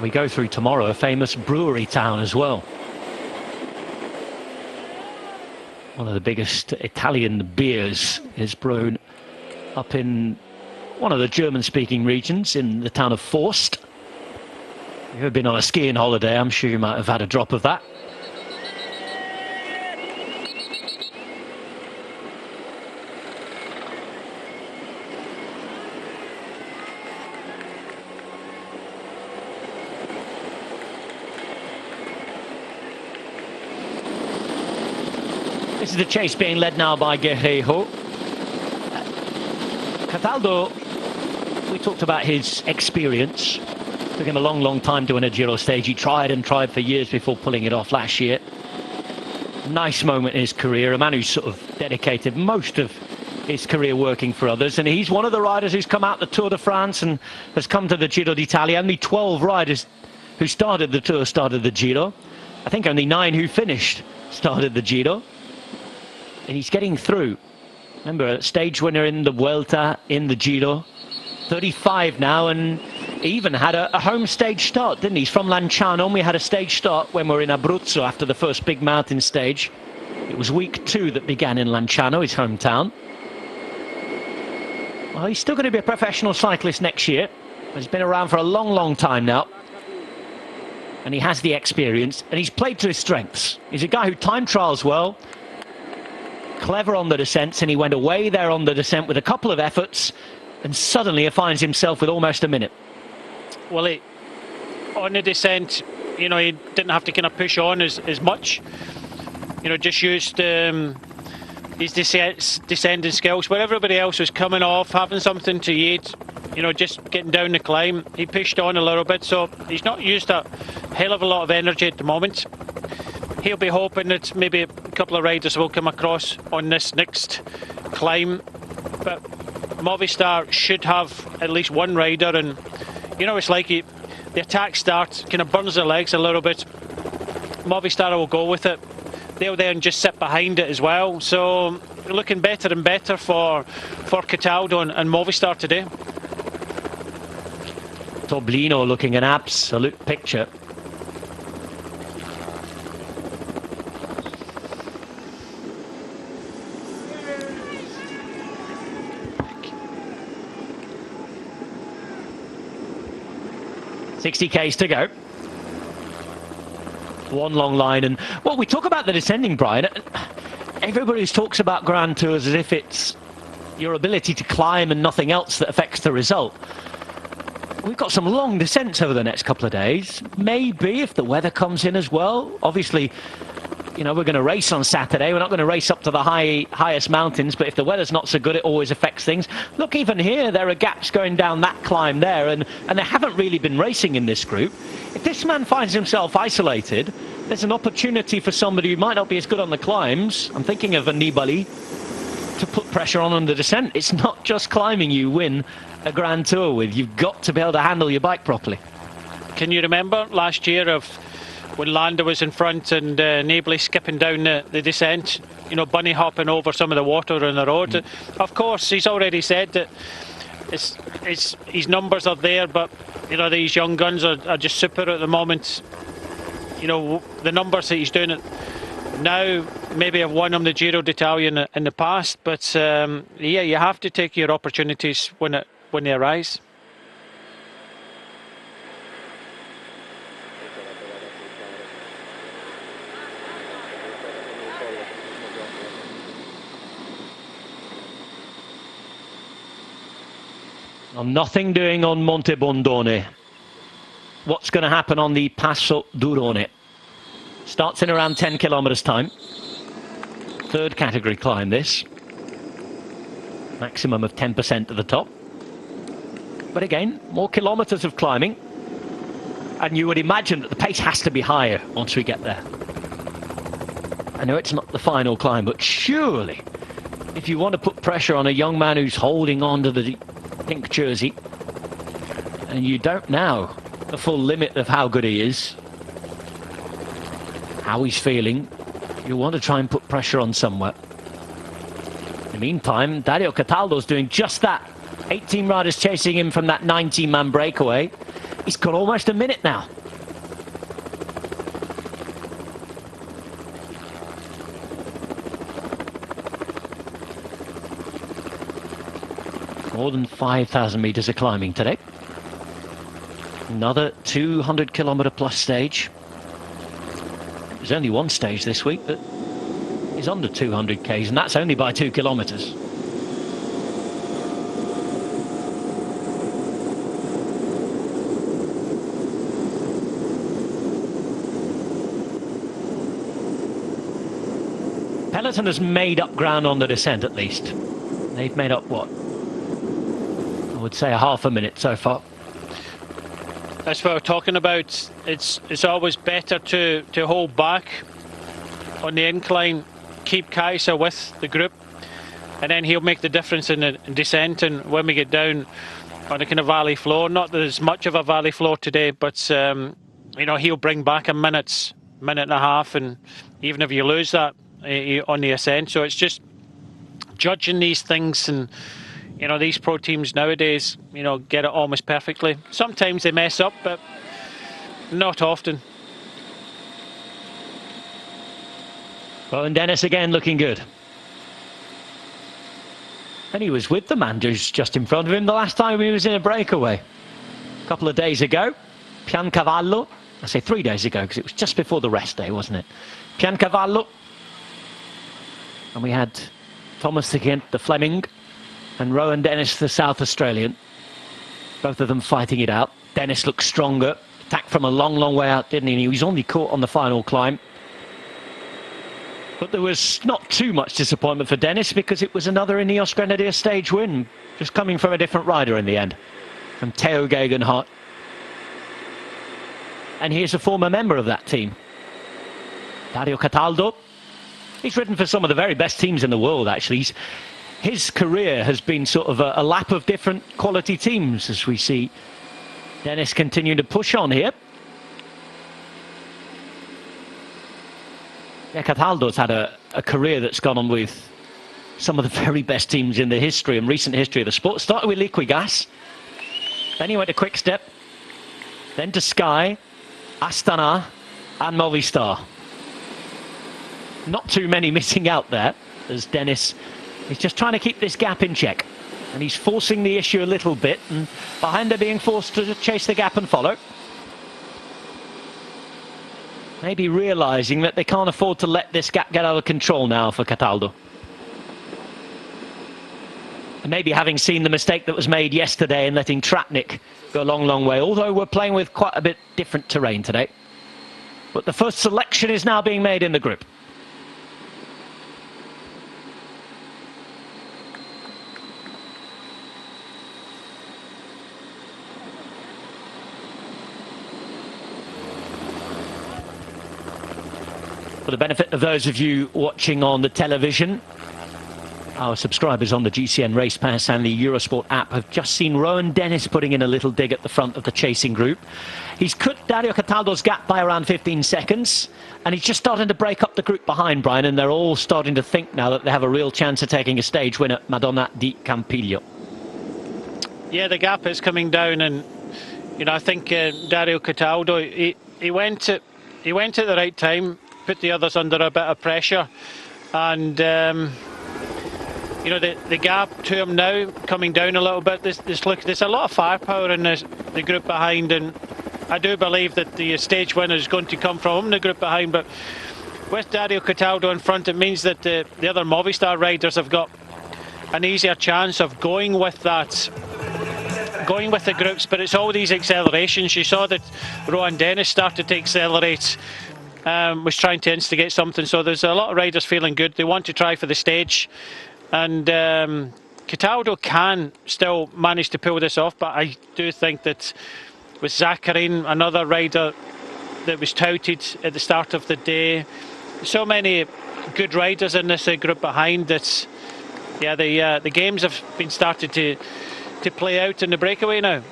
We go through tomorrow a famous brewery town as well. One of the biggest Italian beers is brewed up in one of the German-speaking regions in the town of Forst. If you've been on a skiing holiday, I'm sure you might have had a drop of that. This is the chase being led now by Guerreiro. Cataldo, we talked about his experience. Took him a long time to win a Giro stage. He tried and tried for years before pulling it off last year. Nice moment in his career. A man who's sort of dedicated most of his career working for others. And he's one of the riders who's come out the Tour de France and has come to the Giro d'Italia. Only 12 riders who started the Tour started the Giro. I think only 9 who finished started the Giro. And he's getting through. Remember, a stage winner in the Vuelta, in the Giro. 35 now, and he even had a home stage start, didn't he? He's from Lanciano, and we had a stage start when we were in Abruzzo after the first big mountain stage. It was week 2 that began in Lanciano, his hometown. Well, he's still going to be a professional cyclist next year. He's been around for a long time now. And he has the experience, and he's played to his strengths. He's a guy who time trials well, clever on the descents, and he went away there on the descent with a couple of efforts, and suddenly he finds himself with almost a minute. Well, on the descent, you know, he didn't have to kind of push on as much. You know, just used his descending skills. Where everybody else was coming off, having something to eat, you know, just getting down the climb, he pushed on a little bit, so he's not used a hell of a lot of energy at the moment. He'll be hoping that maybe a couple of riders will come across on this next climb. But Movistar should have at least one rider, and you know, it's like the attack starts, kind of burns their legs a little bit. Movistar will go with it. They'll then just sit behind it as well. So looking better and better for Cataldo and Movistar today. Toblino looking an absolute picture. $60Ks to go. One long line, and well, we talk about the descending, Brian. Everybody talks about Grand Tours as if it's your ability to climb and nothing else that affects the result. We've got some long descents over the next couple of days. Maybe if the weather comes in as well. Obviously, you know, we're going to race on Saturday. We're not going to race up to the highest mountains, but if the weather's not so good, it always affects things. Look, even here, there are gaps going down that climb there, and they haven't really been racing in this group. If this man finds himself isolated, there's an opportunity for somebody who might not be as good on the climbs. I'm thinking of Nibali, to put pressure on the descent. It's not just climbing you win a Grand Tour with. You've got to be able to handle your bike properly. Can you remember last year of when Landa was in front and Nibali skipping down the descent, you know, bunny hopping over some of the water on the road? Of course, he's already said that his numbers are there, but you know, these young guns are just super at the moment. You know, the numbers that he's doing it now maybe have won him the Giro d'Italia in the past, but yeah, you have to take your opportunities when they arise. Nothing doing on Monte Bondone. What's going to happen on the Passo Durone? Starts in around 10 kilometers time. Third category climb this. Maximum of 10% at the top. But again, more kilometers of climbing. And you would imagine that the pace has to be higher once we get there. I know it's not the final climb, but surely, if you want to put pressure on a young man who's holding on to the pink jersey, and you don't know the full limit of how good he is, how he's feeling, you want to try and put pressure on somewhere. In the meantime, Dario Cataldo's doing just that. 18 riders chasing him from that 19-man breakaway. He's got almost a minute now. More than 5,000 meters of climbing today. Another 200-kilometer plus stage. There's only one stage this week that is under 200 k's, and that's only by 2 kilometers. Peloton has made up ground on the descent, at least. They've made up, what? I would say a half a minute so far. That's what we're talking about. It's always better to hold back on the incline, keep Kajsa with the group, and then he'll make the difference in the descent. And when we get down on a kind of valley floor, not that there's much of a valley floor today, but you know, he'll bring back a minute and a half, and even if you lose that on the ascent. So it's just judging these things, and you know, these pro teams nowadays, you know, get it almost perfectly. Sometimes they mess up, but not often. Rowan Dennis again looking good. And he was with the man who's just in front of him the last time he was in a breakaway. A couple of days ago, Piancavallo. I say 3 days ago because it was just before the rest day, wasn't it? Piancavallo. And we had Thomas again, the Fleming, and Rowan Dennis, the South Australian. Both of them fighting it out. Dennis looked stronger. Attacked from a long, long way out, didn't he? He was only caught on the final climb. But there was not too much disappointment for Dennis because it was another Ineos Grenadier stage win. Just coming from a different rider in the end. From Theo Gegenhardt. And he's a former member of that team. Dario Cataldo. He's ridden for some of the very best teams in the world, actually. His career has been sort of a lap of different quality teams, as we see Dennis continuing to push on here. Yeah, Cataldo's had a career that's gone on with some of the very best teams in the history and recent history of the sport. Started with Liquigas, then he went to Quick Step, then to Sky, Astana and Movistar. Not too many missing out there, as Dennis is just trying to keep this gap in check. And he's forcing the issue a little bit, and behind are being forced to chase the gap and follow. Maybe realising that they can't afford to let this gap get out of control now for Cataldo. And maybe having seen the mistake that was made yesterday in letting Tratnik go a long, long way, although we're playing with quite a bit different terrain today. But the first selection is now being made in the group. For the benefit of those of you watching on the television, our subscribers on the GCN Race Pass and the Eurosport app have just seen Rowan Dennis putting in a little dig at the front of the chasing group. He's cut Dario Cataldo's gap by around 15 seconds, and he's just starting to break up the group behind, Brian, and they're all starting to think now that they have a real chance of taking a stage win at Madonna di Campiglio. Yeah, the gap is coming down, and you know, I think Dario Cataldo, he went at the right time, put the others under a bit of pressure, and you know, the gap to him now coming down a little bit. There's a lot of firepower in the group behind, and I do believe that the stage winner is going to come from the group behind. But with Dario Cataldo in front, it means that the other Movistar riders have got an easier chance of going with the groups. But it's all these accelerations. You saw that Rowan Dennis started to accelerate, was trying to instigate something. So there's a lot of riders feeling good. They want to try for the stage. And Cataldo can still manage to pull this off, but I do think that with Zakharin, another rider that was touted at the start of the day, so many good riders in this group behind that, yeah, the games have been started to play out in the breakaway now.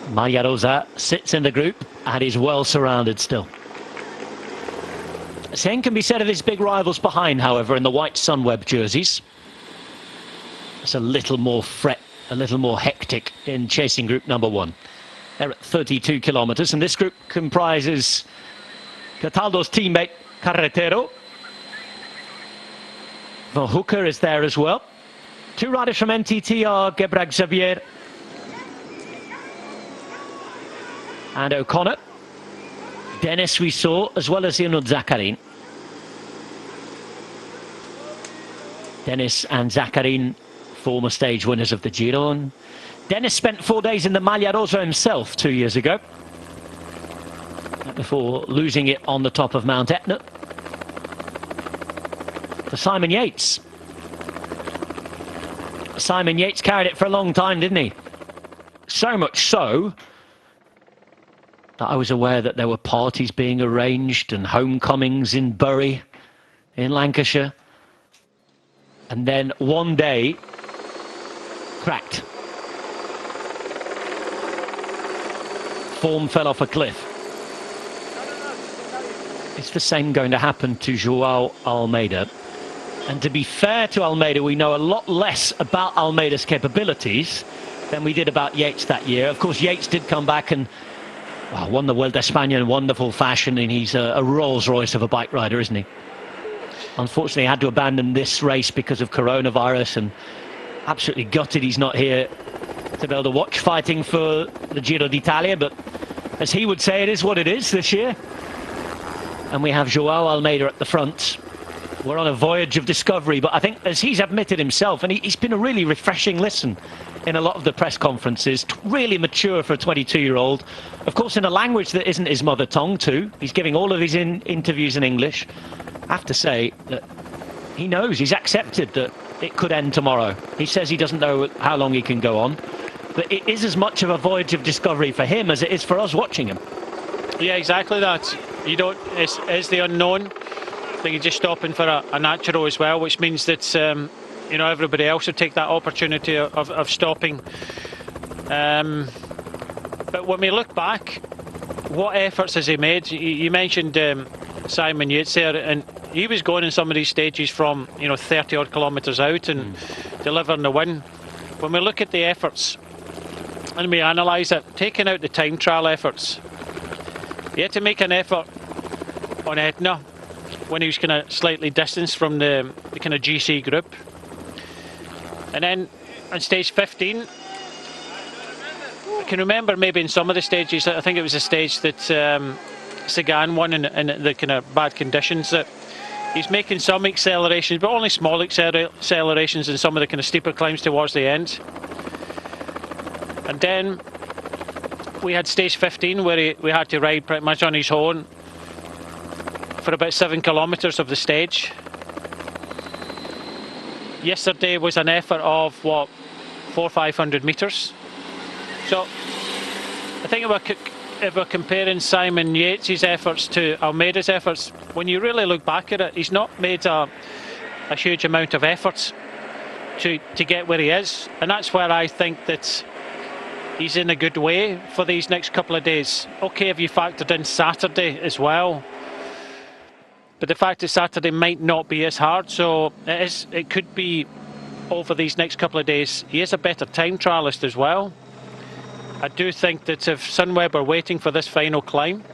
Maria Rosa sits in the group and is well surrounded still. Same can be said of his big rivals behind, however, in the white Sunweb jerseys. It's a little more a little more hectic in chasing group number 1. They're at 32 kilometres, and this group comprises Cataldo's teammate Carretero. Van Hooker is there as well. Two riders from NTT are Gebrek Xavier and O'Connor. Dennis we saw, as well as Inud Zakarin. Dennis and Zakarin, former stage winners of the Giro. And Dennis spent 4 days in the Maglia Rosa himself 2 years ago, before losing it on the top of Mount Etna to Simon Yates. Simon Yates carried it for a long time, didn't he? So much so that I was aware that there were parties being arranged and homecomings in Bury, in Lancashire. And then one day, cracked. Form fell off a cliff. It's the same going to happen to Joao Almeida. And to be fair to Almeida, we know a lot less about Almeida's capabilities than we did about Yates that year. Of course, Yates did come back and won the Vuelta a España in wonderful fashion, and he's a Rolls Royce of a bike rider, isn't he? Unfortunately, he had to abandon this race because of coronavirus, and absolutely gutted he's not here to be able to watch fighting for the Giro d'Italia, but as he would say, it is what it is this year. And we have Joao Almeida at the front. We're on a voyage of discovery, but I think, as he's admitted himself, and he's been a really refreshing listen in a lot of the press conferences, really mature for a 22-year-old. Of course, in a language that isn't his mother tongue, too. He's giving all of his interviews in English. I have to say that he knows, he's accepted that it could end tomorrow. He says he doesn't know how long he can go on, but it is as much of a voyage of discovery for him as it is for us watching him. Yeah, exactly that. You don't, it's the unknown. I think you're just stopping for a natural as well, which means that you know, everybody else will take that opportunity of stopping. But when we look back, what efforts has he made? You mentioned Simon Yates there, and he was going in some of these stages from 30 odd kilometres out and delivering the win. When we look at the efforts and we analyse it, taking out the time trial efforts, he had to make an effort on Etna when he was kind of slightly distanced from the kind of GC group. And then on stage 15, I can remember maybe in some of the stages, I think it was a stage that Sagan won in the kind of bad conditions, that he's making some accelerations, but only small accelerations in some of the kind of steeper climbs towards the end. And then we had stage 15 where we had to ride pretty much on his own for about 7 kilometres of the stage. Yesterday was an effort of, what, 400 or 500 metres. So I think if we're comparing Simon Yates' efforts to Almeida's efforts, when you really look back at it, he's not made a huge amount of efforts to get where he is. And that's where I think that he's in a good way for these next couple of days. Okay, if you factored in Saturday as well, but the fact that Saturday might not be as hard, so it could be over these next couple of days. He is a better time trialist as well. I do think that if Sunweb are waiting for this final climb,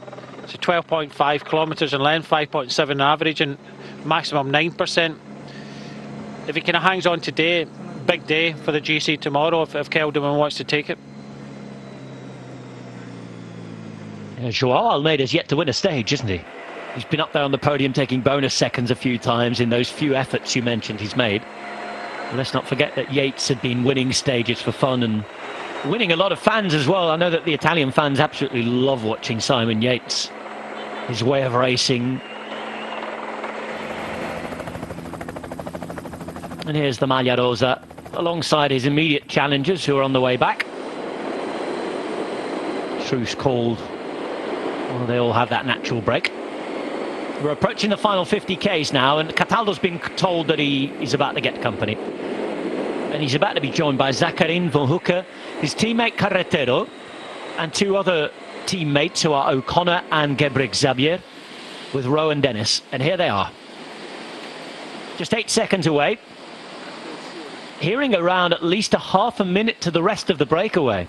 it's a 12.5 kilometres in length, 5.7 average and maximum 9%. If he kind of hangs on today, big day for the GC tomorrow if Kelderman wants to take it. Yeah, Joao Almeida's yet to win a stage, isn't he? He's been up there on the podium taking bonus seconds a few times in those few efforts you mentioned he's made. And let's not forget that Yates had been winning stages for fun and winning a lot of fans as well. I know that the Italian fans absolutely love watching Simon Yates, his way of racing. And here's the Maglia Rosa alongside his immediate challengers who are on the way back. Truce called. Well, they all have that natural break. We're approaching the final 50 Ks now, and Cataldo's been told that he's about to get company. And he's about to be joined by Zakarin von Hooker, his teammate Carretero, and two other teammates who are O'Connor and Gebrek Xavier, with Rowe and Dennis. And here they are. Just 8 seconds away. Hearing around at least a half a minute to the rest of the breakaway.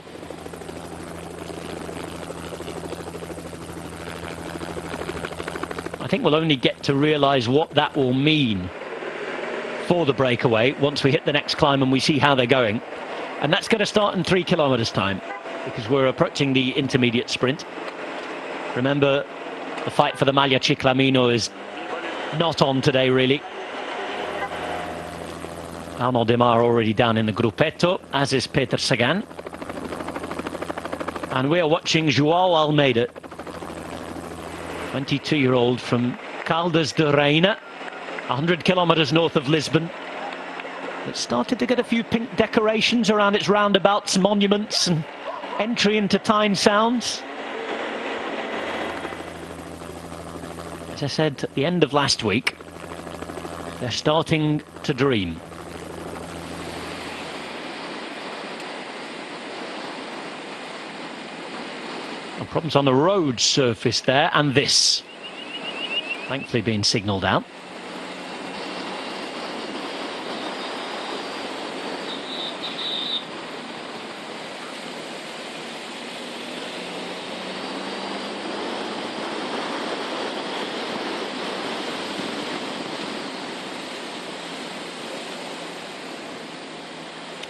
I think we'll only get to realise what that will mean before the breakaway, once we hit the next climb and we see how they're going. And that's going to start in 3 kilometers time, because we're approaching the intermediate sprint. Remember, the fight for the Maglia Ciclamino is not on today, really. Arnaud Demar already down in the gruppetto, as is Peter Sagan. And we are watching João Almeida, 22-year-old from Caldas de Reina, 100 kilometers north of Lisbon. It started to get a few pink decorations around its roundabouts, monuments, and entry into Tyne Sounds. As I said at the end of last week, they're starting to dream. Problems on the road surface there, and this thankfully being signalled out.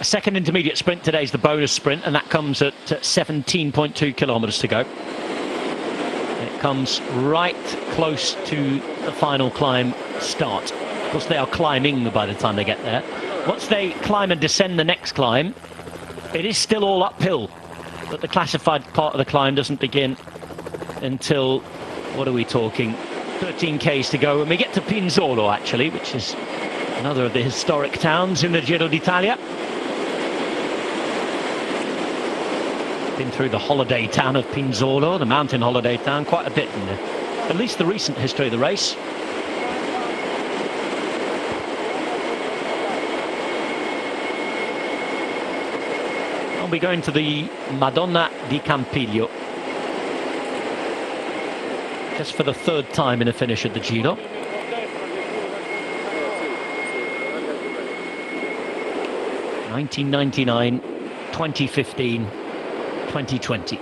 A second intermediate sprint today is the bonus sprint, and that comes at 17.2 kilometres to go. It comes right close to the final climb start. Of course, they are climbing by the time they get there. Once they climb and descend the next climb, it is still all uphill, but the classified part of the climb doesn't begin until, what are we talking, 13 k's to go. And we get to Pinzolo, actually, which is another of the historic towns in the Giro d'Italia. Been through the holiday town of Pinzolo, the mountain holiday town, quite a bit in at least the recent history of the race. I'll be going to the Madonna di Campiglio, just for the third time in a finish at the Giro. (1999, 2015, 2020).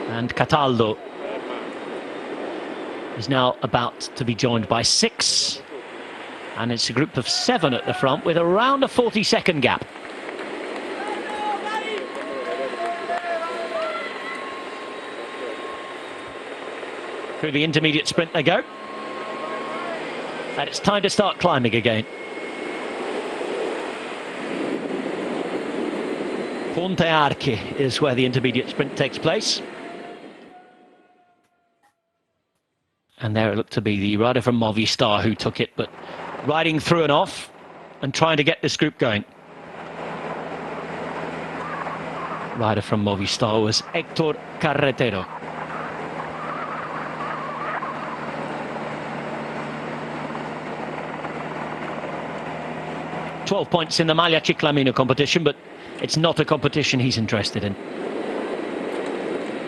And Cataldo is now about to be joined by 6, and it's a group of 7 at the front with around a 40-second gap. Through the intermediate sprint they go, and it's time to start climbing again. Ponte Arche is where the intermediate sprint takes place. And there it looked to be the rider from Movistar who took it, but riding through and off and trying to get this group going. Rider from Movistar was Héctor Carretero. $12 points in the Maglia Ciclamino competition, but it's not a competition he's interested in.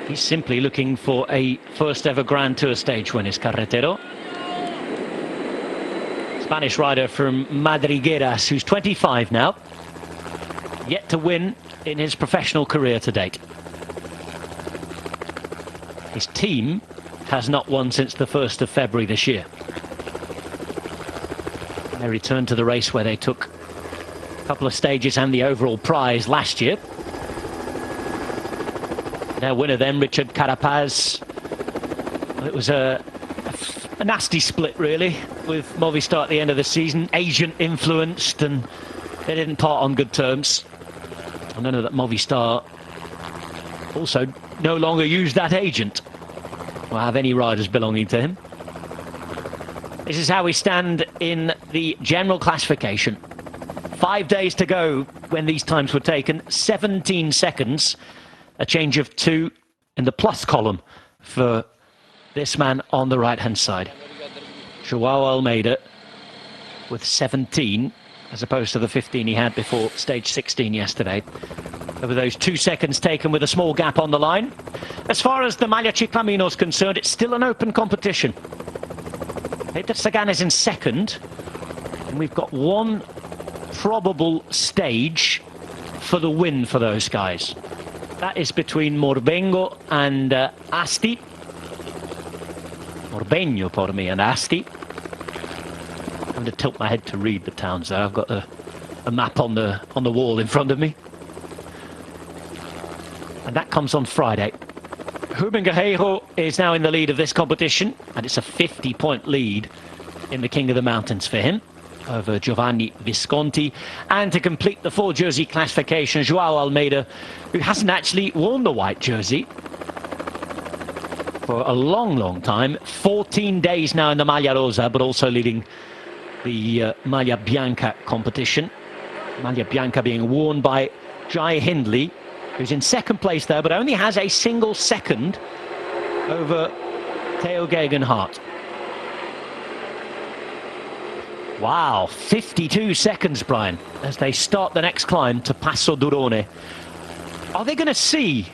He's simply looking for a first ever Grand Tour stage win, is Carretero. Spanish rider from Madrigueras, who's 25 now, yet to win in his professional career to date. His team has not won since the 1st of February this year. They returned to the race where they took a couple of stages and the overall prize last year. Their winner then, Richard Carapaz. It was a nasty split, really, with Movistar at the end of the season. Agent influenced, and they didn't part on good terms. I know that Movistar also no longer use that agent or have any riders belonging to him. This is how we stand in the general classification. 5 days to go when these times were taken. 17 seconds. A change of 2 in the plus column for this man on the right-hand side. João Almeida with 17 as opposed to the 15 he had before stage 16 yesterday. Over those 2 seconds taken with a small gap on the line. As far as the Maglia Ciclamino is concerned, it's still an open competition. Peter Sagan is in second, and we've got one probable stage for the win for those guys. That is between Morbengo and Asti. Morbegno, pardon me, and Asti. I'm going to tilt my head to read the towns there. I've got a map on the wall in front of me. And that comes on Friday. Ruben Guerreiro is now in the lead of this competition, and it's a 50-point lead in the King of the Mountains for him over Giovanni Visconti. And to complete the 4-jersey classification, Joao Almeida, who hasn't actually worn the white jersey for a long time. 14 days now in the Maglia Rosa, but also leading the Maglia Bianca competition. Maglia Bianca being worn by Jai Hindley, who's in second place there, but only has a single second over Theo Gegenhardt. Wow, 52 seconds, Brian, as they start the next climb to Passo Durone. Are they going to see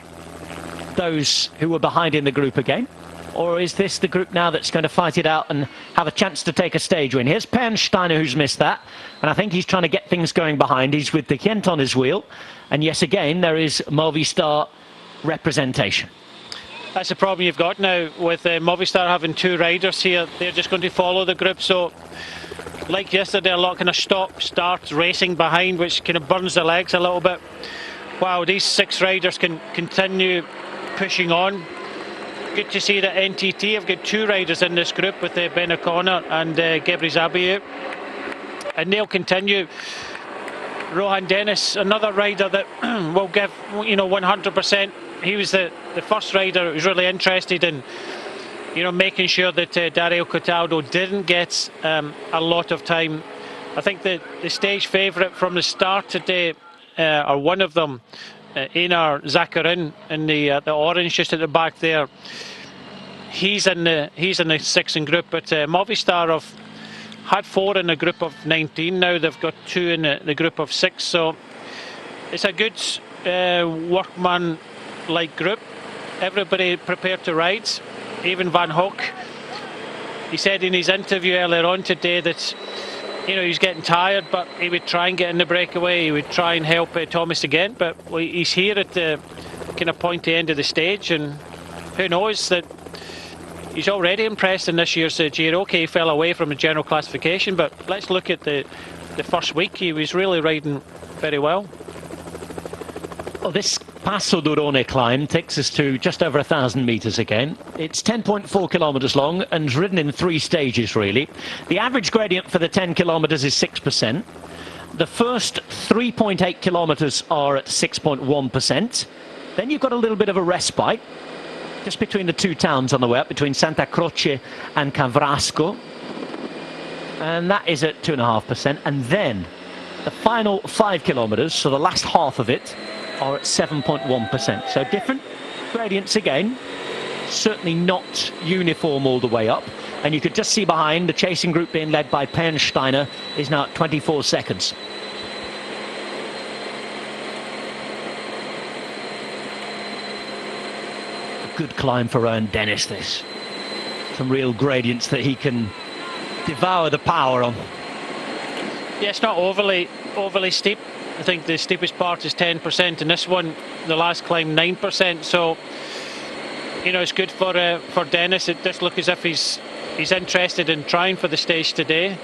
those who were behind in the group again? Or is this the group now that's going to fight it out and have a chance to take a stage win? Here's Pernsteiner, who's missed that, and I think he's trying to get things going behind. He's with the Kent on his wheel, and yes, again, there is Movistar representation. That's the problem you've got now with Movistar having 2 riders here. They're just going to follow the group, so like yesterday, a lot kind of stop-start racing behind, which kind of burns the legs a little bit. Wow, these 6 riders can continue pushing on. Good to see that NTT have got 2 riders in this group with Ben O'Connor and Gebri Zabiu, and they'll continue. Rohan Dennis, another rider that will give 100%. He was the first rider who was really interested in making sure that Dario Cataldo didn't get a lot of time. I think the stage favourite from the start today, or one of them, Einar Zakarin in the orange just at the back there. He's in the 6 group, but Movistar have had 4 in a group of 19. Now they've got 2 in the group of 6. So it's a good workman-like group. Everybody prepared to ride. Even Van Hoek. He said in his interview earlier on today that he's getting tired, but he would try and get in the breakaway. He would try and help Thomas again, but he's here at the kind of pointy end of the stage, and who knows that he's already impressed in this year's Giro. Okay, he fell away from the general classification, but let's look at the first week. He was really riding very well. Well, this Passo Durone climb takes us to just over 1,000 metres again. It's 10.4 kilometres long and ridden in 3 stages, really. The average gradient for the 10 kilometres is 6%. The first 3.8 kilometres are at 6.1%. Then you've got a little bit of a respite just between the 2 towns on the way up, between Santa Croce and Cavrasco. And that is at 2.5%. And then the final 5 kilometres, so the last half of it, are at 7.1%. So different gradients again, certainly not uniform all the way up. And you could just see behind, the chasing group being led by Pernsteiner is now at 24 seconds. A good climb for Rohan Dennis, this. Some real gradients that he can devour the power on. Yeah, it's not overly steep. I think the steepest part is 10%, and this one, the last climb, 9%. So, it's good for Dennis. It does look as if he's interested in trying for the stage today.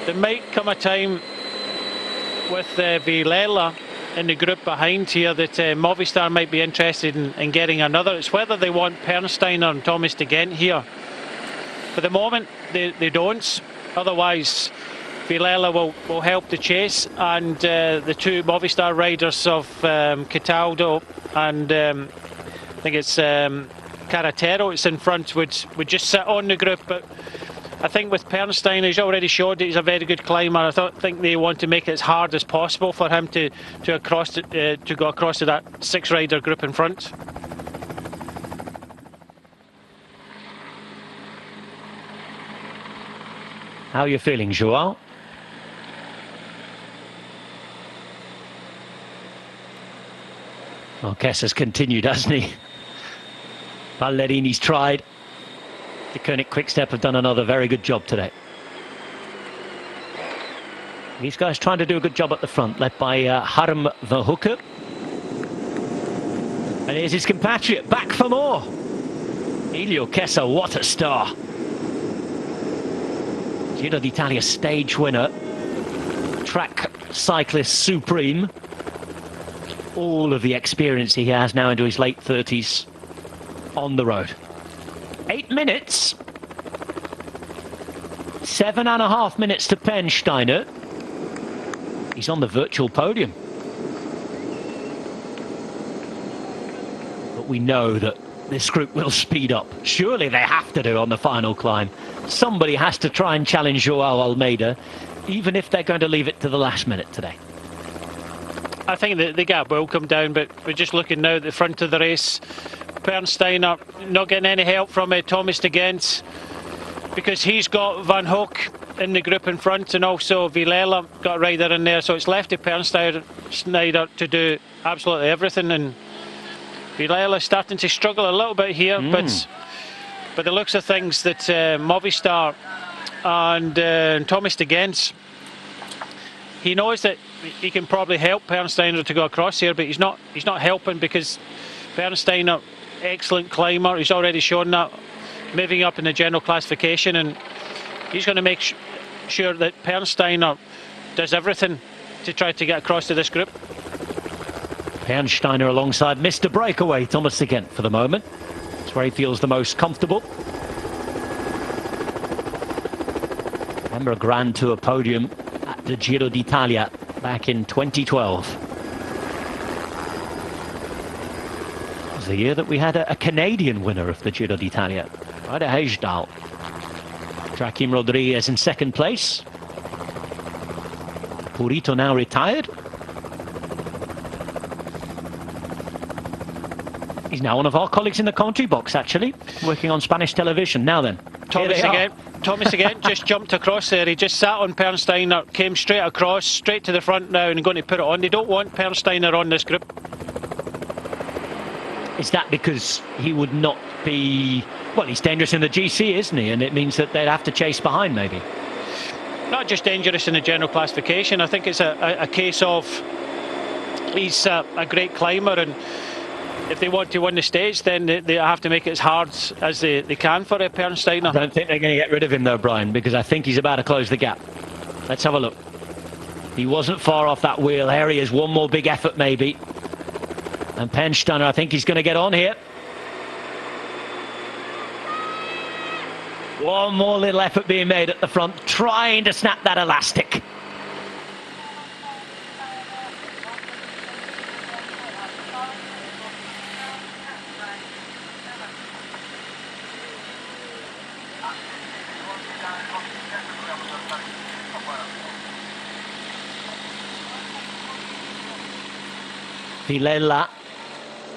There might come a time with Vilela in the group behind here that Movistar might be interested in getting another. It's whether they want Pernsteiner and Thomas de Gent here. For the moment, they don't. Otherwise, Vilela will help the chase, and the 2 Movistar riders of Cataldo and I think it's Carretero, it's in front, would just sit on the group. But I think with Pernsteiner, he's already showed that he's a very good climber. I think they want to make it as hard as possible for him to go across to that 6-rider group in front. How are you feeling, Joao? Well, Kess has continued, hasn't he? Ballerini's tried. The Koenig Quickstep have done another very good job today. These guys trying to do a good job at the front, led by Harm Verhoeven. And here's his compatriot, back for more. Elio Kessa, what a star. Giro d'Italia stage winner, track cyclist supreme. All of the experience he has now into his late 30s on the road. 8 minutes. 7.5 minutes to Pernsteiner. He's on the virtual podium. But we know that this group will speed up. Surely they have to do on the final climb. Somebody has to try and challenge Joao Almeida, even if they're going to leave it to the last minute today. I think the gap will come down, but we're just looking now at the front of the race. Pernsteiner not getting any help from Thomas de Gent, because he's got Van Hoek in the group in front, and also Villela got a rider in there, so it's left to Pernsteiner to do absolutely everything, and Villela starting to struggle a little bit here, but the looks of things that Movistar and Thomas de Gent, he knows that he can probably help Pernsteiner to go across here, but he's not helping, because Pernsteiner, excellent climber, he's already shown that, moving up in the general classification, and he's going to make sure that Pernsteiner does everything to try to get across to this group. Pernsteiner alongside Mr. Breakaway, Thomas de Gent, for the moment. It's where he feels the most comfortable. Remember a Grand Tour podium at the Giro d'Italia back in 2012. It was the year that we had a Canadian winner of the Giro d'Italia, Ryder Hagedal. Joaquim Rodriguez in second place. Purito now retired. He's now one of our colleagues in the commentary box, actually, working on Spanish television. Now then, Thomas again just jumped across there. He just sat on Pernsteiner, came straight across, straight to the front now, and going to put it on. They don't want Pernsteiner on this group. Is that because he would not be... Well, he's dangerous in the GC, isn't he? And it means that they'd have to chase behind, maybe. Not just dangerous in the general classification. I think it's a case of he's a great climber, and if they want to win the stage, then they have to make it as hard as they can for Pernsteiner. I don't think they're going to get rid of him though, Brian, because I think he's about to close the gap. Let's have a look. He wasn't far off that wheel. Here he is, one more big effort maybe. And Pernsteiner, I think he's going to get on here. One more little effort being made at the front, trying to snap that elastic. Villela,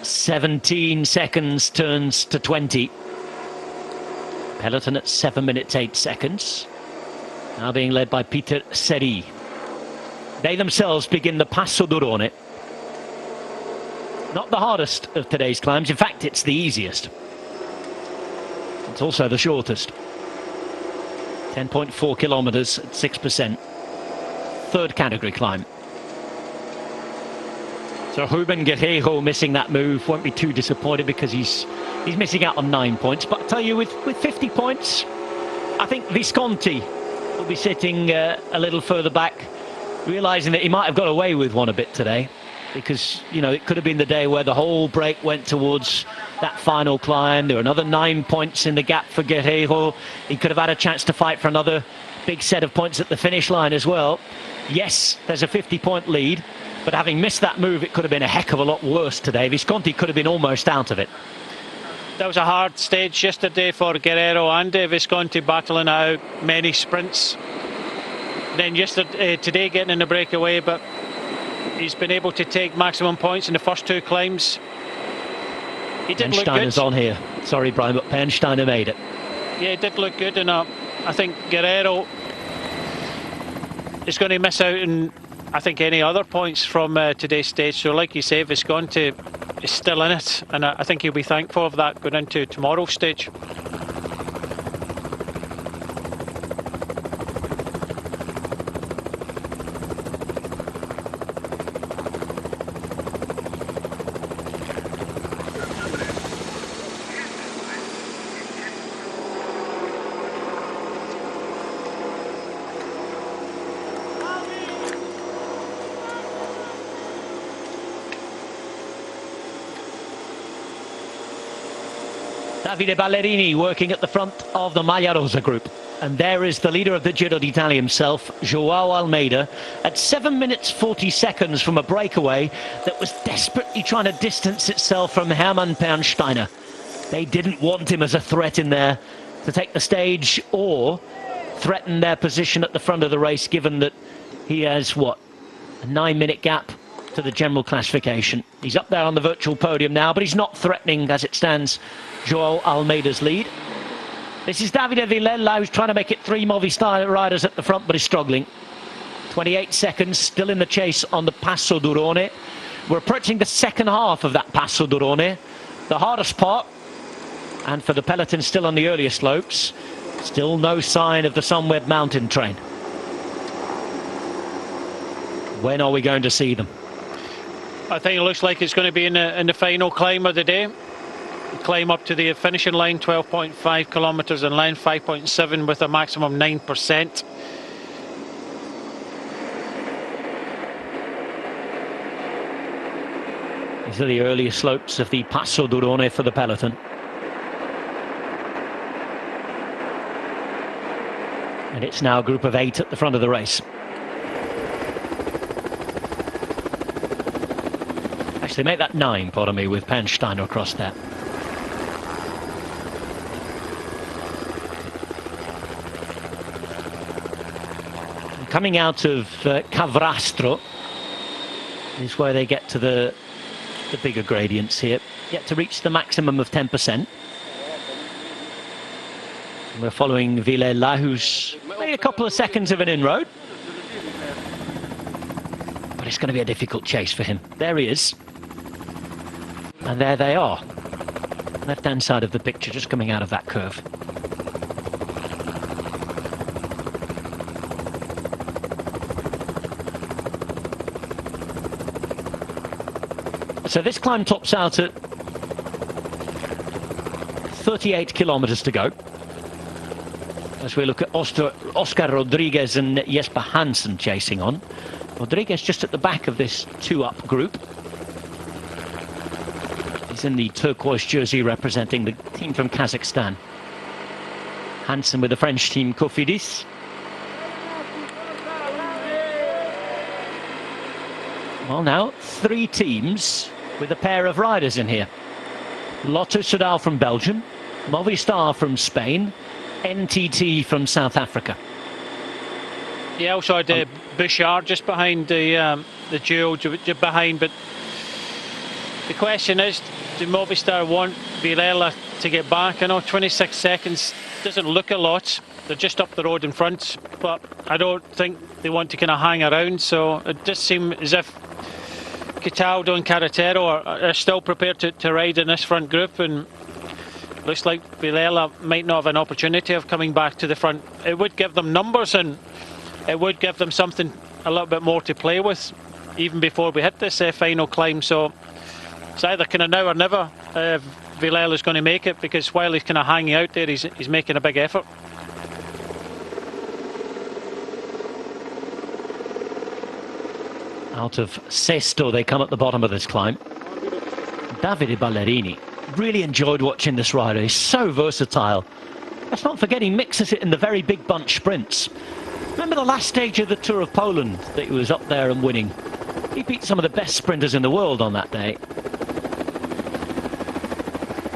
17 seconds turns to 20. Peloton at 7 minutes 8 seconds. Now being led by Peter Seri. They themselves begin the Passo d'Urone. Not the hardest of today's climbs. In fact, it's the easiest. It's also the shortest. 10.4 kilometers at 6%. Third category climb. So Ruben Guerreiro missing that move won't be too disappointed, because he's missing out on 9 points. But I tell you, with 50 points, I think Visconti will be sitting a little further back, realising that he might have got away with one a bit today, because, you know, it could have been the day where the whole break went towards that final climb. There were another 9 points in the gap for Guerreiro. He could have had a chance to fight for another big set of points at the finish line as well. Yes, there's a 50-point lead, but having missed that move, it could have been a heck of a lot worse today. Visconti could have been almost out of it. That was a hard stage yesterday for Guerreiro and Visconti, battling out many sprints. Then today getting in the breakaway, but he's been able to take maximum points in the first two climbs. He did look good. Pernsteiner's on here. Sorry, Brian, but Pernsteiner made it. Yeah, it did look good, and I think Guerreiro is going to miss out on, I think, any other points from today's stage. So like you say, Visconti is still in it, and I think he'll be thankful of that going into tomorrow's stage. Davide Ballerini working at the front of the Maglia Rosa group. And there is the leader of the Giro d'Italia himself, Joao Almeida, at 7 minutes 40 seconds from a breakaway that was desperately trying to distance itself from Hermann Pernsteiner. They didn't want him as a threat in there to take the stage or threaten their position at the front of the race, given that he has, what, a 9-minute gap to the general classification. He's up there on the virtual podium now, but he's not threatening, as it stands, Joao Almeida's lead. This is Davide Villela, who's trying to make it 3 Movistar riders at the front, but is struggling. 28 seconds, still in the chase on the Passo d'Urone. We're approaching the second half of that Passo d'Urone, the hardest part. And for the peloton, still on the earlier slopes, still no sign of the Sunweb mountain train. When are we going to see them? I think it looks like it's going to be in the final climb of the day. Climb up to the finishing line, 12.5 kilometres in length, 5.7 with a maximum 9%. These are the earlier slopes of the Passo d'Urone for the peloton. And it's now a group of 8 at the front of the race. Actually, make that 9, pardon me, with Pernsteiner across there. Coming out of Cavrastro is where they get to the bigger gradients here. Yet to reach the maximum of 10%. And we're following Villela, who's made a couple of seconds of an inroad. But it's going to be a difficult chase for him. There he is. And there they are. Left-hand side of the picture, just coming out of that curve. So this climb tops out at 38 kilometers to go. As we look at Oscar Rodriguez and Jesper Hansen chasing on. Rodriguez just at the back of this 2-up group. He's in the turquoise jersey representing the team from Kazakhstan. Hansen with the French team Cofidis. Well, now 3 teams with a pair of riders in here. Lotto Soudal from Belgium, Movistar from Spain, NTT from South Africa. Yeah, also had Bouchard just behind the duo, just behind. But the question is, do Movistar want Villela to get back? I know 26 seconds doesn't look a lot. They're just up the road in front, but I don't think they want to kind of hang around. So it does seem as if Cataldo and Carretero are still prepared to ride in this front group, and looks like Villela might not have an opportunity of coming back to the front. It would give them numbers, and it would give them something a little bit more to play with even before we hit this final climb. So it's either kind of now or never. Villela's going to make it, because while he's kind of hanging out there, he's making a big effort. Out of Sesto, they come at the bottom of this climb. Davide Ballerini. Really enjoyed watching this rider. He's so versatile. Let's not forget he mixes it in the very big bunch sprints. Remember the last stage of the Tour of Poland that he was up there and winning? He beat some of the best sprinters in the world on that day.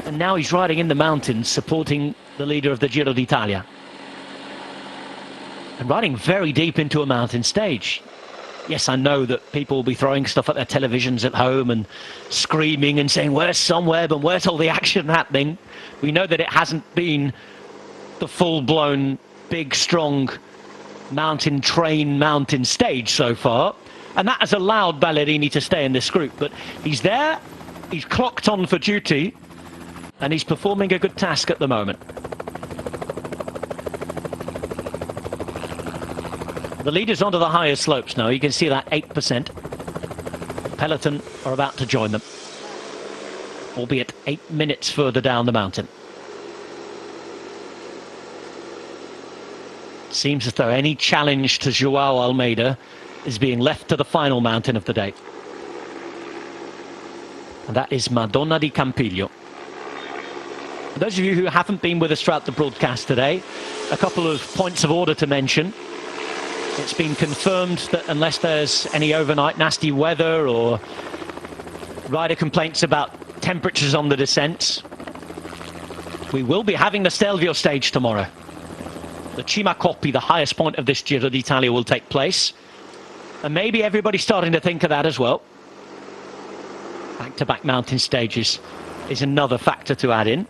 And now he's riding in the mountains, supporting the leader of the Giro d'Italia. And riding very deep into a mountain stage. Yes, I know that people will be throwing stuff at their televisions at home and screaming and saying, where's Sunweb and where's all the action happening? We know that it hasn't been the full-blown, big, strong mountain train, mountain stage so far. And that has allowed Ballerini to stay in this group. But he's there, he's clocked on for duty, and he's performing a good task at the moment. The leaders onto the higher slopes now. You can see that 8%. Peloton are about to join them, albeit 8 minutes further down the mountain. Seems as though any challenge to Joao Almeida is being left to the final mountain of the day. And that is Madonna di Campiglio. For those of you who haven't been with us throughout the broadcast today, a couple of points of order to mention. It's been confirmed that unless there's any overnight nasty weather or rider complaints about temperatures on the descents, we will be having the Stelvio stage tomorrow. The Cima Coppi, the highest point of this Giro d'Italia, will take place. And maybe everybody's starting to think of that as well. Back-to-back mountain stages is another factor to add in.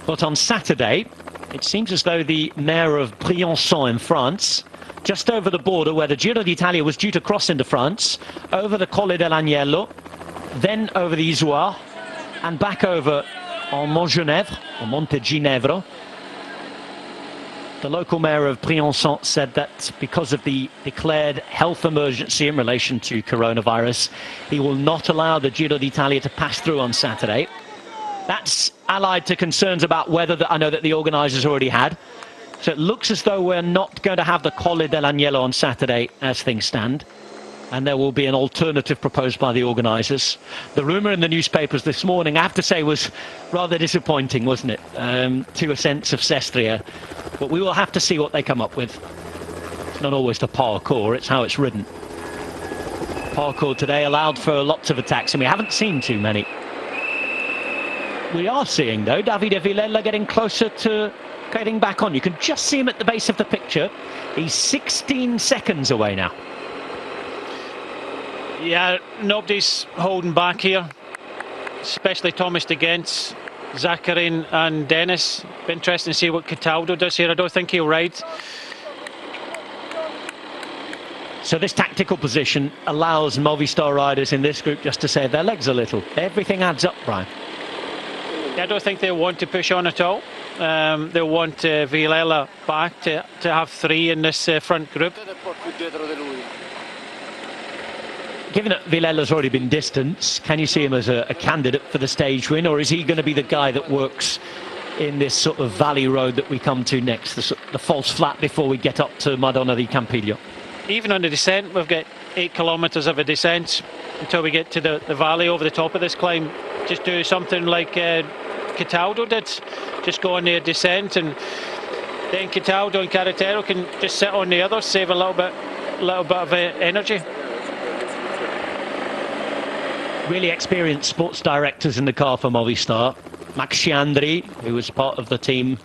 But on Saturday, it seems as though the mayor of Briançon in France, just over the border where the Giro d'Italia was due to cross into France, over the Colle dell'Agnello, then over the Isoire, and back over on Montgenèvre, or Monte Ginevro. The local mayor of Briançon said that because of the declared health emergency in relation to coronavirus, he will not allow the Giro d'Italia to pass through on Saturday. That's allied to concerns about weather that I know that the organisers already had. So it looks as though we're not going to have the Colle dell'Agnello on Saturday as things stand. And there will be an alternative proposed by the organisers. The rumour in the newspapers this morning, I have to say, was rather disappointing, wasn't it? To a sense of Sestria. But we will have to see what they come up with. It's not always the parkour, it's how it's ridden. Parkour today allowed for lots of attacks, and we haven't seen too many. We are seeing, though, Davide Villela getting closer to getting back on. You can just see him at the base of the picture. He's 16 seconds away now. Yeah, nobody's holding back here, especially Thomas de Gent, Zakarin and Dennis. Be interesting to see what Cataldo does here. I don't think he'll ride. So this tactical position allows Movistar riders in this group just to save their legs a little. Everything adds up, Brian. I don't think they'll want to push on at all. They'll want Villela back to have three in this front group. Given that Vilella's already been distanced, can you see him as a candidate for the stage win, or is he going to be the guy that works in this sort of valley road that we come to next, the false flat before we get up to Madonna di Campiglio? Even on the descent, we've got 8 kilometres of a descent until we get to the valley over the top of this climb. Just do something like Cataldo did, just go on their descent, and then Cataldo and Carretero can just sit on the others, save a little bit of energy. Really experienced sports directors in the car for Movistar. Max Sciandri, who was part of the team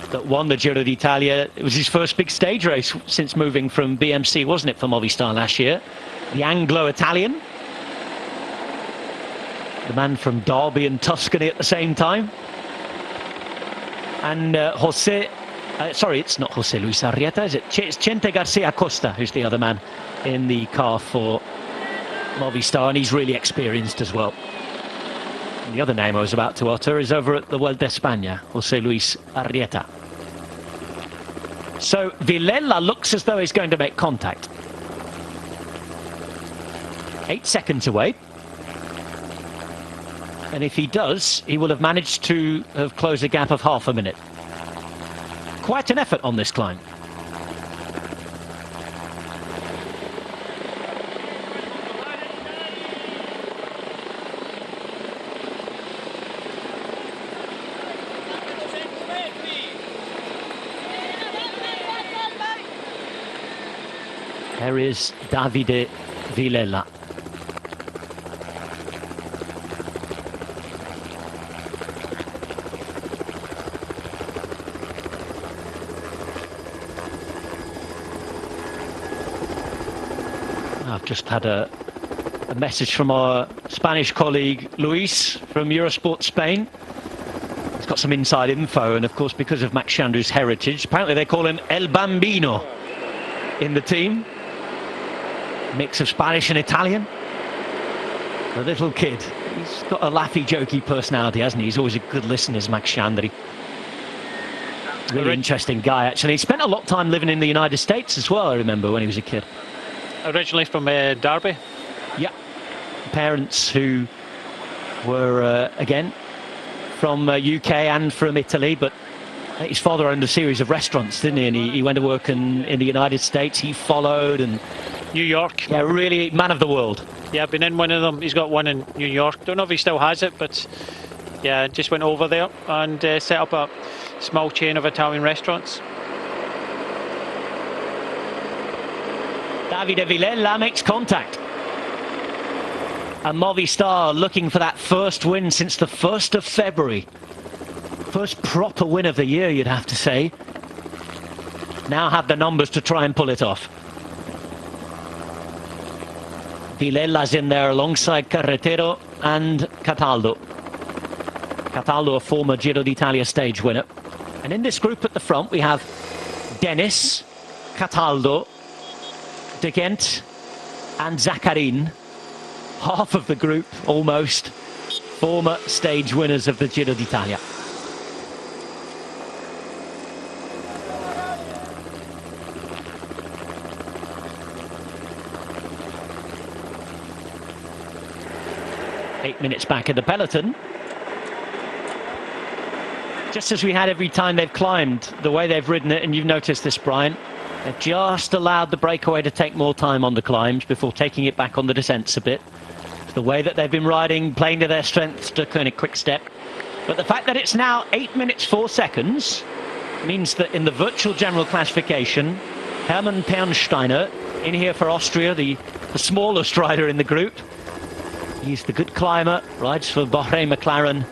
that won the Giro d'Italia. It was his first big stage race since moving from BMC, wasn't it, for Movistar last year? The Anglo-Italian. The man from Derby and Tuscany at the same time. And sorry, it's not Jose Luis Arrieta, is it? It's Chente Garcia Costa, who's the other man in the car for Movistar, and he's really experienced as well. And the other name I was about to utter is over at the Vuelta a España, Jose Luis Arrieta. So Villela looks as though he's going to make contact. 8 seconds away. And if he does, he will have managed to have closed a gap of half a minute. Quite an effort on this climb. There is Davide Villela. I've just had a message from our Spanish colleague Luis from Eurosport Spain. He's got some inside info, and of course because of Max Sciandri's heritage, apparently they call him El Bambino in the team. Mix of Spanish and Italian. The little kid. He's got a laughy, jokey personality, hasn't he? He's always a good listener, is Max Sciandri. Really interesting guy, actually. He spent a lot of time living in the United States as well, I remember, when he was a kid. Originally from Derby? Yeah. Parents who were, again, from UK and from Italy, but his father owned a series of restaurants, didn't he? And he went to work in the United States. He followed, and New York. Yeah, really man of the world. Yeah, I've been in one of them. He's got one in New York. Don't know if he still has it, but Yeah, just went over there and set up a small chain of Italian restaurants. Davide Villela makes contact. And Movistar looking for that first win since the 1st of February. First proper win of the year, you'd have to say. Now have the numbers to try and pull it off. Vilella's in there alongside Carretero and Cataldo. Cataldo, a former Giro d'Italia stage winner. And in this group at the front, we have Dennis, Cataldo, De Gent and Zaccarin. Half of the group, almost, former stage winners of the Giro d'Italia. Eight minutes back in the peloton. Just as we had every time they've climbed, the way they've ridden it, and you've noticed this, Brian, they've just allowed the breakaway to take more time on the climbs before taking it back on the descents a bit. The way that they've been riding, playing to their strengths to kind of quick step. But the fact that it's now 8 minutes 4 seconds means that in the virtual general classification, Hermann Pernsteiner, in here for Austria, the smallest rider in the group. He's the good climber, rides for Bahrain McLaren.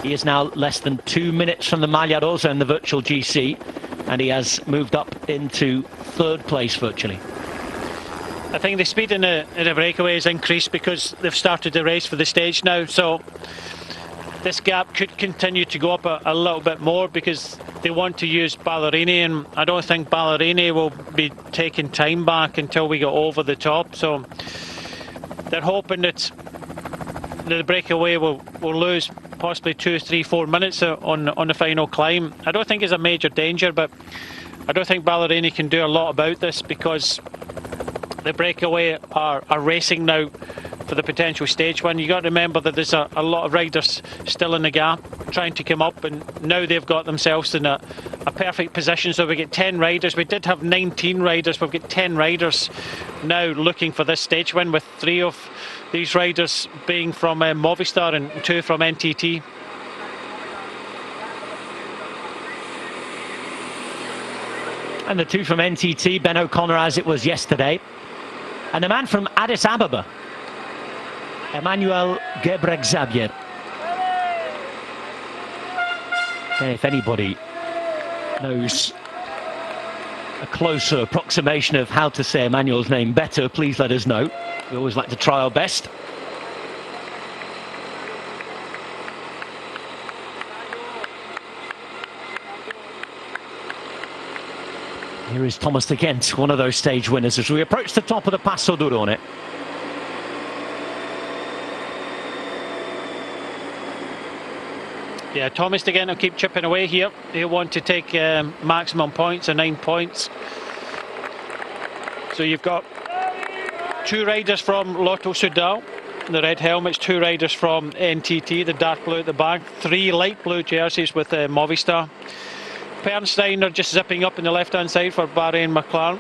He is now less than 2 minutes from the Maglia Rosa in the virtual GC, and he has moved up into 3rd place virtually. I think the speed in the breakaway has increased because they've started the race for the stage now, so this gap could continue to go up a little bit more because they want to use Ballerini, and I don't think Ballerini will be taking time back until we go over the top, so they're hoping that the breakaway will lose possibly 2, 3, 4 minutes on the final climb. I don't think it's a major danger, but I don't think Ballerini can do a lot about this because the breakaway are racing now for the potential stage win. You got to remember that there's a lot of riders still in the gap trying to come up, and now they've got themselves in a perfect position. So we get 10 riders. We did have 19 riders, but we've got 10 riders now looking for this stage win, with 3 of these riders being from Movistar and 2 from NTT. And the 2 from NTT, Ben O'Connor as it was yesterday. And the man from Addis Ababa, Emmanuel Gebrexiabier. And if anybody knows a closer approximation of how to say Emmanuel's name better, please let us know. We always like to try our best. Here is Thomas de Gent, one of those stage winners, as we approach the top of the Passo d'Urone. Yeah, Thomas de Gent will keep chipping away here. He'll want to take maximum points, or 9 points. So you've got 2 riders from Lotto Soudal, the red helmets, 2 riders from NTT, the dark blue at the back, 3 light blue jerseys with Movistar. Pernsteiner just zipping up in the left-hand side for Bahrain McLaren.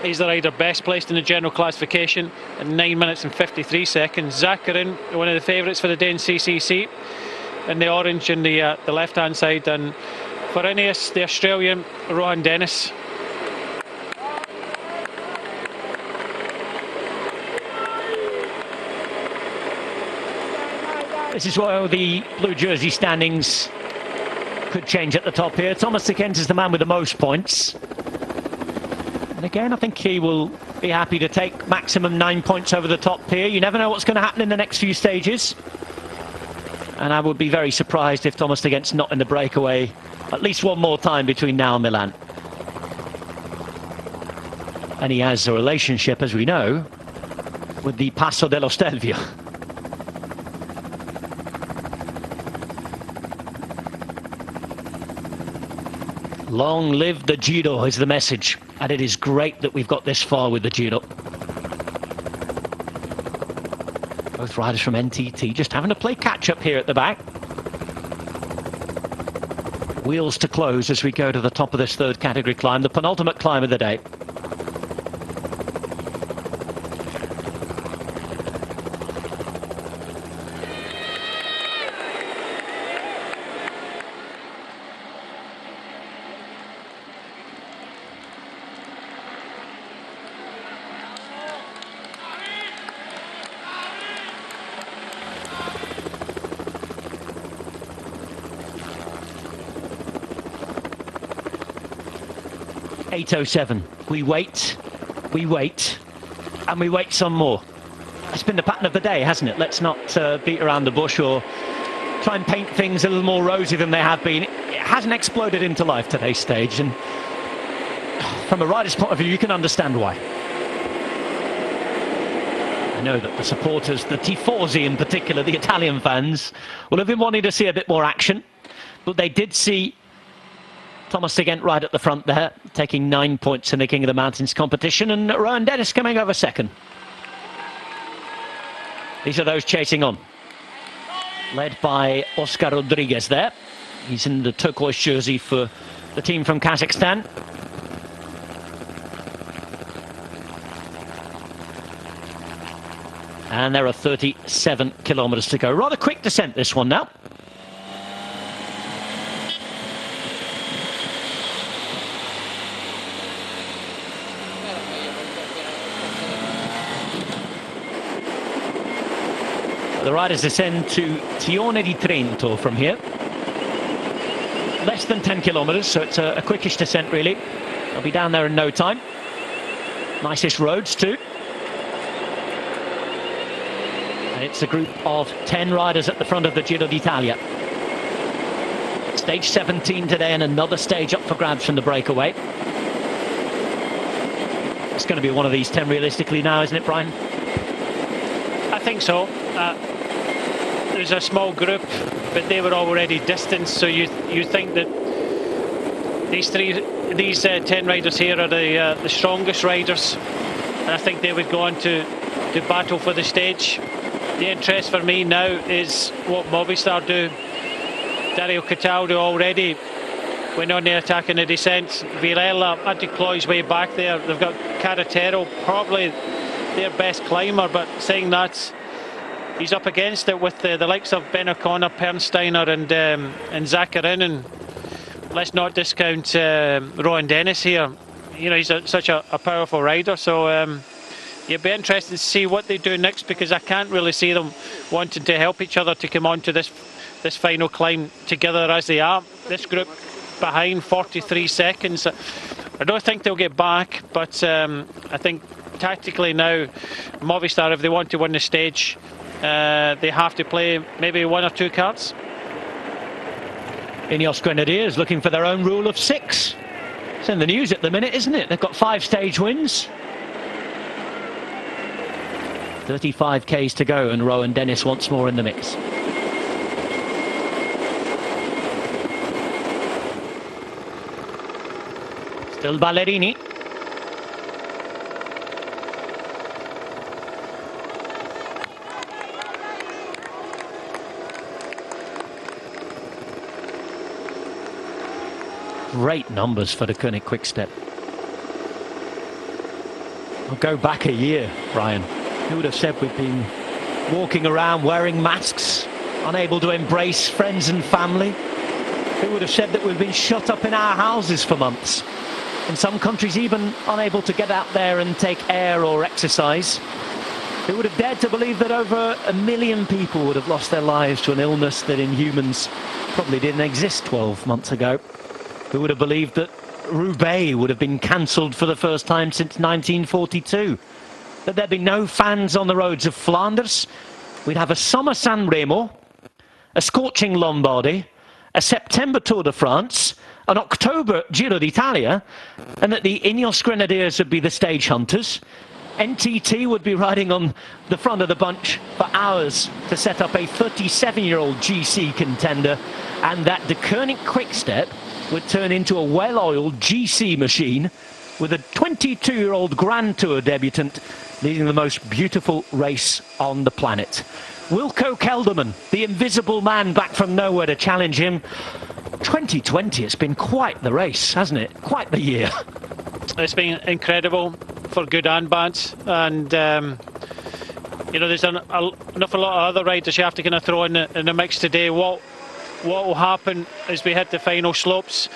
He's the rider best placed in the general classification at 9 minutes and 53 seconds. Zaccarin, one of the favourites for the Dane CCC, in the orange in the left-hand side. And for Ineos, the Australian, Rohan Dennis. This is where the blue jersey standings could change at the top here. Thomas de Gent is the man with the most points. And again, I think he will be happy to take maximum 9 points over the top here. You never know what's going to happen in the next few stages. And I would be very surprised if Thomas de Gent's not in the breakaway at least one more time between now and Milan. And he has a relationship, as we know, with the Passo dello Stelvio. Long live the Giro is the message, and it is great that we've got this far with the Giro. Both riders from NTT just having to play catch-up here at the back. Wheels to close as we go to the top of this 3rd category climb, the penultimate climb of the day. 8:07. We wait, and we wait some more. It's been the pattern of the day, hasn't it? Let's not beat around the bush or try and paint things a little more rosy than they have been. It hasn't exploded into life today's stage, and from a rider's point of view, you can understand why. I know that the supporters, the Tifosi in particular, the Italian fans, will have been wanting to see a bit more action, but they did see Thomas de Gendt right at the front there, taking 9 points in the King of the Mountains competition, and Rowan Dennis coming over second. These are those chasing on, led by Oscar Rodriguez there. He's in the turquoise jersey for the team from Kazakhstan. And there are 37 kilometers to go. Rather quick descent, this one now. The riders descend to Tione di Trento from here. Less than 10 kilometers, so it's a quickish descent really. They'll be down there in no time. Nicest roads too. And it's a group of 10 riders at the front of the Giro d'Italia. Stage 17 today, and another stage up for grabs from the breakaway. It's going to be one of these 10 realistically now, isn't it, Brian? I think so. There's a small group, but they were already distanced, so you think that these 10 riders here are the strongest riders, and I think they would go on to battle for the stage. The interest for me now is what Movistar do. Dario Cataldo already went on the attack in the descent. Villela had to claw his way back there. They've got Carretero, probably their best climber, but saying that, he's up against it with the likes of Ben O'Connor, Pernsteiner and Zakarin, and let's not discount Rowan Dennis here. You know, he's such a powerful rider, so it'd be interesting to see what they do next, because I can't really see them wanting to help each other to come on to this final climb together as they are. This group behind 43 seconds. I don't think they'll get back, but I think tactically now, Movistar, if they want to win the stage, they have to play maybe one or two cards. Ineos Grenadiers looking for their own rule of 6. It's in the news at the minute, isn't it? They've got 5 stage wins. 35 Ks to go, and Rowan Dennis once more in the mix. Still Ballerini. Great numbers for the Koenig Quick-Step. I'll go back a year, Brian. Who would have said we've been walking around wearing masks, unable to embrace friends and family? Who would have said that we've been shut up in our houses for months? In some countries even unable to get out there and take air or exercise. Who would have dared to believe that over 1 million people would have lost their lives to an illness that in humans probably didn't exist 12 months ago? Who would have believed that Roubaix would have been cancelled for the first time since 1942? That there'd be no fans on the roads of Flanders? We'd have a summer San Remo, a scorching Lombardy, a September Tour de France, an October Giro d'Italia, and that the Ineos Grenadiers would be the stage hunters. NTT would be riding on the front of the bunch for hours to set up a 37-year-old GC contender, and that the Koenig Quick-Step would turn into a well-oiled GC machine with a 22-year-old Grand Tour debutant leading the most beautiful race on the planet. Wilco Kelderman, the invisible man back from nowhere to challenge him. 2020, it's been quite the race, hasn't it? Quite the year. It's been incredible for good and bad, and you know, there's an awful lot of other riders you have to kind of throw in the mix today. What will happen as we hit the final slopes?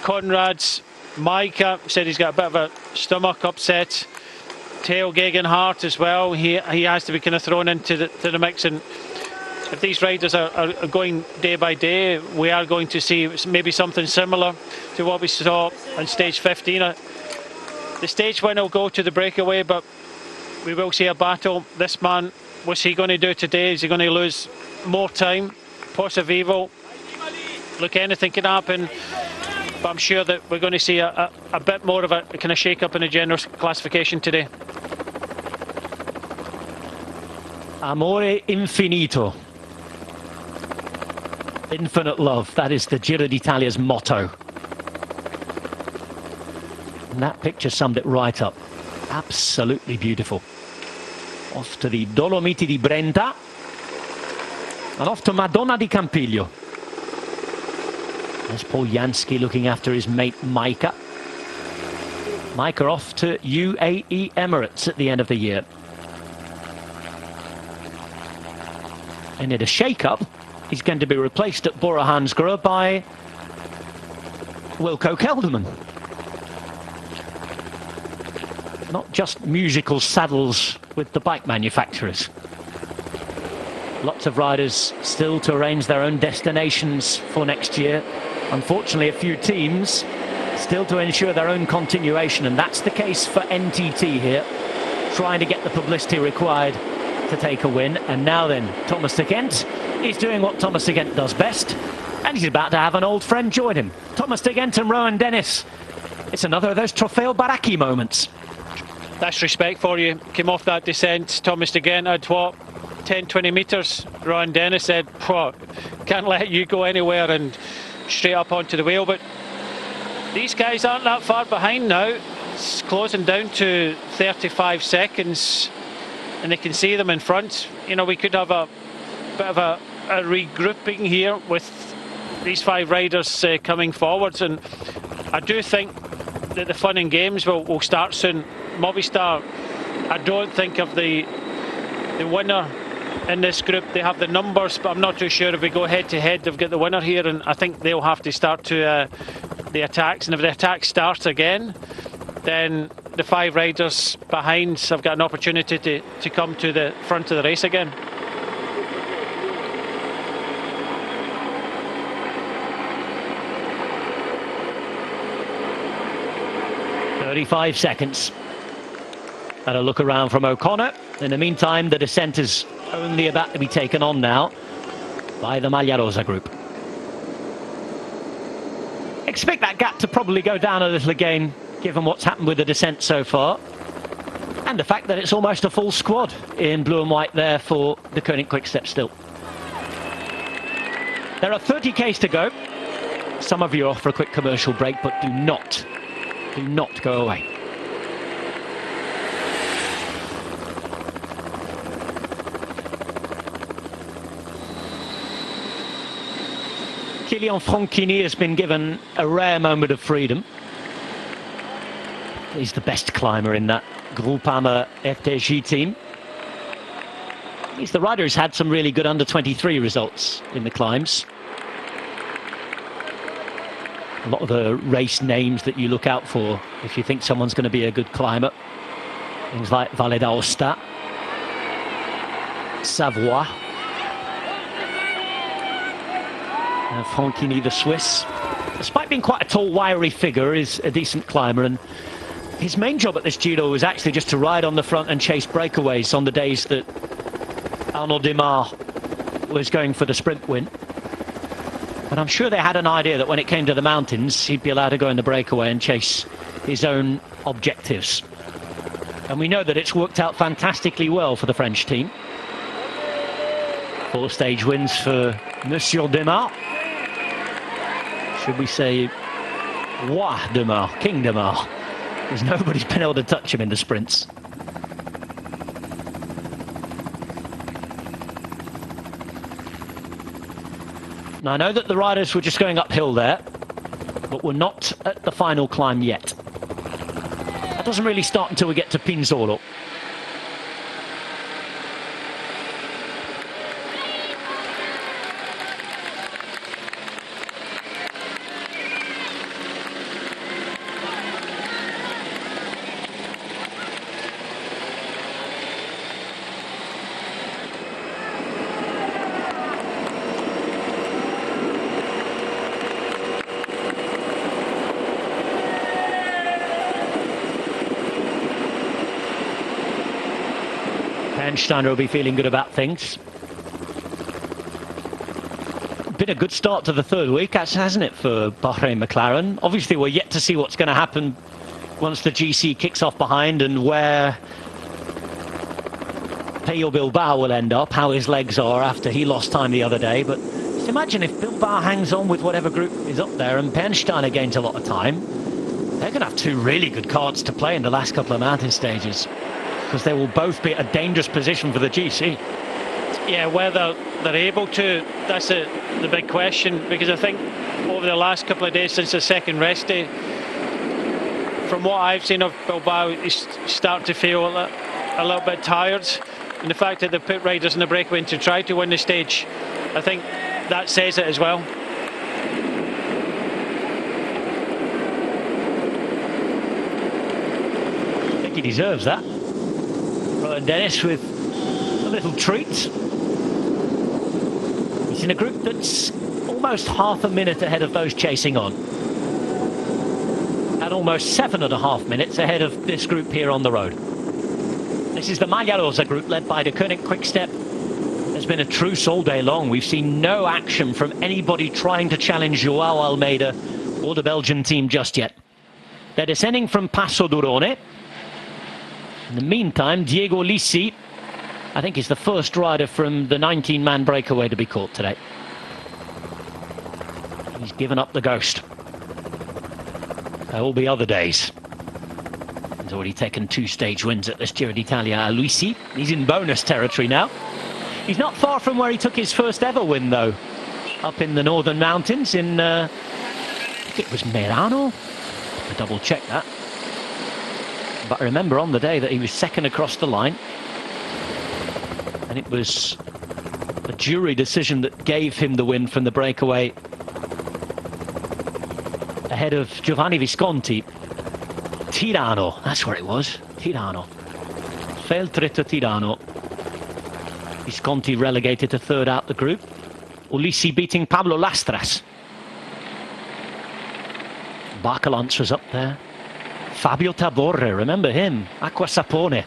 Conrad's Micah said he's got a bit of a stomach upset. Theo Gegenhardt as well, he has to be kind of thrown into the mix, and if these riders are going day by day, we are going to see maybe something similar. to what we saw on stage 15. The stage winner will go to the breakaway, but we will see a battle. This man, what's he going to do today? Is he going to lose more time? Positivo. Look, anything can happen, but I'm sure that we're going to see a bit more of a kind of shake-up in the general classification today. Amore infinito. Infinite love. That is the Giro d'Italia's motto. And that picture summed it right up. Absolutely beautiful. Off to the Dolomiti di Brenta. And off to Madonna di Campiglio. There's Paul Jansky looking after his mate Micah. Micah off to UAE Emirates at the end of the year. And in a shake-up, he's going to be replaced at Bora Hansgrohe by Wilco Kelderman. Not just musical saddles with the bike manufacturers. Lots of riders still to arrange their own destinations for next year. Unfortunately, a few teams still to ensure their own continuation, and that's the case for NTT here, trying to get the publicity required to take a win. And now then, Thomas de Gendt is doing what Thomas de Gendt does best, and he's about to have an old friend join him. Thomas de Gendt and Rowan Dennis. It's another of those Trofeo Baracchi moments. That's respect for you. Came off that descent. Thomas de Gendt had what? 10-20 metres. Rowan Dennis said, can't let you go anywhere, and straight up onto the wheel. But these guys aren't that far behind now. It's closing down to 35 seconds, and they can see them in front. You know, we could have a bit of a regrouping here with these 5 riders coming forwards, and I do think that the fun and games will start soon. Movistar, I don't think of the winner in this group. They have the numbers, but I'm not too sure if we go head to head they've got the winner here, and I think they'll have to start to the attacks, and if the attacks start again, then the 5 riders behind have got an opportunity to come to the front of the race again. "35 seconds. And a look around from O'Connor. In the meantime, the descent is only about to be taken on now by the Maglia Rosa group. Expect that gap to probably go down a little again, given what's happened with the descent so far, and the fact that it's almost a full squad in blue and white there for the Koenig Quick-Step still. There are 30k's to go. Some of you are off for a quick commercial break, but do not go away. Kylian Franchini has been given a rare moment of freedom. He's the best climber in that Groupama FDJ team. He's the rider who's had some really good under-23 results in the climbs. A lot of the race names that you look out for if you think someone's going to be a good climber. Things like Valle d'Aosta, Savoie. And Franchini, the Swiss, despite being quite a tall, wiry figure, is a decent climber, and his main job at this Giro was actually just to ride on the front and chase breakaways on the days that Arnaud Démare was going for the sprint win. But I'm sure they had an idea that when it came to the mountains, he'd be allowed to go in the breakaway and chase his own objectives. And we know that it's worked out fantastically well for the French team. 4 stage wins for Monsieur Démare. Should we say Roi Démare, King Démare, because nobody's been able to touch him in the sprints. Now, I know that the riders were just going uphill there, but we're not at the final climb yet. That doesn't really start until we get to Pinzolo. Pernsteiner will be feeling good about things. Been a good start to the third week, hasn't it, for Bahrain McLaren? Obviously, we're yet to see what's going to happen once the GC kicks off behind and where Pello Bilbao will end up, how his legs are after he lost time the other day. But just imagine if Bilbao hangs on with whatever group is up there and Pernsteiner gains a lot of time. They're going to have two really good cards to play in the last couple of mountain stages, because they will both be at a dangerous position for the GC. Yeah, whether they're able to, that's the big question, because I think over the last couple of days since the second rest day, from what I've seen of Bilbao, he's starting to feel a little bit tired. And the fact that they put riders in the breakaway to try to win the stage, I think that says it as well. I think he deserves that. Rowan Dennis with a little treat. He's in a group that's almost half a minute ahead of those chasing on, and almost 7.5 minutes ahead of this group here on the road. This is the Maglia Rosa group led by the Koenig Quickstep. There's been a truce all day long. We've seen no action from anybody trying to challenge Joao Almeida or the Belgian team just yet. They're descending from Passo d'Urone. In the meantime, Diego Lissi, I think, is the first rider from the 19-man breakaway to be caught today. He's given up the ghost. There will be other days. He's already taken 2 stage wins at this Giro d'Italia. Luisi, he's in bonus territory now. He's not far from where he took his first ever win, though, up in the northern mountains in, I think it was Merano. I'll double check that. But I remember on the day that he was second across the line, and it was a jury decision that gave him the win from the breakaway ahead of Giovanni Visconti. Tirano, that's where it was. Tirano. Feltretto Tirano. Visconti relegated to third out the group. Ulissi beating Pablo Lastras. Barcolance was up there. Fabio Taborre, remember him? Acqua Sapone.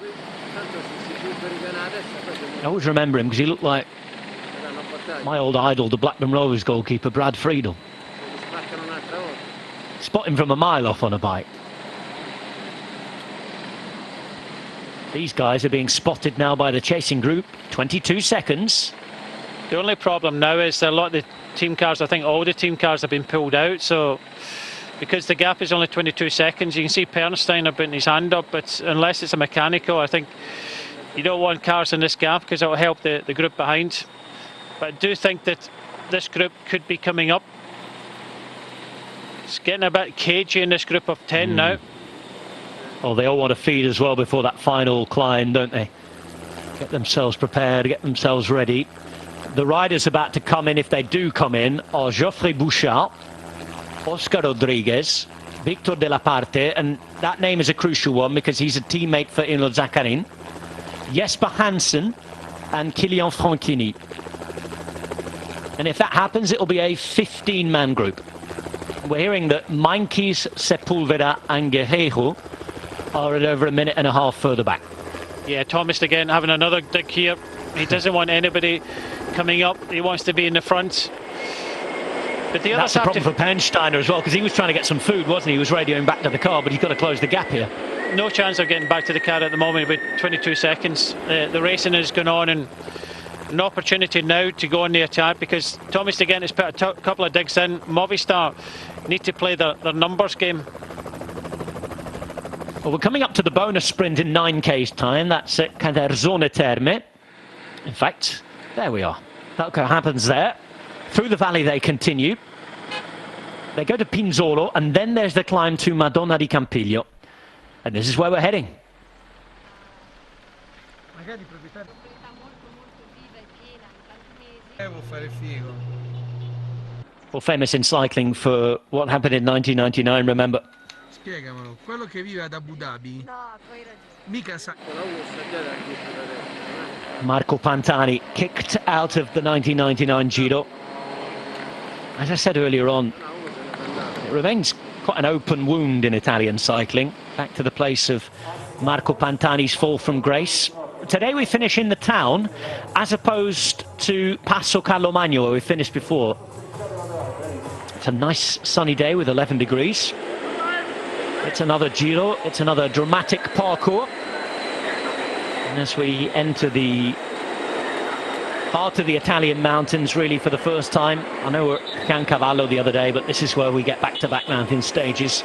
I always remember him because he looked like my old idol, the Blackburn Rovers goalkeeper, Brad Friedel. Spot him from a mile off on a bike. These guys are being spotted now by the chasing group. 22 seconds. The only problem now is that a lot of the team cars, I think all the team cars have been pulled out, so because the gap is only 22 seconds, you can see Pernsteiner putting his hand up, but unless it's a mechanical, I think you don't want cars in this gap because it will help the group behind. But I do think that this group could be coming up. It's getting a bit cagey in this group of 10 now. Oh, they all want to feed as well before that final climb, don't they? Get themselves prepared, get themselves ready. The riders about to come in, if they do come in, are Geoffrey Bouchard, Oscar Rodriguez, Victor de la Parte, and that name is a crucial one because he's a teammate for Ino Zaccarin, Jesper Hansen and Kilian Franchini. And if that happens, it'll be a 15-man group. We're hearing that Meintjes, Sepulveda and Guerreiro are at over 1.5 minutes further back. Yeah, Thomas again having another dig here. He doesn't want anybody coming up. He wants to be in the front. But the That's the problem for Pernsteiner as well, because he was trying to get some food, wasn't he? He was radioing back to the car, but he's got to close the gap here. No chance of getting back to the car at the moment with 22 seconds. The racing is going on, and an opportunity now to go on the attack because Thomas again has put a couple of digs in. Movistar need to play their numbers game. Well, we're coming up to the bonus sprint in 9k's time. That's at Caderzone Terme. In fact, there we are. That happens there. Through the valley they continue. They go to Pinzolo, and then there's the climb to Madonna di Campiglio. And this is where we're heading. Well, famous in cycling for what happened in 1999, remember? Spiegamelo, quello che vive ad Abu Dhabi. No, poi mica sa. Marco Pantani kicked out of the 1999 Giro. As I said earlier on, it remains quite an open wound in Italian cycling. Back to the place of Marco Pantani's fall from grace today we finish in the town, as opposed to Passo Carlomagno, where we finished before. It's a nice sunny day with 11 degrees. It's another Giro, it's another dramatic parkour. And as we enter the heart of the Italian mountains, really for the first time. I know we were at Cancavallo the other day, but this is where we get back-to-back mountain stages.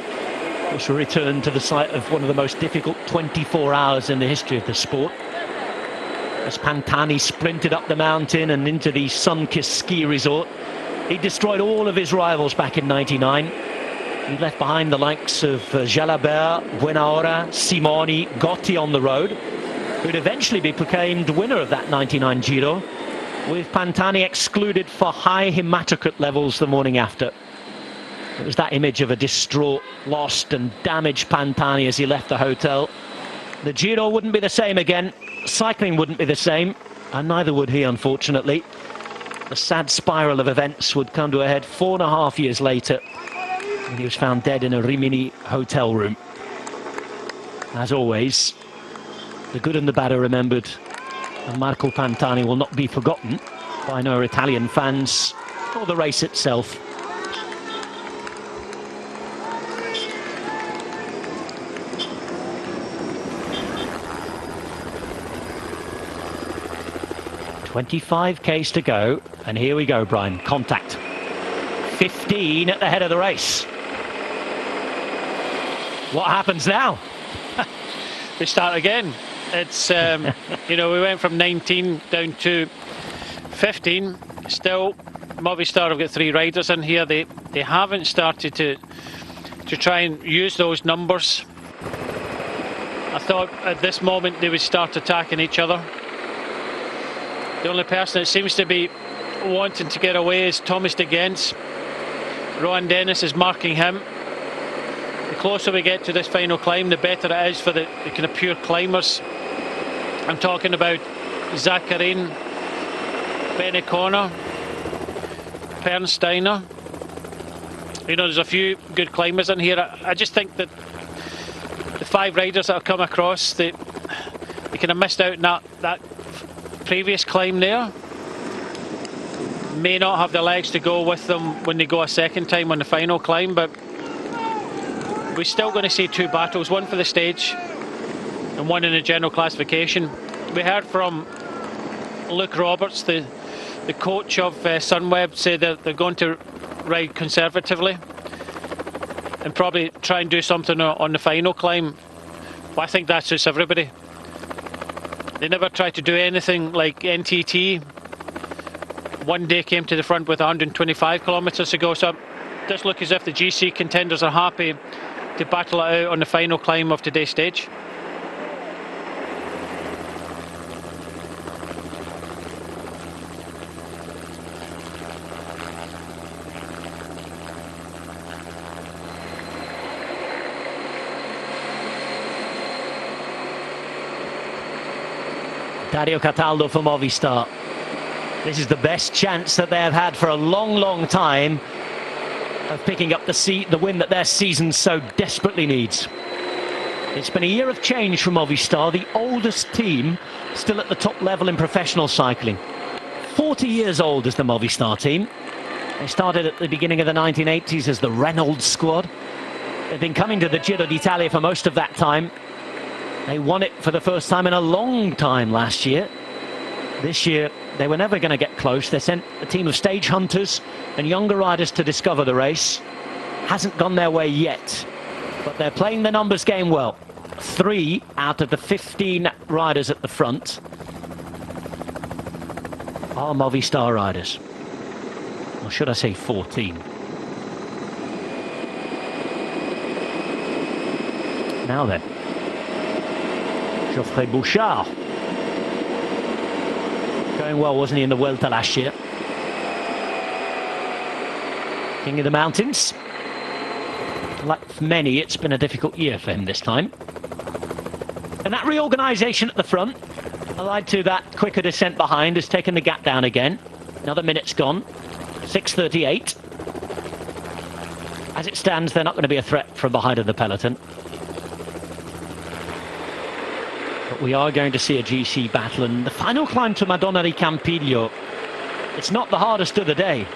Which will return to the site of one of the most difficult 24 hours in the history of the sport. As Pantani sprinted up the mountain and into the sun-kissed ski resort, he destroyed all of his rivals back in '99. He left behind the likes of Jalabert, Buenaora, Simoni, Gotti on the road, who'd eventually be proclaimed winner of that '99 Giro, with Pantani excluded for high hematocrit levels the morning after. It was that image of a distraught, lost and damaged Pantani as he left the hotel. The Giro wouldn't be the same again, cycling wouldn't be the same, and neither would he, unfortunately. The sad spiral of events would come to a head 4.5 years later, when he was found dead in a Rimini hotel room. As always, the good and the bad are remembered, and Marco Pantani will not be forgotten by no Italian fans or the race itself. $25Ks to go, and here we go, Brian. Contact. 15 at the head of the race. What happens now? We start again. It's, you know, we went from 19 down to 15. Still, Movistar have got 3 riders in here. They haven't started to try and use those numbers. I thought at this moment they would start attacking each other. The only person that seems to be wanting to get away is Thomas de Gens. Rohan Dennis is marking him. The closer we get to this final climb, the better it is for the kind of pure climbers. I'm talking about Zakarin, Benecona, Pernsteiner. You know, there's a few good climbers in here. I just think that the 5 riders that have come across, they kind of missed out on that previous climb there. May not have the legs to go with them when they go a second time on the final climb, but we're still going to see 2 battles, one for the stage and one in the general classification. We heard from Luke Roberts, the coach of Sunweb, say that they're going to ride conservatively and probably try and do something on the final climb. But I think that suits everybody. They never tried to do anything like NTT. One day came to the front with 125 kilometres to go, so it does look as if the GC contenders are happy to battle it out on the final climb of today's stage. Dario Cataldo for Movistar. This is the best chance that they have had for a long, long time of picking up the win that their season so desperately needs. It's been a year of change for Movistar, the oldest team still at the top level in professional cycling. 40 years old is the Movistar team. They started at the beginning of the 1980s as the Reynolds squad. They've been coming to the Giro d'Italia for most of that time. They won it for the first time in a long time last year. This year, they were never going to get close. They sent a team of stage hunters and younger riders to discover the race. Hasn't gone their way yet, but they're playing the numbers game well. 3 out of the 15 riders at the front are Movistar riders. Or should I say 14? Now then. Geoffrey Bouchard. Going well, wasn't he, in the Vuelta last year? King of the mountains. Like many, it's been a difficult year for him this time. And that reorganisation at the front, allied to that quicker descent behind, has taken the gap down again. Another minute's gone. 6:38. As it stands, they're not going to be a threat from behind of the peloton. But we are going to see a GC battle, and the final climb to Madonna di Campiglio, it's not the hardest of the day.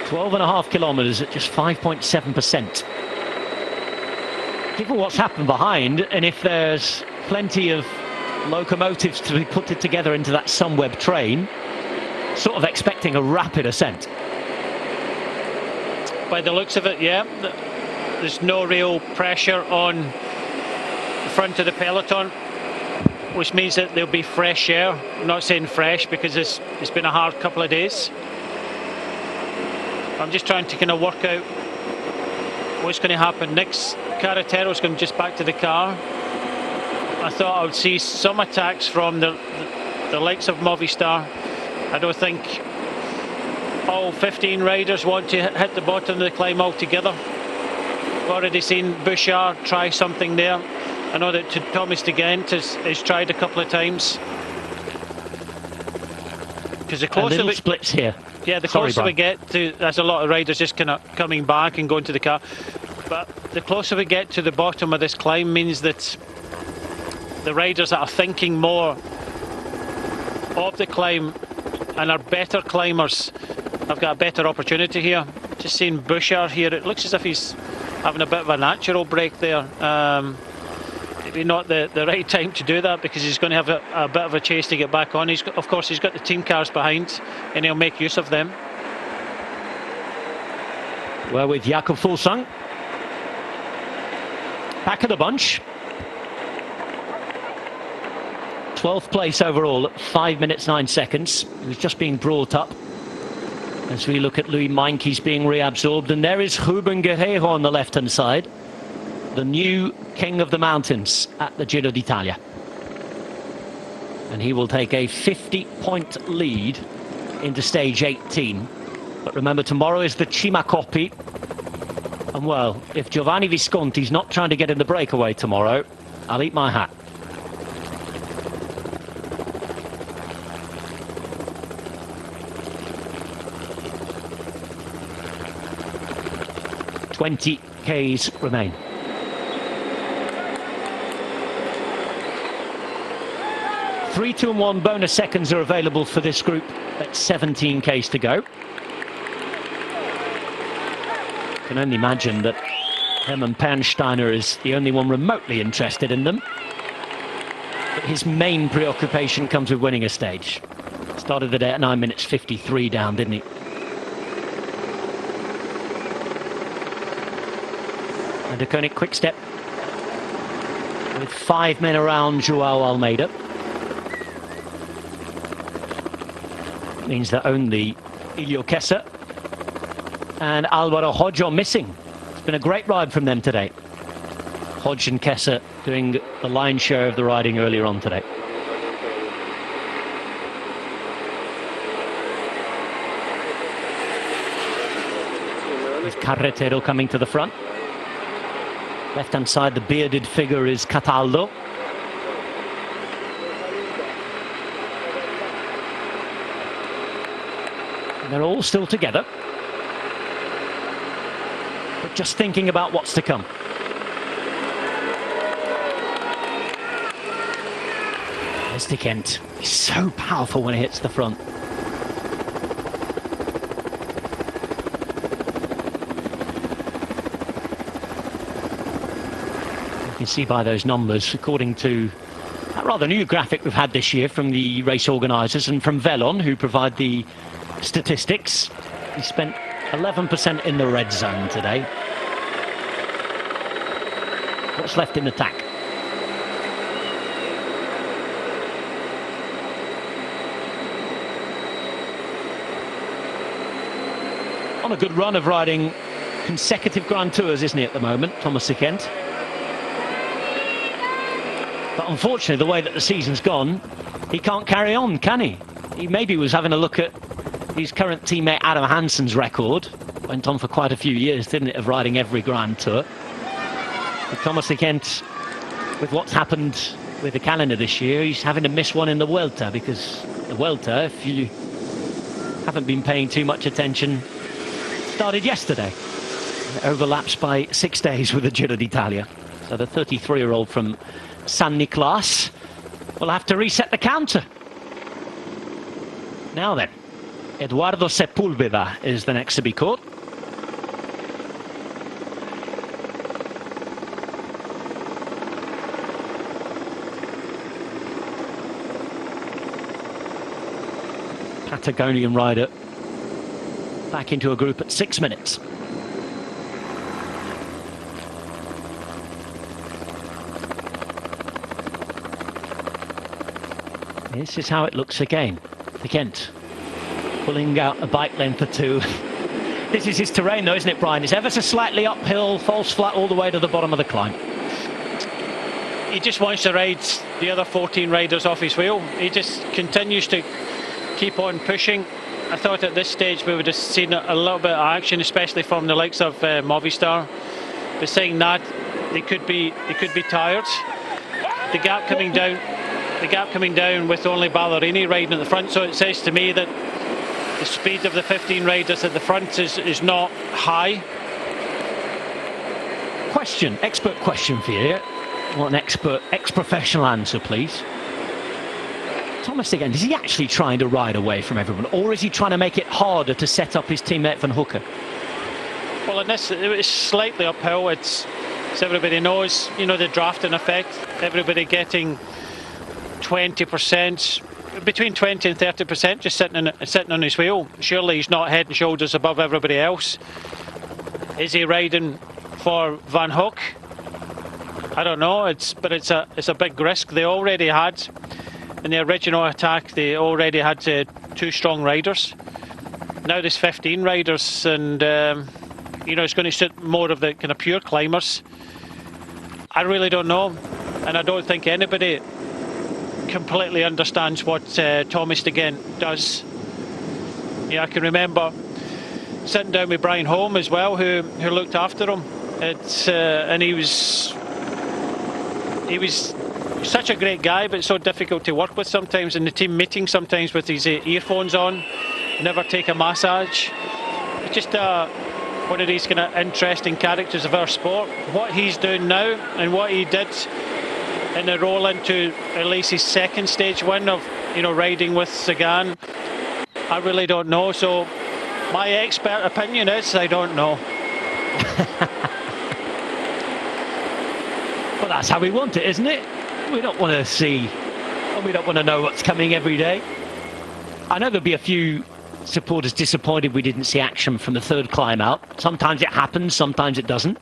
.5 kilometres at just 5.7%. Given what's happened behind, and if there's plenty of locomotives to be put together into that Sunweb train, sort of expecting a rapid ascent. By the looks of it, yeah, there's no real pressure on the front of the peloton, which means that there'll be fresh air. I'm not saying fresh because it's been a hard couple of days. I'm just trying to kind of work out what's going to happen next. Carretero's going just back to the car. I thought I would see some attacks from the likes of Movistar. I don't think all 15 riders want to hit the bottom of the climb altogether. We've already seen Bouchard try something there. I know that Thomas de Gent has tried a couple of times. Because the closer we splits here. Yeah, the closer we get to, there's a lot of riders just kind of coming back and going to the car. But the closer we get to the bottom of this climb means that the riders that are thinking more of the climb and are better climbers have got a better opportunity here. Just seeing Bouchard here, it looks as if he's having a bit of a natural break there. Maybe not the right time to do that because he's going to have a bit of a chase to get back on. Of course, he's got the team cars behind and he'll make use of them. We're with Jakob Fuglsang. Back of the bunch. 12th place overall at 5 minutes 9 seconds. He was just being brought up as we look at Louis Meintjes being reabsorbed. And there is Ruben Guerreiro on the left-hand side, the new king of the mountains at the Giro d'Italia. And he will take a 50-point lead into stage 18. But remember, tomorrow is the Cima Coppi. And well, if Giovanni Visconti's not trying to get in the breakaway tomorrow, I'll eat my hat. .20 Ks remain. Three, 2 and 1 bonus seconds are available for this group at 17 Ks to go. Can only imagine that Hermann Pernsteiner is the only one remotely interested in them. But his main preoccupation comes with winning a stage. Started the day at 9 minutes 53 down, didn't he? And a Koenig quick step with 5 men around Joao Almeida. Means that only Ilio Kessa and Alvaro Hodge are missing. It's been a great ride from them today. Hodge and Kessa doing the lion's share of the riding earlier on today. With Carretero coming to the front. Left-hand side, the bearded figure is Cataldo. And they're all still together. But just thinking about what's to come. There's de Gent. He's so powerful when he hits the front. You can see by those numbers, according to that rather new graphic we've had this year from the race organisers and from Velon, who provide the statistics, he spent 11% in the red zone today. What's left in attack? On a good run of riding consecutive Grand Tours, isn't he, at the moment, Thomas de Gent? But unfortunately, the way that the season's gone, he can't carry on, can he? He maybe was having a look at his current teammate Adam Hansen's record. Went on for quite a few years, didn't it, of riding every Grand Tour. But Thomas de Gent, with what's happened with the calendar this year, he's having to miss one in the Vuelta, because the Vuelta, if you haven't been paying too much attention, started yesterday. It overlaps by 6 days with the Giro d'Italia. So the 33-year-old from San Nicolas will have to reset the counter. Now then, Eduardo Sepulveda is the next to be caught. Patagonian rider back into a group at 6 minutes. This is how it looks again. The Kent pulling out a bike length or two. This is his terrain though, isn't it, Brian? It's ever so slightly uphill, falls flat all the way to the bottom of the climb. He just wants to ride the other 14 riders off his wheel. He just continues to keep on pushing. I thought at this stage we would have seen a little bit of action, especially from the likes of Movistar. But saying that, they could be tired. The gap coming down with only Ballerini riding at the front, so it says to me that the speed of the 15 riders at the front is not high. Expert question for you. I want an ex-professional answer, please. Thomas again, is he actually trying to ride away from everyone, or is he trying to make it harder to set up his teammate Van Hooker? Well, in this, it's slightly uphill. It's as everybody knows, you know, the drafting effect. Everybody getting 20%, between 20 and 30%, just sitting on his wheel. Surely he's not head and shoulders above everybody else. Is he riding for Van Hoek? I don't know. But it's a big risk. They already had. In the original attack, they already had 2 strong riders. Now there's 15 riders, and you know, it's going to suit more of the kind of pure climbers. I really don't know, and I don't think anybody completely understands what Thomas de Gendt does. Yeah, I can remember sitting down with Brian Holm as well, who looked after him. And he was such a great guy, but so difficult to work with sometimes in the team meeting, sometimes with his earphones on, never take a massage. It's just one of these kind of interesting characters of our sport. What he's doing now and what he did in the roll into at least his second stage win of, you know, riding with Sagan, I really don't know. So my expert opinion is I don't know. Well, that's how we want it, isn't it? We don't want to see, and we don't want to know what's coming every day. I know there'll be a few supporters disappointed we didn't see action from the third climb out. Sometimes it happens, sometimes it doesn't.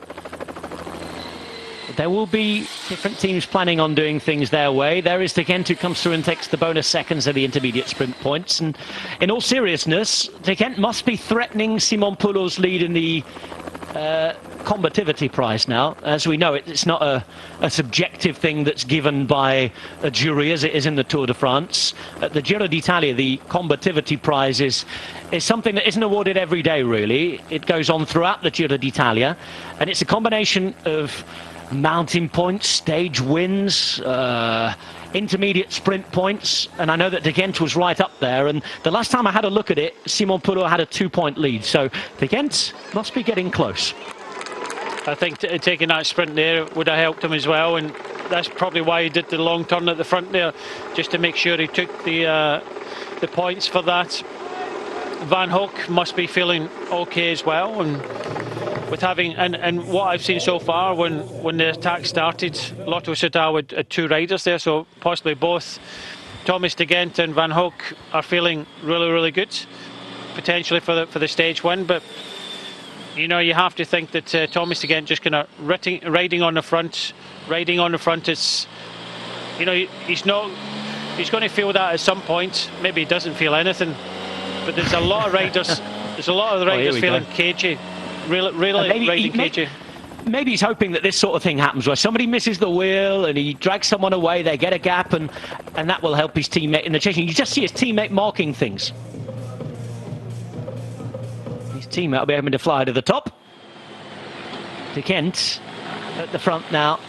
But there will be different teams planning on doing things their way. There is de Gendt, who comes through and takes the bonus seconds of the intermediate sprint points. And in all seriousness, de Gendt must be threatening Simon Pouloh's lead in the combativity prize now. As we know, it's not a subjective thing that's given by a jury as it is in the Tour de France. At the Giro d'Italia, the combativity prize is something that isn't awarded every day, really. It goes on throughout the Giro d'Italia, and it's a combination of mountain points, stage wins, intermediate sprint points, and I know that de Gendt was right up there, and the last time I had a look at it, Simon Pouloh had a 2-point lead, so de Gendt must be getting close. I think taking that sprint there would have helped him as well, and that's probably why he did the long turn at the front there, just to make sure he took the points for that. Van Hoek must be feeling okay as well, and with having and what I've seen so far, when the attack started, Lotto Soudal had 2 riders there, so possibly both Thomas de Gendt and Van Hoek are feeling really, really good, potentially for the stage win. But you know, you have to think that Thomas de Gendt just kind of riding on the front. It's, you know, he's going to feel that at some point. Maybe he doesn't feel anything, but there's a lot of riders. There's a lot of the riders feeling cagey. Really riding cagey. Maybe he's hoping that this sort of thing happens, where somebody misses the wheel and he drags someone away, they get a gap, and that will help his teammate in the chasing. You just see his teammate marking things. His teammate will be able to fly to the top. De Gendt at the front now.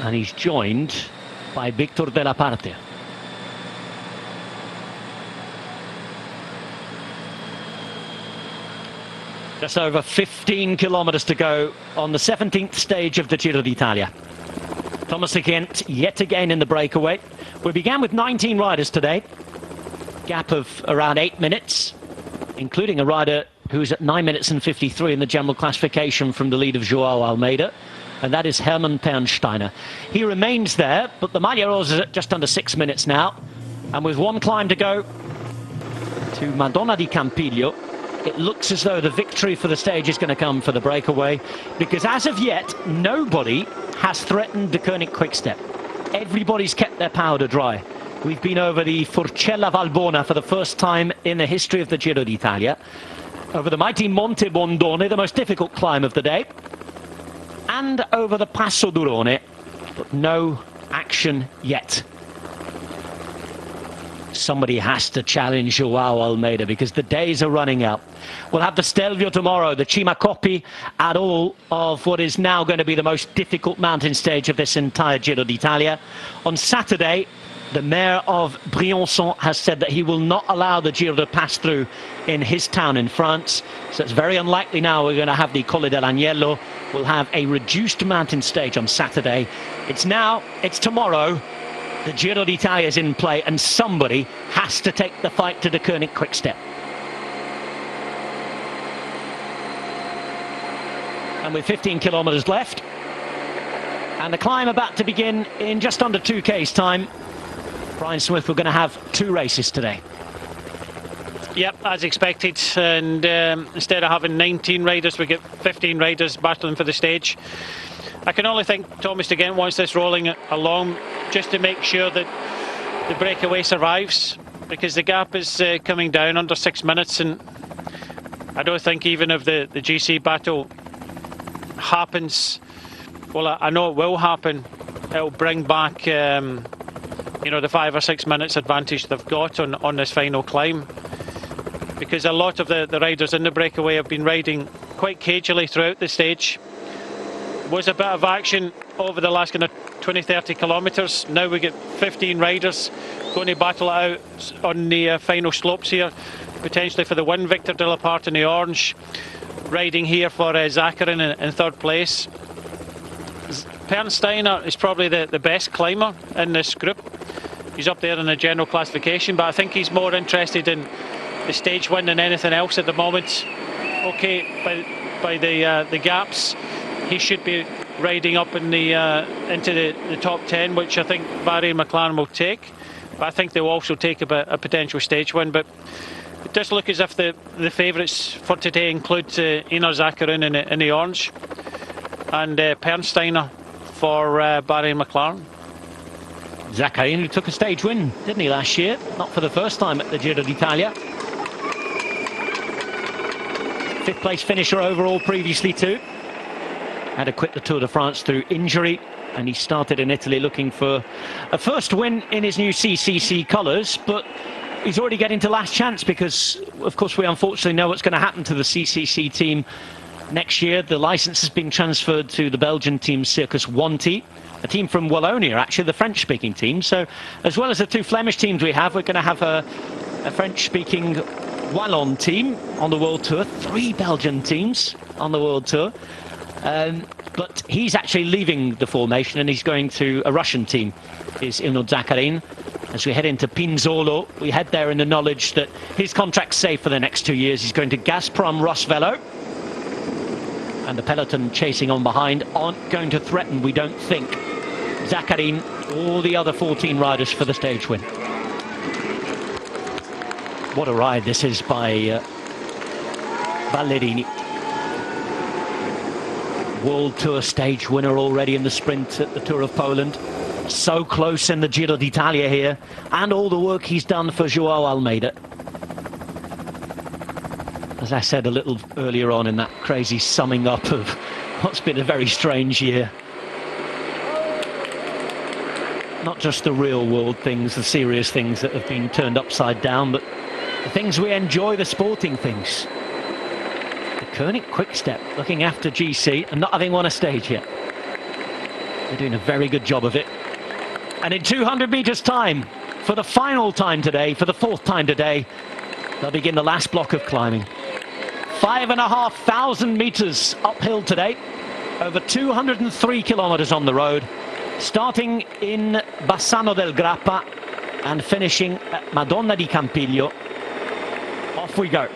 And he's joined by Victor de la Parte. Just over 15 kilometres to go on the 17th stage of the Giro d'Italia. Thomas de Gendt yet again in the breakaway. We began with 19 riders today. Gap of around 8 minutes, including a rider who's at 9 minutes and 53 in the general classification from the lead of Joao Almeida, and that is Hermann Pernsteiner. He remains there, but the Maglia Rosa is at just under 6 minutes now, and with one climb to go to Madonna di Campiglio, it looks as though the victory for the stage is going to come for the breakaway, because as of yet, nobody has threatened the Koenig Quickstep. Everybody's kept their powder dry. We've been over the Forcella Valbona for the first time in the history of the Giro d'Italia, over the mighty Monte Bondone, the most difficult climb of the day, and over the Passo Durone, but no action yet. Somebody has to challenge Joao Almeida because the days are running out. We'll have the Stelvio tomorrow, the Cima Coppi, and all of what is now going to be the most difficult mountain stage of this entire Giro d'Italia. On Saturday, the mayor of Briançon has said that he will not allow the Giro to pass through in his town in France. So it's very unlikely now we're going to have the Colle dell'Agnello. We'll have a reduced mountain stage on Saturday. It's tomorrow. The Giro d'Italia is in play, and somebody has to take the fight to the Koenig Quickstep. And with 15 kilometres left, and the climb about to begin in just under 2K's time, Brian Smith, we're going to have 2 races today. Yep, as expected, and instead of having 19 riders, we get 15 riders battling for the stage. I can only think Thomas de Gendt wants this rolling along just to make sure that the breakaway survives, because the gap is coming down under 6 minutes, and I don't think even if the GC battle happens, well, I know it will happen, it'll bring back the 5 or 6 minutes advantage they've got on this final climb, because a lot of the riders in the breakaway have been riding quite cagily throughout the stage. Was a bit of action over the last kind of 20-30 kilometres. Now we get 15 riders going to battle it out on the final slopes here, potentially for the win. Victor de la Part in the orange, riding here for Zakarin in 3rd place. Pernsteiner is probably the best climber in this group. He's up there in the general classification, but I think he's more interested in the stage win than anything else at the moment. Okay, by the gaps, he should be riding up in into the top 10, which I think Barry and McLaren will take. But I think they'll also take a potential stage win. But it does look as if the favourites for today include Einar Zakarin in the orange, and Pernsteiner for Barry and McLaren. Zakarin, who took a stage win, didn't he, last year? Not for the first time at the Giro d'Italia. 5th place finisher overall previously too. Had to quit the Tour de France through injury, and he started in Italy looking for a first win in his new CCC colours, but he's already getting to last chance because, of course, we unfortunately know what's going to happen to the CCC team next year. The licence has been transferred to the Belgian team Circus Wanty, a team from Wallonia, actually, the French-speaking team. So, as well as the 2 Flemish teams we have, we're going to have a French-speaking Wallon team on the World Tour, 3 Belgian teams on the World Tour. But he's actually leaving the formation, and he's going to a Russian team, is Ilno Zakarin. As we head into Pinzolo, we head there in the knowledge that his contract's safe for the next 2 years. He's going to Gazprom Rosvelo, and the peloton chasing on behind aren't going to threaten, we don't think, Zakarin or the other 14 riders for the stage win. What a ride this is by Ballerini. World Tour stage winner already in the sprint at the Tour of Poland. So close in the Giro d'Italia here, and all the work he's done for Joao Almeida. As I said a little earlier on in that crazy summing up of what's been a very strange year. Not just the real world things, the serious things that have been turned upside down, but the things we enjoy, the sporting things. Koenig Quickstep looking after GC and not having won a stage yet. They're doing a very good job of it. And in 200 metres time, for the final time today, for the 4th time today, they'll begin the last block of climbing. 5,500 meters uphill today, over 203 kilometers on the road, starting in Bassano del Grappa and finishing at Madonna di Campiglio. Off we go.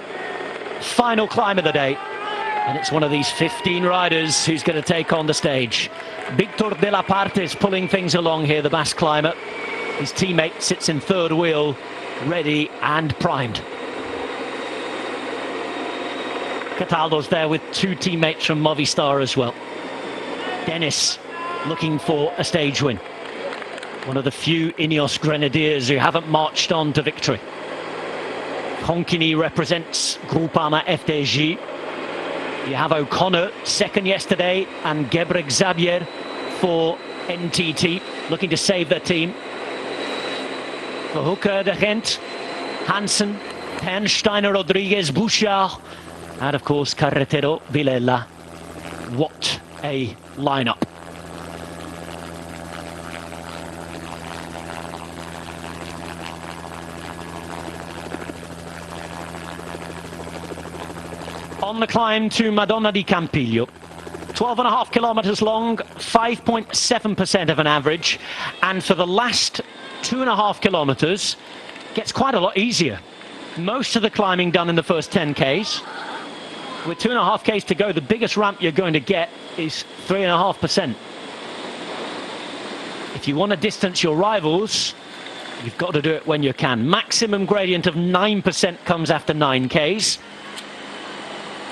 Final climb of the day, and it's one of these 15 riders who's going to take on the stage. Victor de la Parte is pulling things along here, the Basque climber. His teammate sits in third wheel, ready and primed. Cataldo's there with two teammates from Movistar as well. Dennis looking for a stage win. One of the few Ineos Grenadiers who haven't marched on to victory. Konkini represents Groupama FDJ. You have O'Connor, second yesterday, and Gebrek Zabier for NTT, looking to save their team. For Hooker, De Gent, Hansen, Pernsteiner, Rodriguez, Bouchard, and of course Carretero, Villela. What a lineup. On the climb to Madonna di Campiglio, 12.5 kilometers long, 5.7% of an average, and for the last 2.5 kilometers gets quite a lot easier. Most of the climbing done in the first 10 Ks. With 2.5 Ks to go, the biggest ramp you're going to get is 3.5%. If you want to distance your rivals, you've got to do it when you can. Maximum gradient of 9% comes after 9 Ks.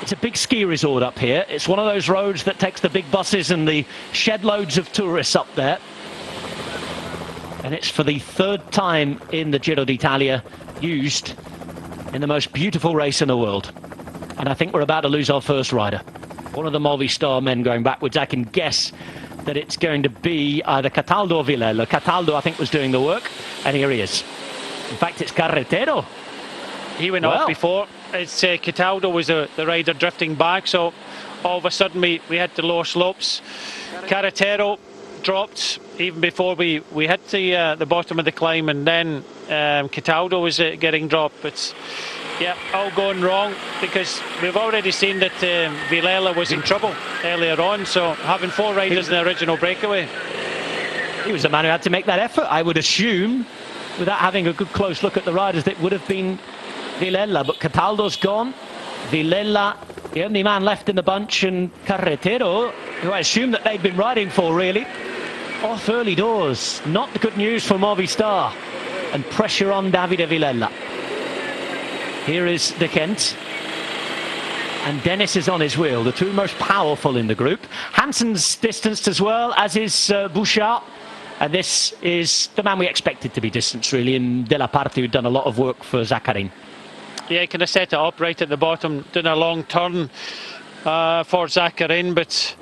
It's a big ski resort up here. It's one of those roads that takes the big buses and the shed loads of tourists up there. And it's for the third time in the Giro d'Italia used in the most beautiful race in the world. And I think we're about to lose our first rider. One of the Movistar men going backwards. I can guess that it's going to be either Cataldo or Villela. Cataldo, I think, was doing the work, and here he is. In fact, it's Carretero. He went off before. It's Cataldo was the rider drifting back, so all of a sudden we hit the lower slopes. Carretero dropped even before we hit the bottom of the climb, and then Cataldo was getting dropped. But yeah, all going wrong, because we've already seen that Villela was in trouble earlier on, so having 4 riders in the original breakaway. He was the man who had to make that effort, I would assume, without having a good close look at the riders. That would have been Villela, but Cataldo's gone. Villela, the only man left in the bunch, and Carretero, who I assume that they'd been riding for, really, off early doors. Not the good news for Movistar, and pressure on Davide Villela. Here is De Gent, and Dennis is on his wheel, the two most powerful in the group. Hansen's distanced as well, as is Bouchard, and this is the man we expected to be distanced, really, in De La Parte, who'd done a lot of work for Zakharin. Yeah, he kind of set it up right at the bottom, doing a long turn for Zakharin, but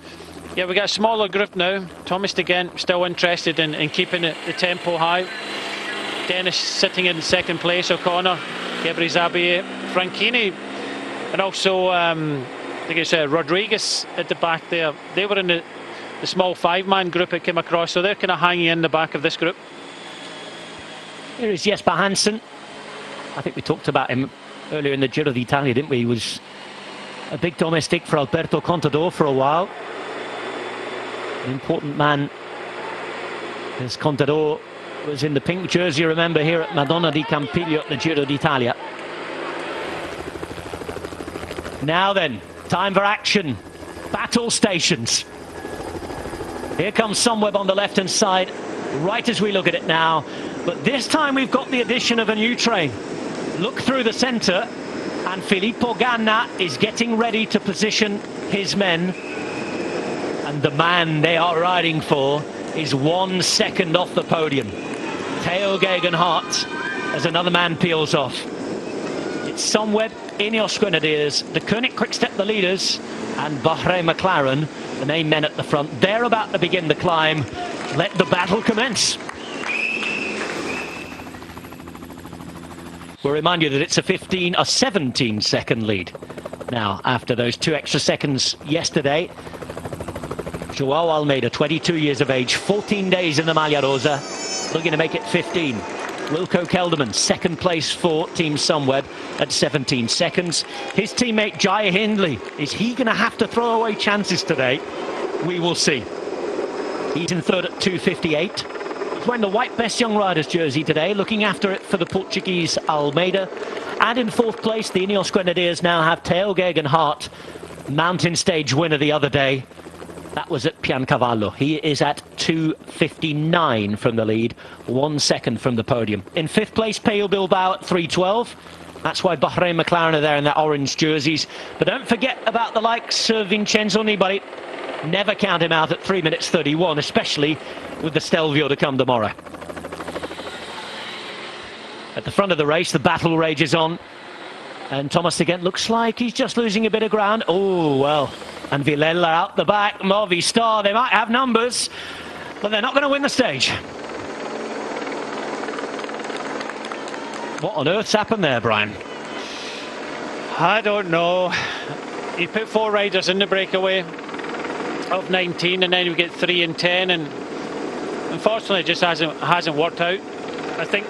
yeah, we got a smaller group now. Thomas De Gent still interested in keeping the tempo high. Dennis sitting in second place, O'Connor, Gebrek Zabier, Franchini, and also I think it's Rodriguez at the back there. They were in the small 5-man group it came across, so they're kind of hanging in the back of this group. Here is Jesper Hansen. I think we talked about him earlier in the Giro d'Italia, didn't we? He was a big domestic for Alberto Contador for a while. An important man, as Contador was in the pink jersey, remember, here at Madonna di Campiglio at the Giro d'Italia. Now then, time for action. Battle stations. Here comes Sunweb on the left-hand side, right as we look at it now. But this time we've got the addition of a new train. Look through the centre, and Filippo Ganna is getting ready to position his men. And the man they are riding for is 1 second off the podium. Theo Gegenhardt, as another man peels off. It's Sunweb, Ineos Grenadiers, the Koenig Quick-Step the leaders, and Bahrain McLaren, the main men at the front. They're about to begin the climb. Let the battle commence. We'll remind you that it's a 17-second lead. Now, after those 2 extra seconds yesterday, Joao Almeida, 22 years of age, 14 days in the Maglia Rosa, looking to make it 15. Wilco Kelderman, second place for Team Sunweb at 17 seconds. His teammate Jai Hindley, is he going to have to throw away chances today? We will see. He's in third at 2:58. He's wearing the white Best Young Riders jersey today, looking after it for the Portuguese Almeida. And in fourth place, the Ineos Grenadiers now have Theo Gegenhardt, mountain stage winner the other day. That was at Piancavallo. He is at 2:59 from the lead, 1 second from the podium. In fifth place, Pello Bilbao at 3:12. That's why Bahrain McLaren are there in their orange jerseys. But don't forget about the likes of Vincenzo Nibali. Never count him out at 3 minutes 31, especially with the Stelvio to come tomorrow. At the front of the race, the battle rages on. And Thomas again looks like he's just losing a bit of ground. Oh, well. And Villela out the back. Movistar, they might have numbers, but they're not going to win the stage. What on earth's happened there, Brian? I don't know. You put 4 riders in the breakaway of 19, and then you get 3 and 10, and unfortunately it just hasn't worked out. I think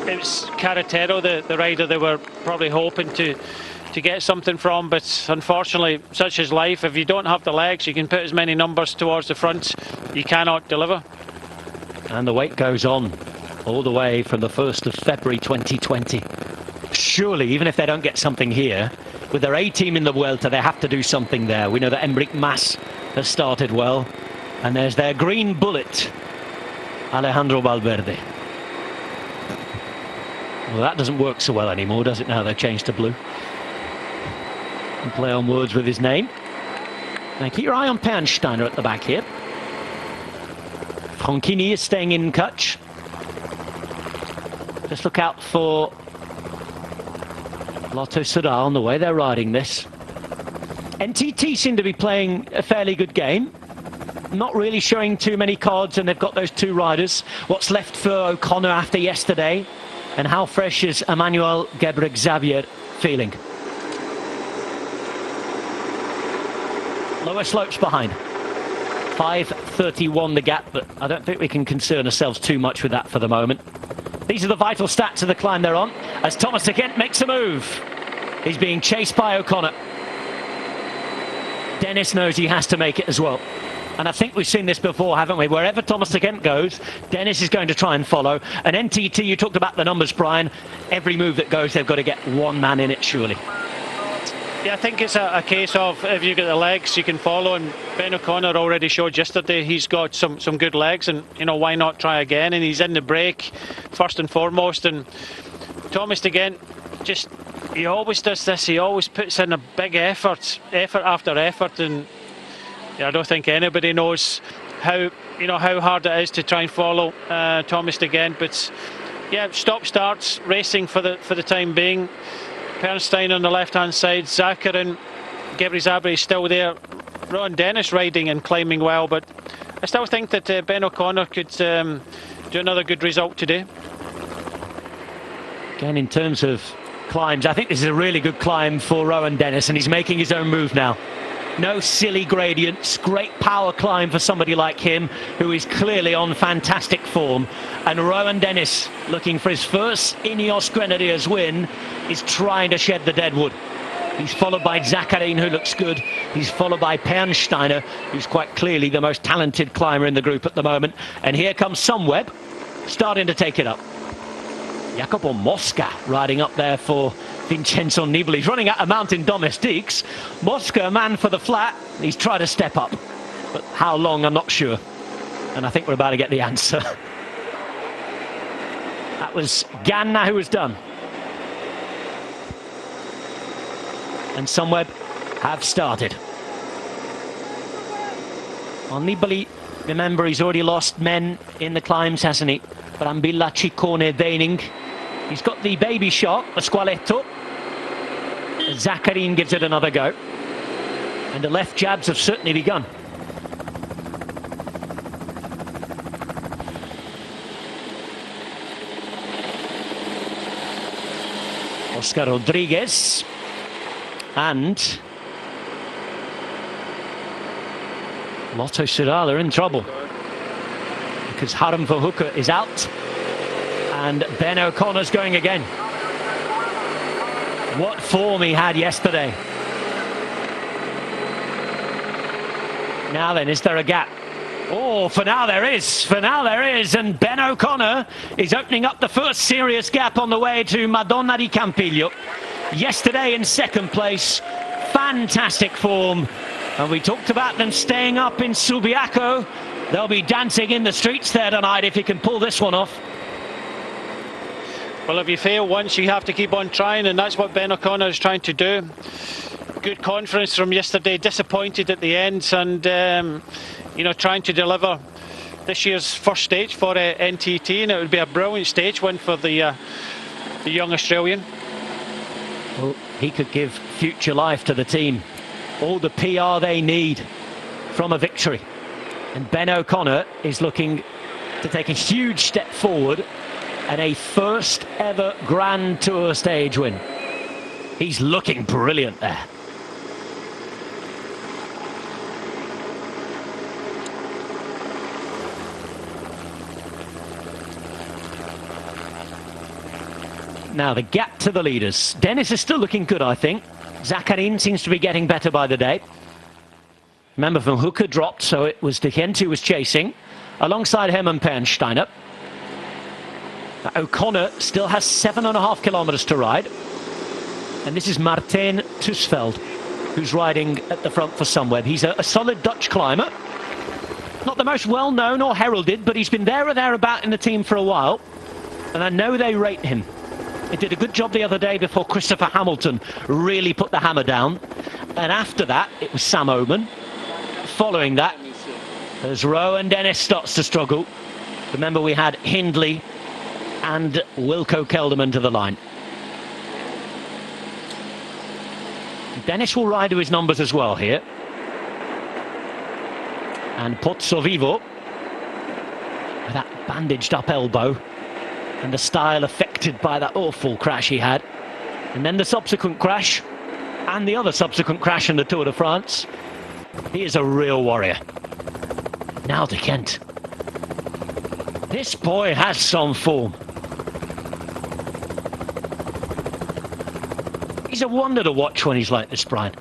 it was Carretero, the rider they were probably hoping to get something from, but unfortunately, such is life. If you don't have the legs, you can put as many numbers towards the front, you cannot deliver. And the wait goes on all the way from the 1st of February 2020. Surely, even if they don't get something here, with their A-team in the Vuelta, they have to do something there. We know that Enric Mas has started well, and there's their green bullet, Alejandro Valverde. Well, that doesn't work so well anymore, does it, now they've changed to blue? And play on words with his name. Now keep your eye on Pernsteiner at the back here. Franchini is staying in touch. Just look out for Lotto Soudal on the way they're riding this. NTT seem to be playing a fairly good game. Not really showing too many cards, and they've got those 2 riders. What's left for O'Connor after yesterday? And how fresh is Emmanuel Gebre-Xavier feeling? Lower slopes behind. 5:31 the gap, but I don't think we can concern ourselves too much with that for the moment. These are the vital stats of the climb they're on, as Thomas de Gent makes a move. He's being chased by O'Connor. Dennis knows he has to make it as well. And I think we've seen this before, haven't we? Wherever Thomas de Gent goes, Dennis is going to try and follow. And NTT, you talked about the numbers, Brian. Every move that goes, they've got to get 1 man in it, surely. Yeah, I think it's a case of if you get the legs, you can follow. And Ben O'Connor already showed yesterday he's got some good legs, and you know, why not try again? And he's in the break first and foremost. And Thomas de Gent, just he always does this. He always puts in a big effort after effort, and I don't think anybody knows how hard it is to try and follow Thomas de Gent. But yeah, stop starts racing for the time being. Pernstein on the left-hand side, Zakarin, Gebre-Xavier is still there. Rowan Dennis riding and climbing well, but I still think that Ben O'Connor could do another good result today. Again, in terms of climbs, I think this is a really good climb for Rowan Dennis, and he's making his own move now. No silly gradients, great power climb for somebody like him, who is clearly on fantastic form. And Rowan Dennis, looking for his first Ineos Grenadiers win, is trying to shed the deadwood. He's followed by Zakarin, who looks good. He's followed by Pernsteiner, who's quite clearly the most talented climber in the group at the moment. And here comes Sunweb, starting to take it up. Jacopo Mosca riding up there for Vincenzo Nibali. He's running out of Mountain Domestiques. Mosca, a man for the flat. He's tried to step up, but how long, I'm not sure. And I think we're about to get the answer. That was Ganna who was done. And Sunweb have started. On Nibali, remember, he's already lost men in the climbs, hasn't he? Brambilla, Ciccone, Deining. He's got the baby shot, Pasqualetto. Zakarin gives it another go. And the left jabs have certainly begun. Oscar Rodriguez. And Lotto Soudal are in trouble, because Harm Verhoeven is out And Ben O'Connor's going again. What form he had yesterday. Now then, is there a gap? Oh, for now there is. For now there is. And Ben O'Connor is opening up the first serious gap on the way to Madonna di Campiglio. Yesterday in second place. Fantastic form. And we talked about them staying up in Subiaco. They'll be dancing in the streets there tonight if he can pull this one off. Well, if you fail once, you have to keep on trying, and that's what Ben O'Connor is trying to do. Good confidence from yesterday, disappointed at the end, and you know, trying to deliver this year's first stage for NTT, and it would be a brilliant stage win for the young Australian. Well, he could give future life to the team, all the PR they need from a victory. And Ben O'Connor is looking to take a huge step forward and a first ever Grand Tour stage win. He's looking brilliant there. Now the gap to the leaders. Dennis is still looking good, I think. Zakarin seems to be getting better by the day. Remember, Van Hooker dropped, so it was De Gent who was chasing, alongside Hermann Pernsteiner. O'Connor still has 7.5 kilometers to ride. And this is Martijn Tusveld, who's riding at the front for Sunweb. He's a solid Dutch climber. Not the most well-known or heralded, but he's been there or thereabout in the team for a while. And I know they rate him. He did a good job the other day before Christopher Hamilton really put the hammer down. And after that, it was Sam Oomen. Following that, as Rowan Dennis starts to struggle. Remember, we had Hindley and Wilco Kelderman to the line. Dennis will ride to his numbers as well here. And Pozzovivo, with that bandaged up elbow and the style affected by that awful crash he had. And then the subsequent crash and the other subsequent crash in the Tour de France. He is a real warrior. Now to Kent. This boy has some form. He's a wonder to watch when he's like this, Brian.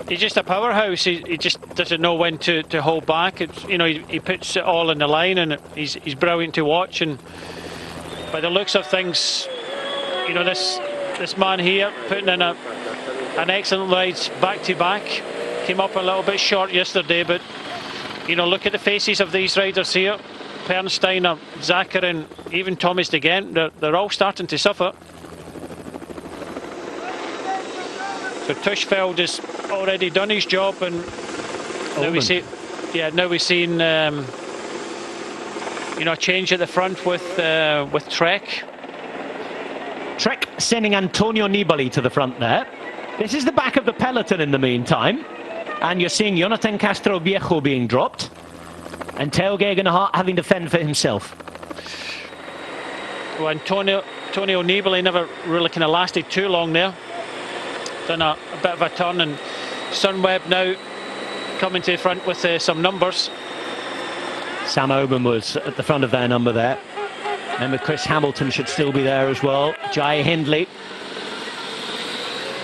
He's just a powerhouse. He just doesn't know when to hold back. It's, you know, he puts it all in the line, and he's brilliant to watch. And by the looks of things, you know, this man here putting in an excellent ride back to back. Came up a little bit short yesterday, but you know, look at the faces of these riders here. Pernsteiner, Zakarin, even Thomas de Gent. They're all starting to suffer. So Tushfeld has already done his job, and now we see, now we've seen you know, a change at the front with Trek. Trek sending Antonio Nibali to the front there. This is the back of the peloton in the meantime, and you're seeing Jonathan Castroviejo being dropped, and Theo Gegenhardt having to fend for himself. Well, Antonio Nibali never really kind of lasted too long there. Done a bit of a turn, and Sunweb now coming to the front with some numbers. Sam Oomen was at the front of their number there. Remember, Chris Hamilton should still be there as well. Jai Hindley.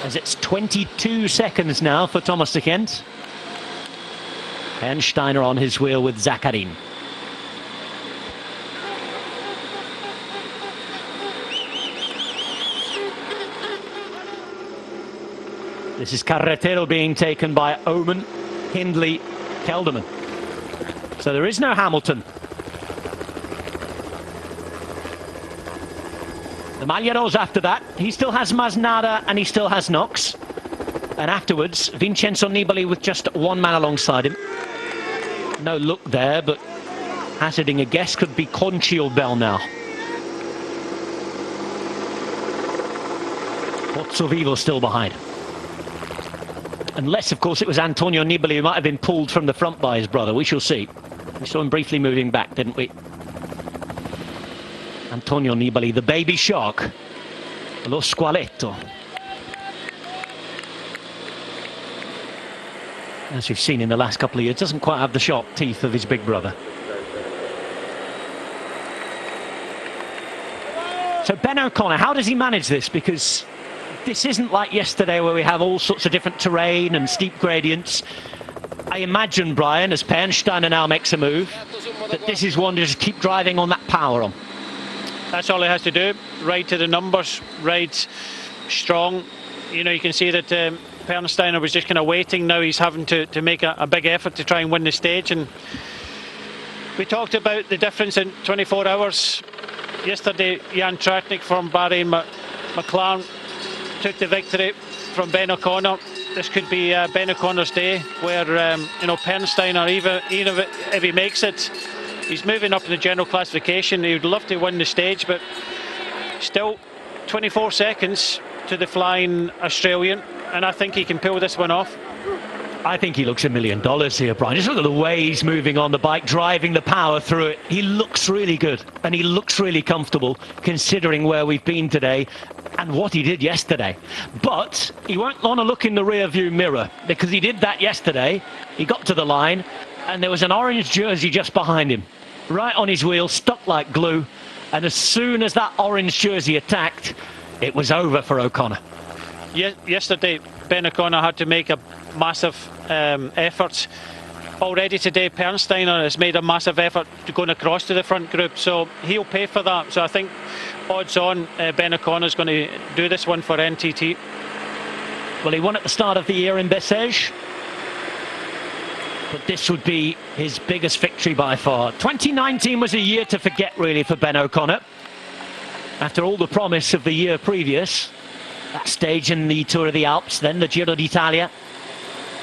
As it's 22 seconds now for Thomas de Gent. Pernsteiner on his wheel with Zakarin. This is Carretero being taken by Oomen, Hindley, Kelderman. So there is no Hamilton. The Malheiros after that. He still has Masnada and he still has Knox. And afterwards, Vincenzo Nibali with just one man alongside him. No look there, but hazarding a guess, could be Conchi or Bernal. Pozzovivo still behind. Unless, of course, it was Antonio Nibali who might have been pulled from the front by his brother. We shall see. We saw him briefly moving back, didn't we? Antonio Nibali, the baby shark. Lo squaletto. As we've seen in the last couple of years, doesn't quite have the sharp teeth of his big brother. So Ben O'Connor, how does he manage this? Because this isn't like yesterday where we have all sorts of different terrain and steep gradients. I imagine, Brian, as Pernsteiner now makes a move, that this is one to just keep driving on that power on. That's all he has to do. Ride to the numbers, ride strong. You know, you can see that Pernsteiner was just kind of waiting. Now he's having to make a big effort to try and win the stage. And we talked about the difference in 24 hours. Yesterday, Jan Tratnik from Bahrain McLaren took the victory from Ben O'Connor. This could be Ben O'Connor's day, where you know, Pernsteiner, even if he makes it, he's moving up in the general classification. He would love to win the stage, but still 24 seconds to the flying Australian, and I think he can pull this one off. I think he looks $1 million here, Brian. Just look at the way he's moving on the bike, driving the power through it. He looks really good, and he looks really comfortable, considering where we've been today and what he did yesterday. But he won't want to look in the rear view mirror, because he did that yesterday. He got to the line, and there was an orange jersey just behind him, right on his wheel, stuck like glue. And as soon as that orange jersey attacked, it was over for O'Connor. Yesterday, Ben O'Connor had to make a massive effort. Already today, Pernsteiner has made a massive effort to going across to the front group, so he'll pay for that. So I think odds on Ben O'Connor is going to do this one for NTT. Well, he won at the start of the year in Bessèges, but this would be his biggest victory by far. 2019 was a year to forget, really, for Ben O'Connor. After all the promise of the year previous, that stage in the Tour of the Alps, then the Giro d'Italia,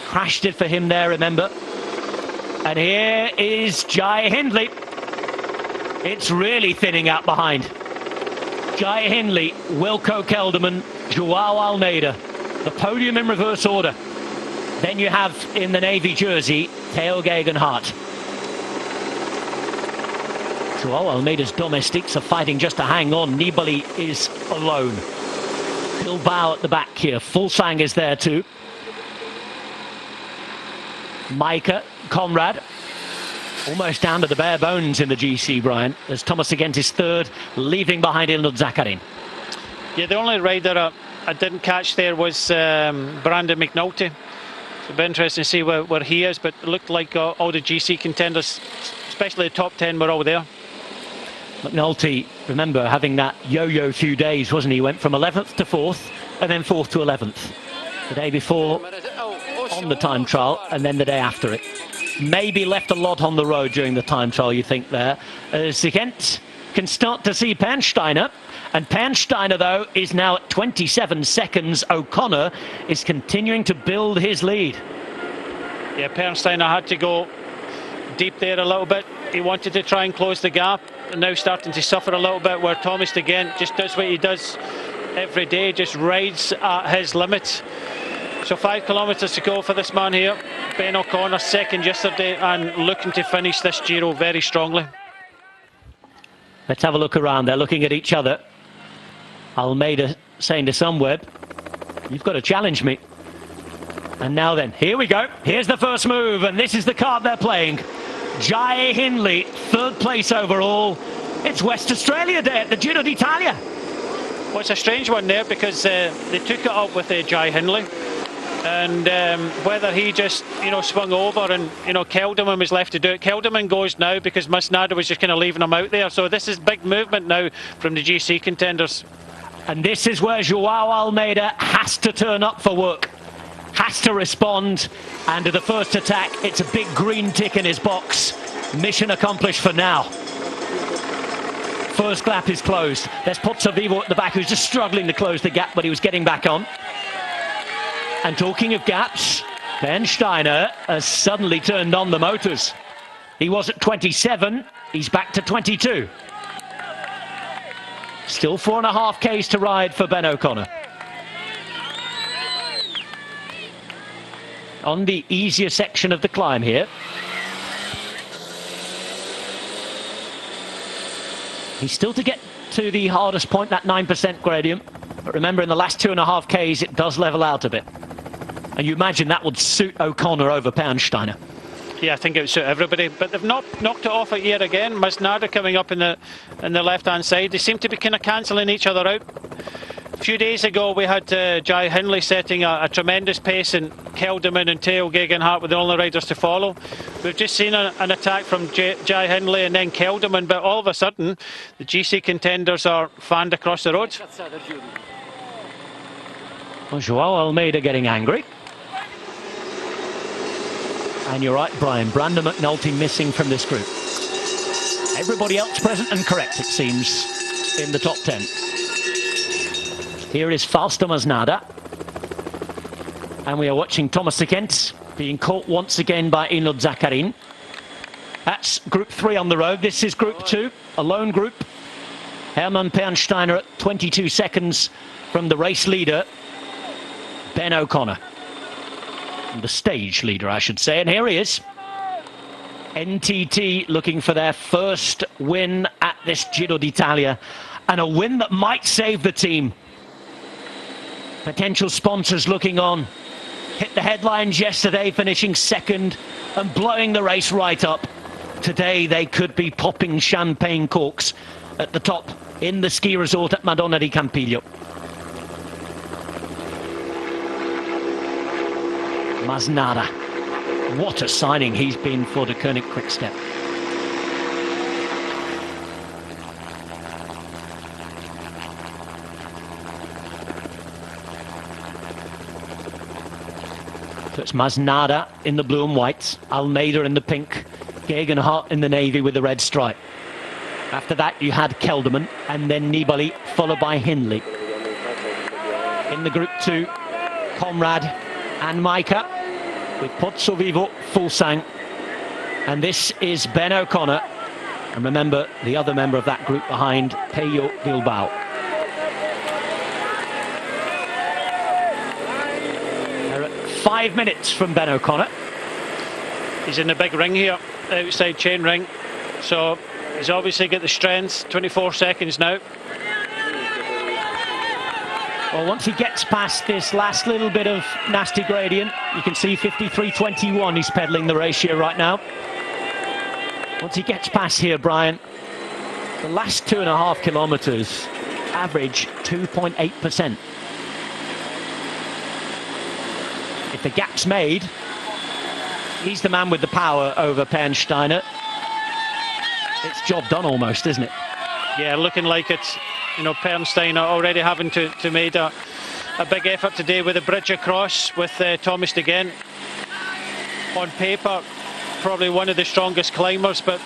crashed it for him there, remember. And here is Jai Hindley. It's really thinning out behind. Jai Hindley, Wilco Kelderman, Joao Almeida. The podium in reverse order. Then you have, in the navy jersey, Theo Gegenhardt. Joao Almeida's domestics are fighting just to hang on. Nibali is alone. Bilbao at the back here. Fulsang is there too. Micah, Conrad, almost down to the bare bones in the GC, Brian, as Thomas Agent is third, leaving behind Ilnur Zakarin. Yeah, the only rider I didn't catch there was Brandon McNulty. It'll be interesting to see where he is, but it looked like all the GC contenders, especially the top 10, were all there. McNulty, remember, having that yo-yo few days, wasn't he? Went from 11th to 4th, and then 4th to 11th. The day before on the time trial, and then the day after it. Maybe left a lot on the road during the time trial, you think, there. Zigent can start to see Pernsteiner, and Pernsteiner, though, is now at 27 seconds. O'Connor is continuing to build his lead. Yeah, Pernsteiner had to go deep there a little bit. He wanted to try and close the gap, and now starting to suffer a little bit, where Thomas de Gent just does what he does every day, just rides at his limit. So 5 kilometres to go for this man here. Ben O'Connor second yesterday and looking to finish this Giro very strongly. Let's have a look around. They're looking at each other. Almeida saying to Sunweb, "You've got to challenge me." And now then, here we go. Here's the first move, and this is the card they're playing. Jai Hindley, third place overall. It's West Australia Day at the Giro d'Italia. Well, it's a strange one there, because they took it up with Jai Hindley. And whether he just, you know, swung over and, you know, Kelderman was left to do it. Kelderman goes now because Masnada was just kind of leaving him out there. So this is big movement now from the GC contenders. And this is where Joao Almeida has to turn up for work. Has to respond. And to the first attack, it's a big green tick in his box. Mission accomplished for now. First gap is closed. There's Pozzovivo at the back, who's just struggling to close the gap, but he was getting back on. And talking of gaps, Pernsteiner has suddenly turned on the motors. He was at 27, he's back to 22. Still 4.5 Ks to ride for Ben O'Connor. On the easier section of the climb here. He's still to get to the hardest point, that 9% gradient. But remember, in the last 2.5 Ks, it does level out a bit. And you imagine that would suit O'Connor over Pernsteiner. Yeah, I think it would suit everybody, but they've knocked it off it here again. Masnada coming up in the left-hand side. They seem to be kind of cancelling each other out. A few days ago we had Jai Hindley setting a tremendous pace, and Kelderman and Theo Gegenhardt were the only riders to follow. We've just seen an attack from Jai Hindley and then Kelderman, but all of a sudden the GC contenders are fanned across the road. Well, Joao Almeida getting angry. And you're right, Brian. Brandon McNulty missing from this group. Everybody else present and correct, it seems, in the top 10. Here is Fausto Masnada. And we are watching Thomas Kent being caught once again by Inod Zakarin. That's Group 3 on the road. This is Group 2, a lone group. Hermann Pernsteiner at 22 seconds from the race leader, Ben O'Connor. The stage leader, I should say. And here he is. NTT looking for their first win at this Giro d'Italia, and a win that might save the team. Potential sponsors looking on. Hit the headlines yesterday, finishing second and blowing the race right up. Today they could be popping champagne corks at the top in the ski resort at Madonna di Campiglio. Masnada. What a signing he's been for the Koenig Quickstep. So it's Masnada in the blue and white, Almeida in the pink, Gegenhardt in the navy with the red stripe. After that you had Kelderman and then Nibali, followed by Hindley. In the group 2, Conrad and Maika, with Pozzo Vivo, Fulsang, and this is Ben O'Connor, and remember the other member of that group behind, Pello Bilbao. They're at 5 minutes from Ben O'Connor. He's in the big ring here, outside chain ring, so he's obviously got the strength. 24 seconds now. Well, once he gets past this last little bit of nasty gradient, you can see 53.21 he's pedaling the ratio right now. Once he gets past here, Brian, the last 2.5 kilometres average 2.8%. If the gap's made, he's the man with the power over Pernsteiner. It's job done almost, isn't it? Yeah, looking like it. You know, Pernsteiner already having to make a big effort today with a bridge across with Thomas de Gent. On paper, probably one of the strongest climbers, but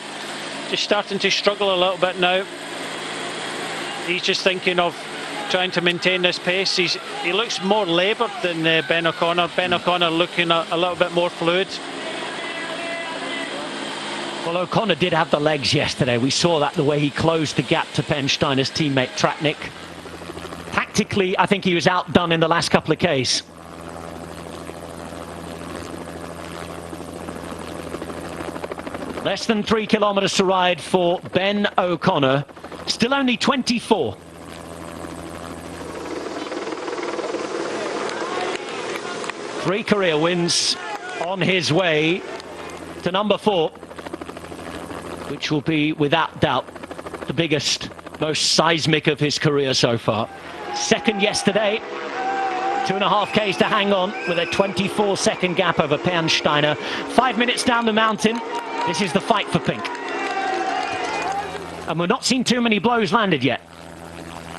just starting to struggle a little bit now. He's just thinking of trying to maintain this pace. He looks more laboured than Ben O'Connor. Ben O'Connor looking a little bit more fluid. Well, O'Connor did have the legs yesterday. We saw that, the way he closed the gap to Pernsteiner's teammate Tratnik. Tactically, I think he was outdone in the last couple of Ks. Less than 3 kilometres to ride for Ben O'Connor. Still only 24. Three career wins on his way to number 4. Which will be, without doubt, the biggest, most seismic of his career so far. Second yesterday, 2.5 Ks to hang on with a 24-second gap over Pernsteiner. 5 minutes down the mountain, this is the fight for pink. And we're not seeing too many blows landed yet.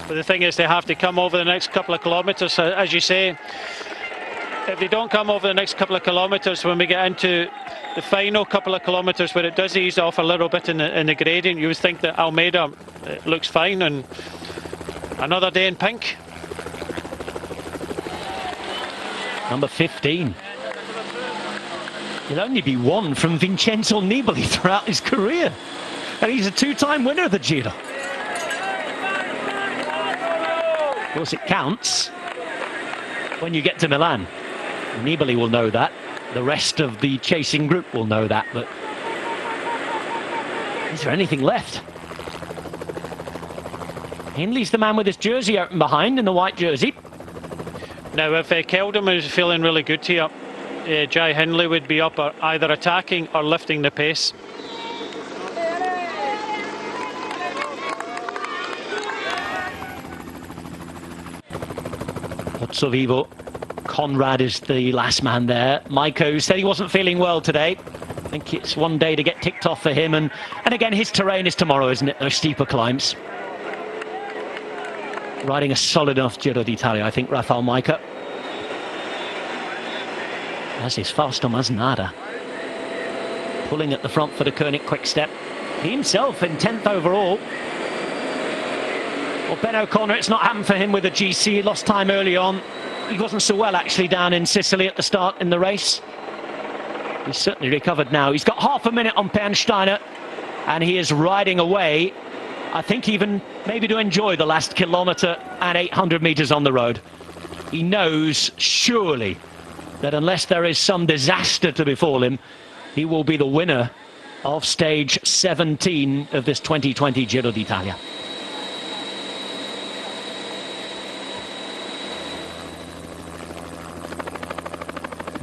But the thing is, they have to come over the next couple of kilometres, as you say. If they don't come over the next couple of kilometres, when we get into the final couple of kilometres where it does ease off a little bit in the gradient, you would think that Almeida looks fine, and another day in pink. Number 15. He'll only be one from Vincenzo Nibali throughout his career, and he's a 2-time winner of the Giro. Of course, it counts when you get to Milan. Nibali will know that. The rest of the chasing group will know that, but is there anything left? Hindley's the man with his jersey open behind in the white jersey. Now, if Kelderman is feeling really good here, Jai Hindley would be up either attacking or lifting the pace. Pozzovivo, Conrad is the last man there. Maiko said he wasn't feeling well today. I think it's one day to get ticked off for him, and again his terrain is tomorrow, isn't it? Those steeper climbs. Riding a solid enough Giro d'Italia, I think, Rafael Maiko. As is Fausto Masnada. Pulling at the front for the Koenig Quick Step. He himself in 10th overall. Well, Ben O'Connor, it's not happened for him with a GC. He lost time early on. He wasn't so well actually down in Sicily at the start in the race. He's certainly recovered now. He's got half a minute on Pernsteiner, and he is riding away, I think even maybe to enjoy the last kilometre and 800 metres on the road. He knows surely that unless there is some disaster to befall him, he will be the winner of stage 17 of this 2020 Giro d'Italia.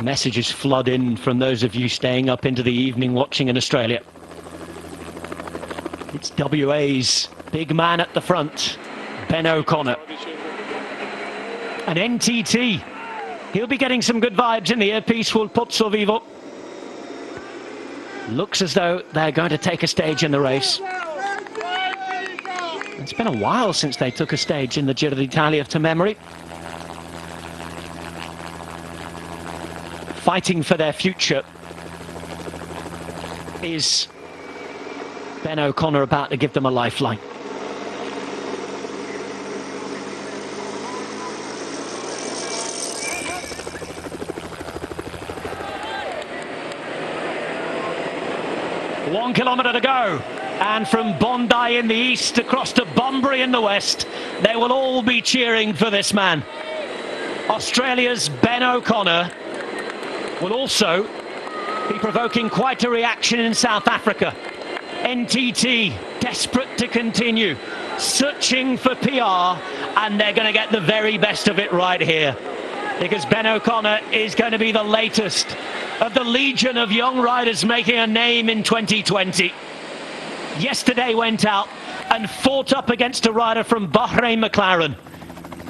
Messages flood in from those of you staying up into the evening watching in Australia. It's WA's big man at the front, Ben O'Connor. An NTT. He'll be getting some good vibes in the earpiece, will Pozzovivo. Looks as though they're going to take a stage in the race. It's been a while since they took a stage in the Giro d'Italia to memory. Fighting for their future. Is Ben O'Connor about to give them a lifeline? One kilometre to go, and from Bondi in the east across to Bunbury in the west, they will all be cheering for this man. Australia's Ben O'Connor will also be provoking quite a reaction in South Africa. NTT desperate to continue, searching for PR, and they're going to get the very best of it right here, because Ben O'Connor is going to be the latest of the legion of young riders making a name in 2020. Yesterday went out and fought up against a rider from Bahrain McLaren.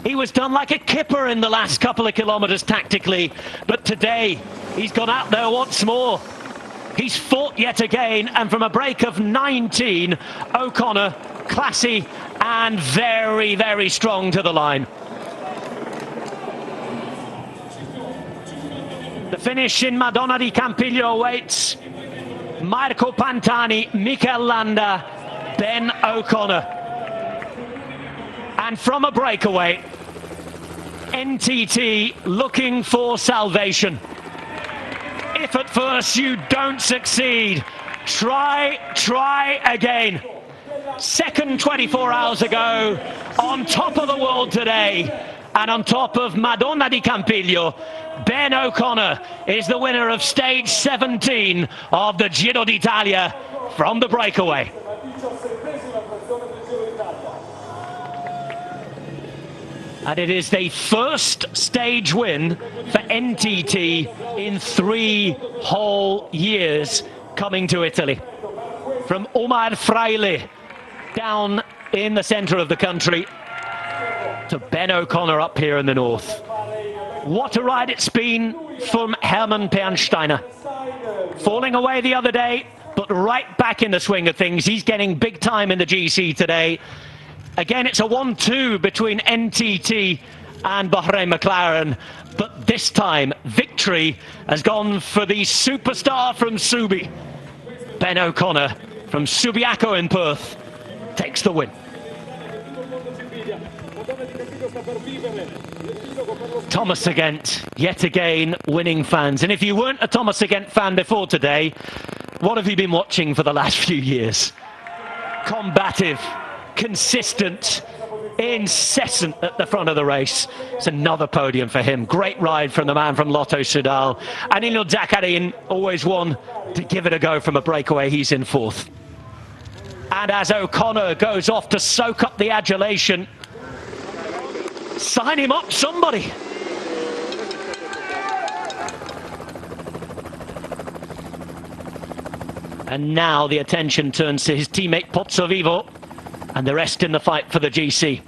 He was done like a kipper in the last couple of kilometres tactically, but today he's gone out there once more. He's fought yet again, and from a break of 19, O'Connor, classy and very, very strong to the line. The finish in Madonna di Campiglio awaits Marco Pantani, Mikel Landa, Ben O'Connor. And from a breakaway, NTT looking for salvation. If at first you don't succeed, try again. Second 24 hours ago, on top of the world today, and on top of Madonna di Campiglio, Ben O'Connor is the winner of stage 17 of the Giro d'Italia from the breakaway. And it is the first stage win for NTT in 3 whole years coming to Italy. From Omar Fraile down in the centre of the country to Ben O'Connor up here in the north. What a ride it's been from Hermann Pernsteiner. Falling away the other day, but right back in the swing of things. He's getting big time in the GC today. Again, it's a 1-2 between NTT and Bahrain McLaren, but this time victory has gone for the superstar from Subi. Ben O'Connor from Subiaco in Perth takes the win. Thomas Agent, yet again, winning fans. And if you weren't a Thomas Agent fan before today, what have you been watching for the last few years? Combative, consistent, incessant at the front of the race. It's another podium for him. Great ride from the man from Lotto Soudal. And Anil Zakarin, always one to give it a go from a breakaway. He's in 4th. And as O'Connor goes off to soak up the adulation, sign him up, somebody. And now the attention turns to his teammate Pozzovivo and the rest in the fight for the GC.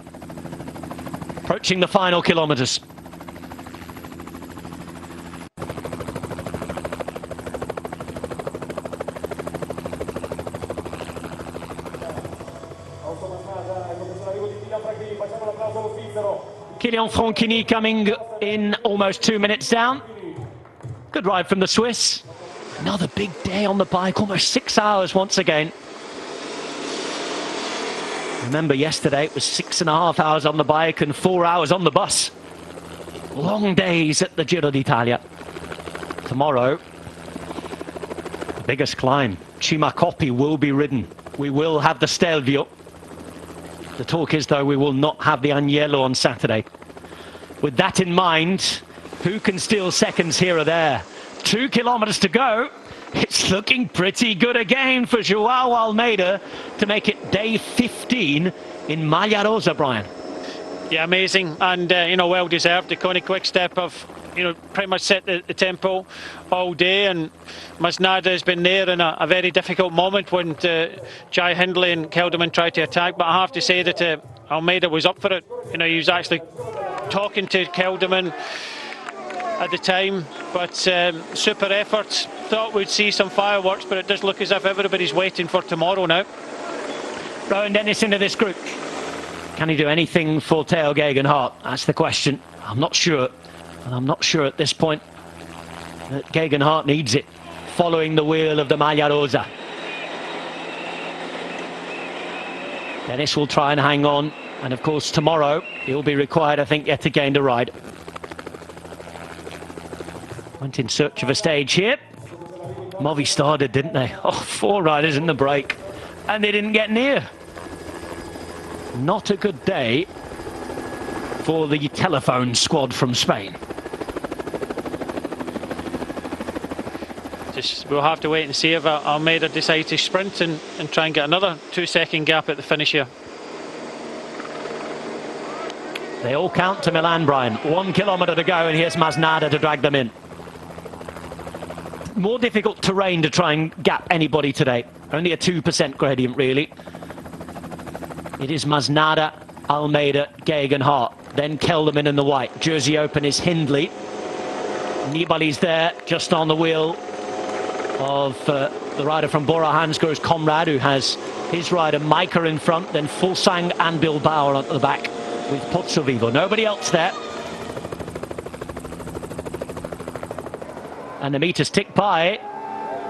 Approaching the final kilometres. Kylian Franchini coming in almost 2 minutes down. Good ride from the Swiss. Another big day on the bike, almost 6 hours once again. Remember yesterday it was 6.5 hours on the bike and 4 hours on the bus. Long days at the Giro d'Italia. Tomorrow, the biggest climb. Cima Coppi will be ridden. We will have the Stelvio. The talk is, though, we will not have the Agnello on Saturday. With that in mind, who can steal seconds here or there? 2 kilometres to go. It's looking pretty good again for Joao Almeida to make it day 15 in Maglia Rosa, Brian. Yeah, amazing, and you know, well deserved. The Koenig Quick Step have, you know, pretty much set the tempo all day, and Masnada has been there in a very difficult moment when Jai Hindley and Kelderman tried to attack. But I have to say that Almeida was up for it. You know, he was actually talking to Kelderman at the time, but super effort. Thought we'd see some fireworks, but it does look as if everybody's waiting for tomorrow now. Rowan Dennis into this group. Can he do anything for Theo Gegenhardt? That's the question. I'm not sure. And I'm not sure at this point that Gegenhardt needs it, following the wheel of the Maglia Rosa. Dennis will try and hang on. And of course, tomorrow, he'll be required, I think, yet again to ride. Went in search of a stage here. Movi started, didn't they? Oh, 4 riders in the break. And they didn't get near. Not a good day for the telephone squad from Spain. We'll have to wait and see if Almeida decides to sprint and try and get another 2-second gap at the finish here. They all count to Milan, Brian. 1 kilometre to go, and here's Masnada to drag them in. More difficult terrain to try and gap anybody today. Only a 2% gradient, really. It is Masnada, Almeida, Gegenhardt. Then Kelderman in the white. Jersey Open is Hindley. Nibali's there, just on the wheel of the rider from Bora Hansgrohe's Comrade, who has his rider Micah in front, then Fulsang and Bilbao at the back with Pozzovivo. Nobody else there. And the meters tick by.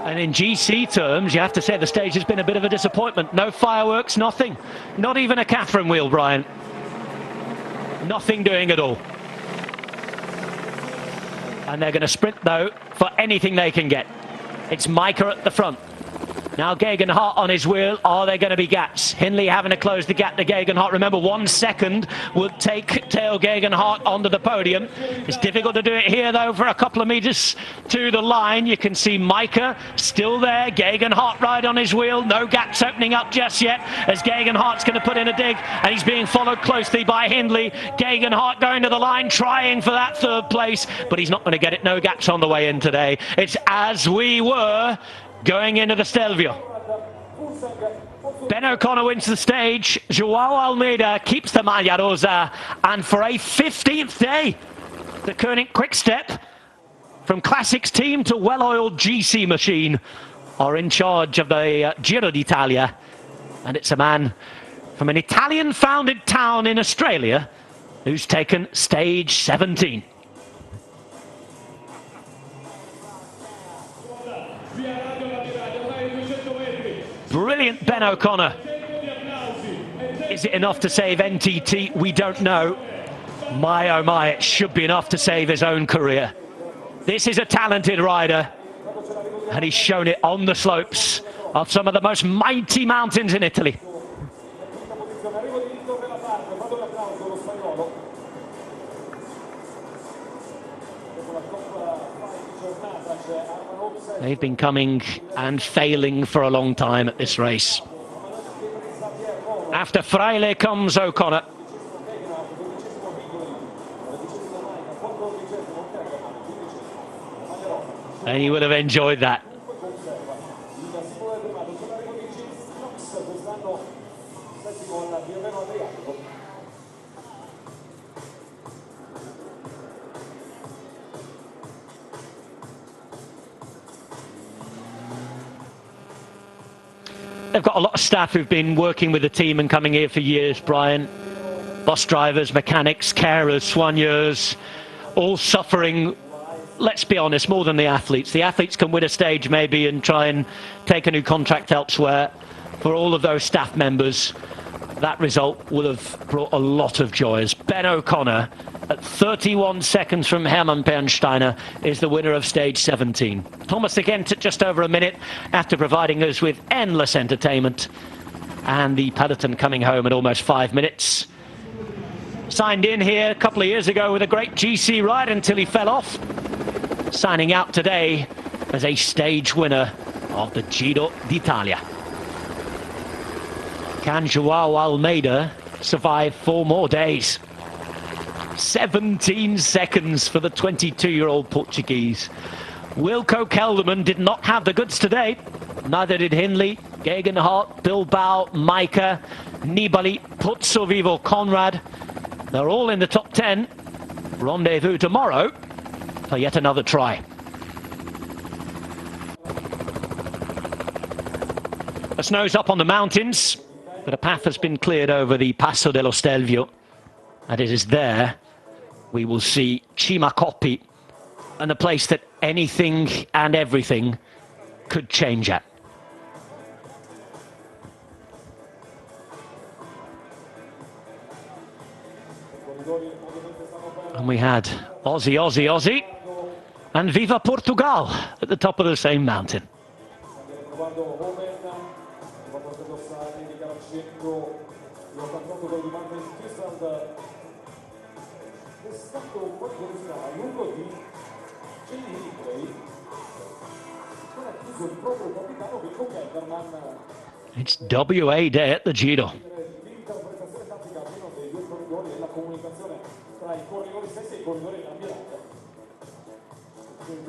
And in GC terms, you have to say the stage has been a bit of a disappointment. No fireworks, nothing. Not even a Catherine wheel, Brian. Nothing doing at all. And they're going to sprint, though, for anything they can get. It's Micah at the front. Now Gegenhardt on his wheel. Are there going to be gaps? Hindley having to close the gap to Gegenhardt. Remember, 1 second would take Theo Gegenhardt onto the podium. It's difficult to do it here, though, for a couple of metres to the line. You can see Micah still there. Gegenhardt right on his wheel. No gaps opening up just yet, as Gegenhardt's going to put in a dig, and he's being followed closely by Hindley. Gegenhardt going to the line, trying for that 3rd place, but he's not going to get it. No gaps on the way in today. It's as we were going into the Stelvio. Ben O'Connor wins the stage. Joao Almeida keeps the Maglia Rosa. And for a 15th day, the Koenig Quick Step, from Classics team to well-oiled GC machine, are in charge of the Giro d'Italia. And it's a man from an Italian-founded town in Australia who's taken stage 17. Brilliant Ben O'Connor. Is it enough to save NTT? We don't know. My oh my, it should be enough to save his own career. This is a talented rider, and he's shown it on the slopes of some of the most mighty mountains in Italy. They've been coming and failing for a long time at this race. After Fraile comes O'Connor. And he would have enjoyed that. They've got a lot of staff who've been working with the team and coming here for years, Brian. Bus drivers, mechanics, carers, soigneurs, all suffering, let's be honest, more than the athletes. The athletes can win a stage maybe and try and take a new contract elsewhere. For all of those staff members, that result will have brought a lot of joy. As Ben O'Connor, at 31 seconds from Hermann Bernsteiner, is the winner of stage 17. Thomas again took just over a minute after providing us with endless entertainment. And the peloton coming home at almost 5 minutes. Signed in here a couple of years ago with a great GC ride until he fell off. Signing out today as a stage winner of the Giro d'Italia. Can João Almeida survive 4 more days? 17 seconds for the 22-year-old Portuguese. Wilco Kelderman did not have the goods today. Neither did Hindley, Gegenhardt, Bilbao, Maika, Nibali, Pozzo Vivo, Conrad. They're all in the top 10. Rendezvous tomorrow for yet another try. The snow's up on the mountains, but a path has been cleared over the Passo dello Stelvio. And it is there we will see Cima Coppi, and the place that anything and everything could change at. And we had Aussie, Aussie, Aussie, and Viva Portugal at the top of the same mountain. It's WA Day at the Giro.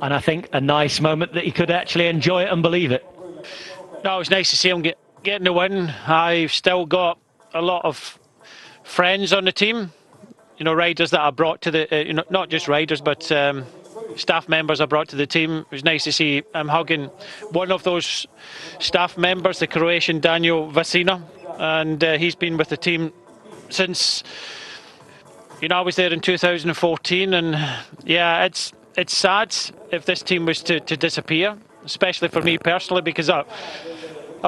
And I think a nice moment that he could actually enjoy it and believe it. No, it was nice to see him getting the win. I've still got a lot of friends on the team, you know, riders that I brought to the, you know, not just riders, but staff members I brought to the team. It was nice to see him hugging one of those staff members, the Croatian Daniel Bassano, and he's been with the team since, you know, I was there in 2014, and yeah, it's sad if this team was to disappear, especially for me personally, because I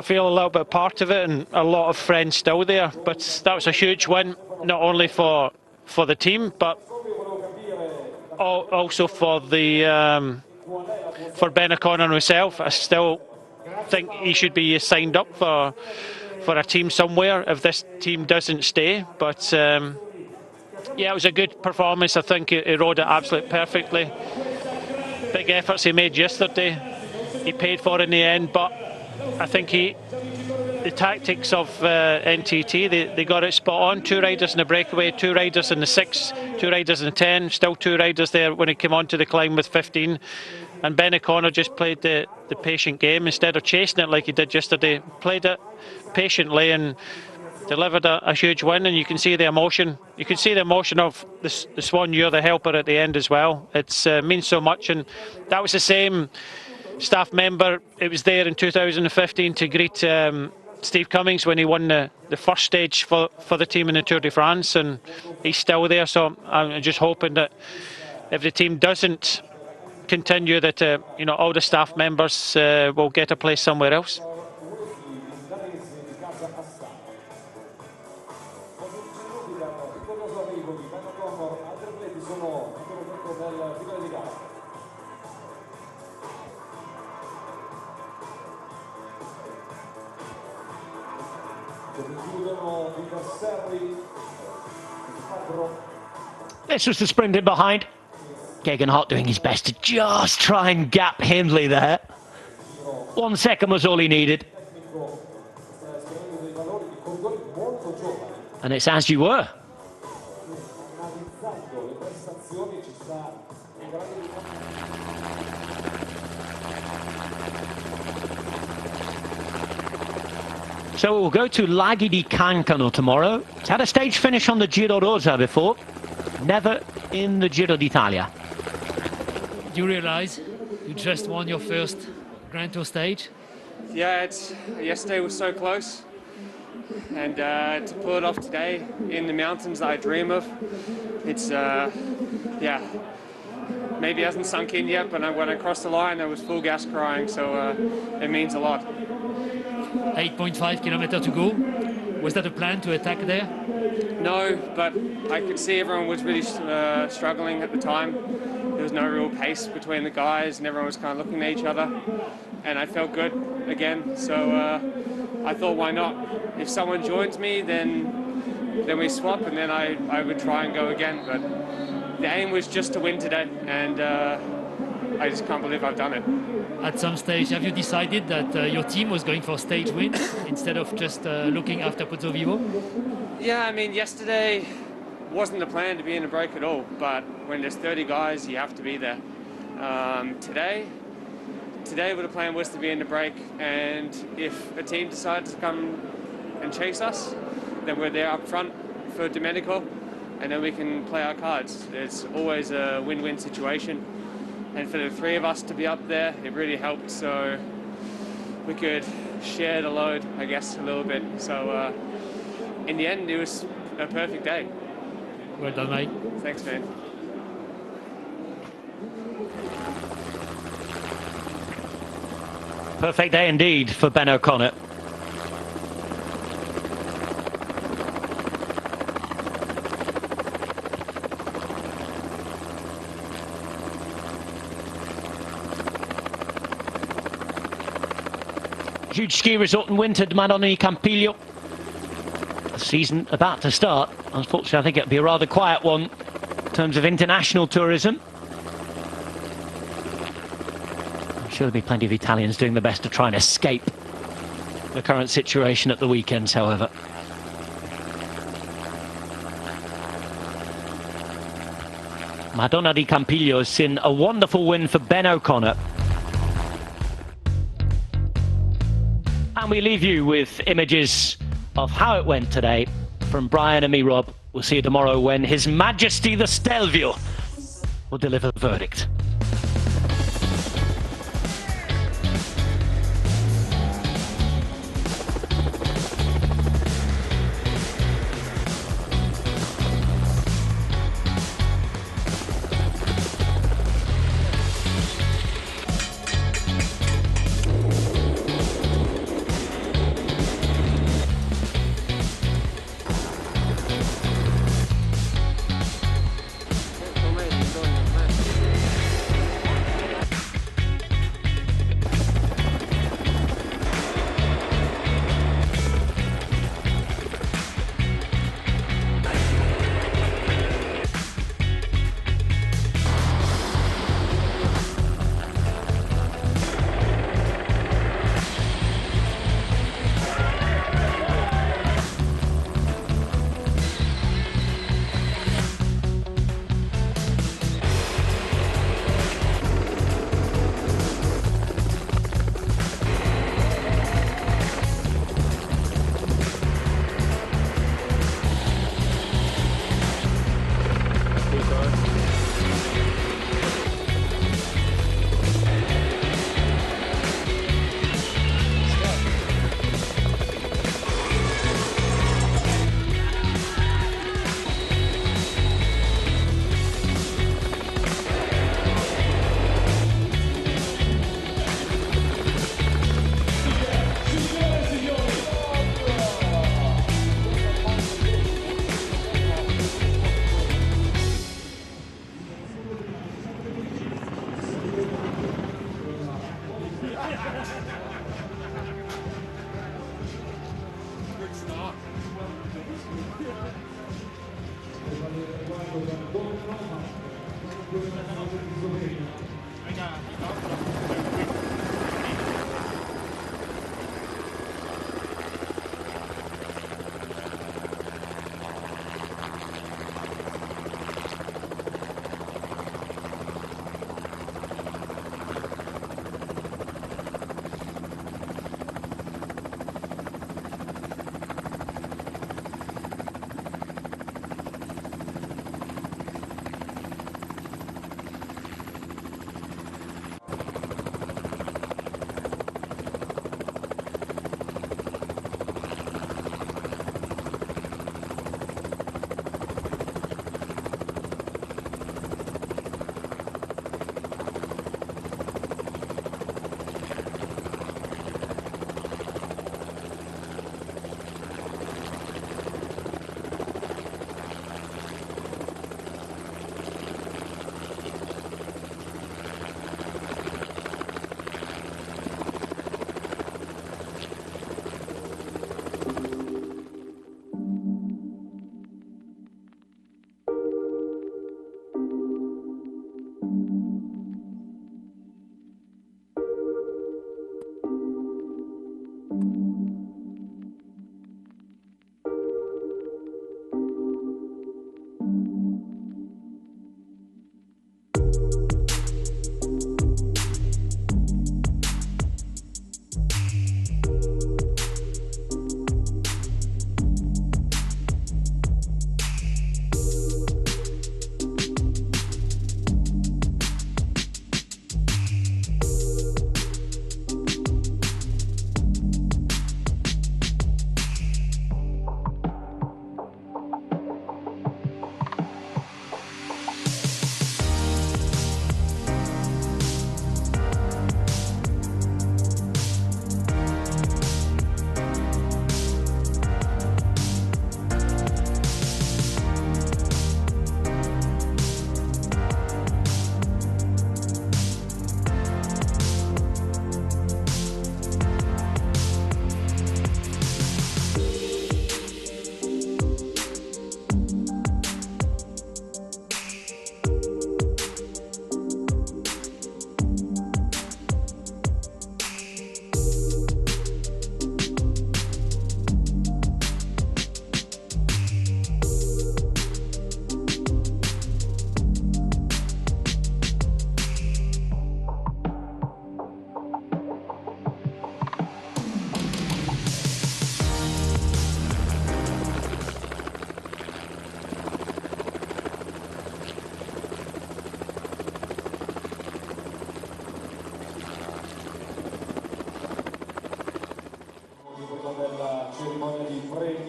feel a little bit part of it and a lot of friends still there. But that was a huge win, not only for the team, but also for the for Ben O'Connor himself. I still think he should be signed up for a team somewhere if this team doesn't stay. But yeah, it was a good performance. I think he rode it absolutely perfectly. Big efforts he made yesterday, he paid for in the end, but I think the tactics of NTT, they got it spot on. 2 riders in the breakaway, 2 riders in the 6, 2 riders in the 10, still 2 riders there when he came onto the climb with 15. And Ben O'Connor just played the patient game instead of chasing it like he did yesterday. Played it patiently and delivered a huge win, and you can see the emotion. You can see the emotion of the Swan. You're the helper at the end as well. It means so much, and that was the same staff member. It was there in 2015 to greet Steve Cummings when he won the first stage for the team in the Tour de France, and he's still there. So I'm just hoping that if the team doesn't continue, that you know, all the staff members will get a place somewhere else. This was the sprint in behind. Gegenhardt doing his best to just try and gap Hindley there. 1 second was all he needed. And it's as you were. So we'll go to Laghi di Cancano tomorrow. It's had a stage finish on the Giro Rosa before, never in the Giro d'Italia. Do you realize you just won your first Grand Tour stage? Yeah, yesterday was so close, and to pull it off today in the mountains that I dream of, it's yeah, maybe it hasn't sunk in yet, but when I crossed the line I was full gas crying, so it means a lot. 8.5 kilometers to go. Was that a plan to attack there? No, but I could see everyone was really struggling at the time. There was no real pace between the guys and everyone was kind of looking at each other, and I felt good again, so I thought, why not? If someone joins me, then we swap, and then I would try and go again, but the aim was just to win today, and I just can't believe I've done it. At some stage, have you decided that your team was going for stage wins instead of just looking after Pozzo Vivo? Yeah, I mean, yesterday wasn't the plan to be in a break at all, but when there's 30 guys, you have to be there. Today, the plan was to be in the break, and if a team decides to come and chase us, then we're there up front for Domenico, and then we can play our cards. It's always a win-win situation, and for the three of us to be up there, it really helped, so we could share the load, I guess, a little bit. So in the end, it was a perfect day. Well done, mate. Thanks, man. Perfect day indeed for Ben O'Connor. Huge ski resort in winter, Madonna di Campiglio. The season about to start. Unfortunately, I think it'll be a rather quiet one in terms of international tourism. I'm sure there'll be plenty of Italians doing their best to try and escape the current situation at the weekends, however. Madonna di Campiglio has seen a wonderful win for Ben O'Connor. And we leave you with images of how it went today from Brian and me, Rob. We'll see you tomorrow when His Majesty the Stelvio will deliver the verdict.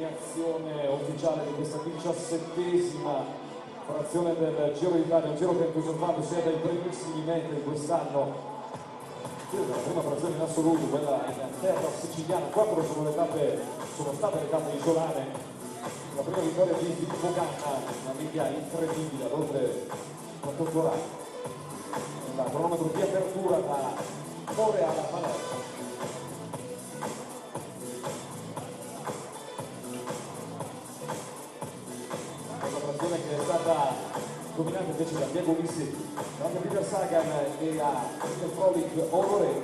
l'assegnazione ufficiale di questa 17ª frazione del Giro d'Italia, un giro che ha entusiasmato sia dai primissimi metri quest'anno, sia dalla prima frazione in assoluto, quella in terra siciliana. 4 sono state le tappe isolane. La prima vittoria di Filippo Ganna, una media incredibile, ad oltre 48 ore. La cronometro di apertura da Ore alla Palermo. Che è stata dominata invece da Diego Lissi, davanti a Peter Sagan e a Peter Frolic Orore.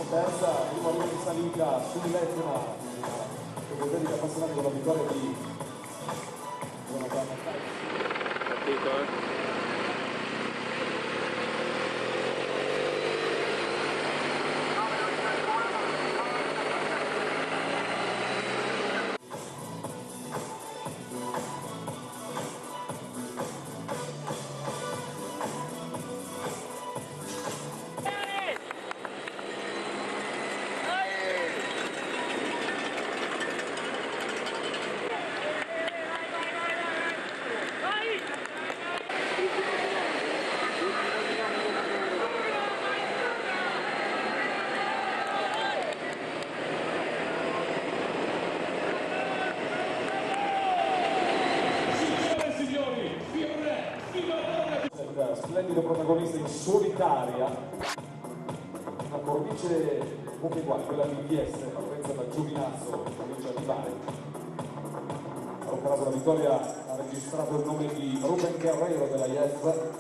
Terza, prima linea di salita sull'Etna, che vedete appassionati con la vittoria di Madonna. Splendido protagonista in solitaria, una cornice poco uguale, quella di Vieste, partenza da Giovinazzo, provincia di Bari. A caso la vittoria ha registrato il nome di Ruben Guerrero della IEF.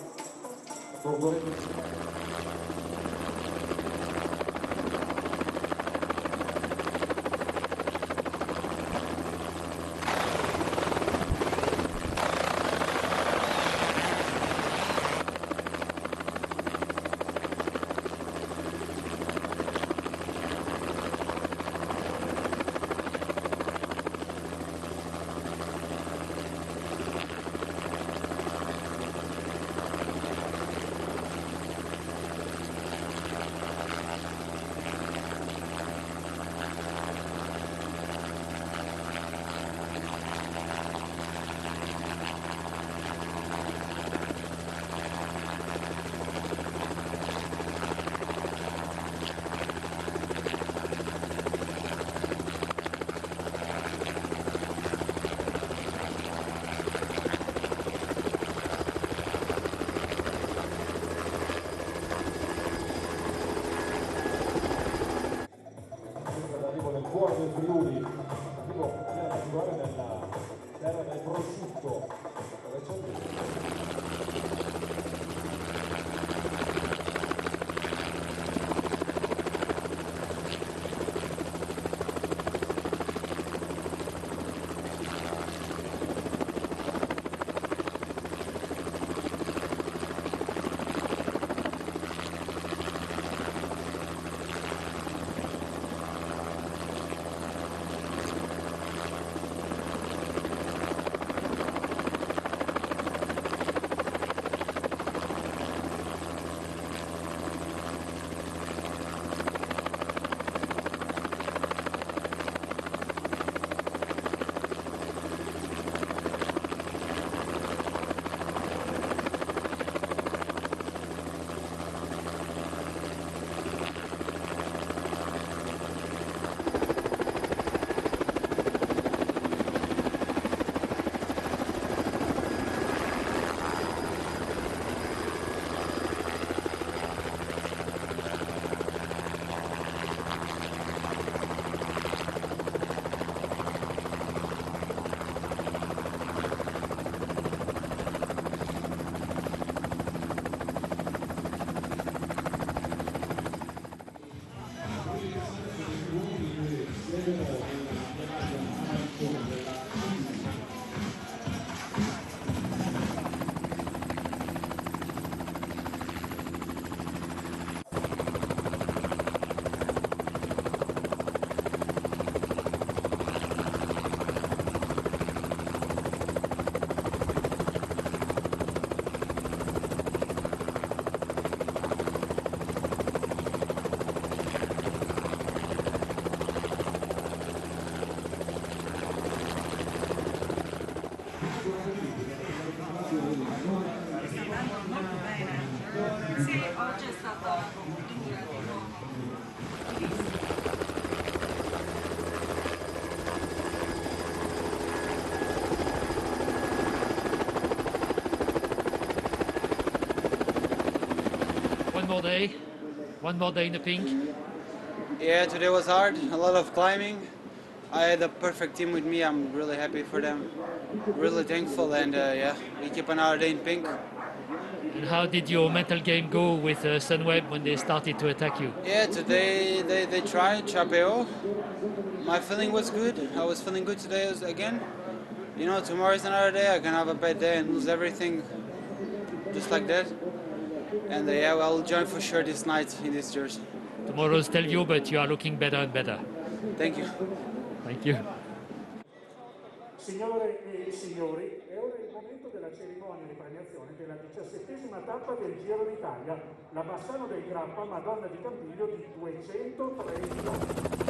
one more day in the pink. Yeah, today was hard, a lot of climbing. I had a perfect team with me. I'm really happy for them, really thankful, and yeah, we keep another day in pink. And how did your mental game go with Sunweb when they started to attack you? Yeah, today they tried Chapeo. My feeling was good. I was feeling good today again. You know, tomorrow is another day. I can have a bad day and lose everything just like that. And yeah, I'll join for sure this night in this jersey. Tomorrow's Stelvio, but you are looking better and better. Thank you. Thank you. Signore e signori, è ora il momento della cerimonia di premiazione della 17ª tappa del Giro d'Italia, la Bassano del Grappa, Madonna di Campiglio di 230 km.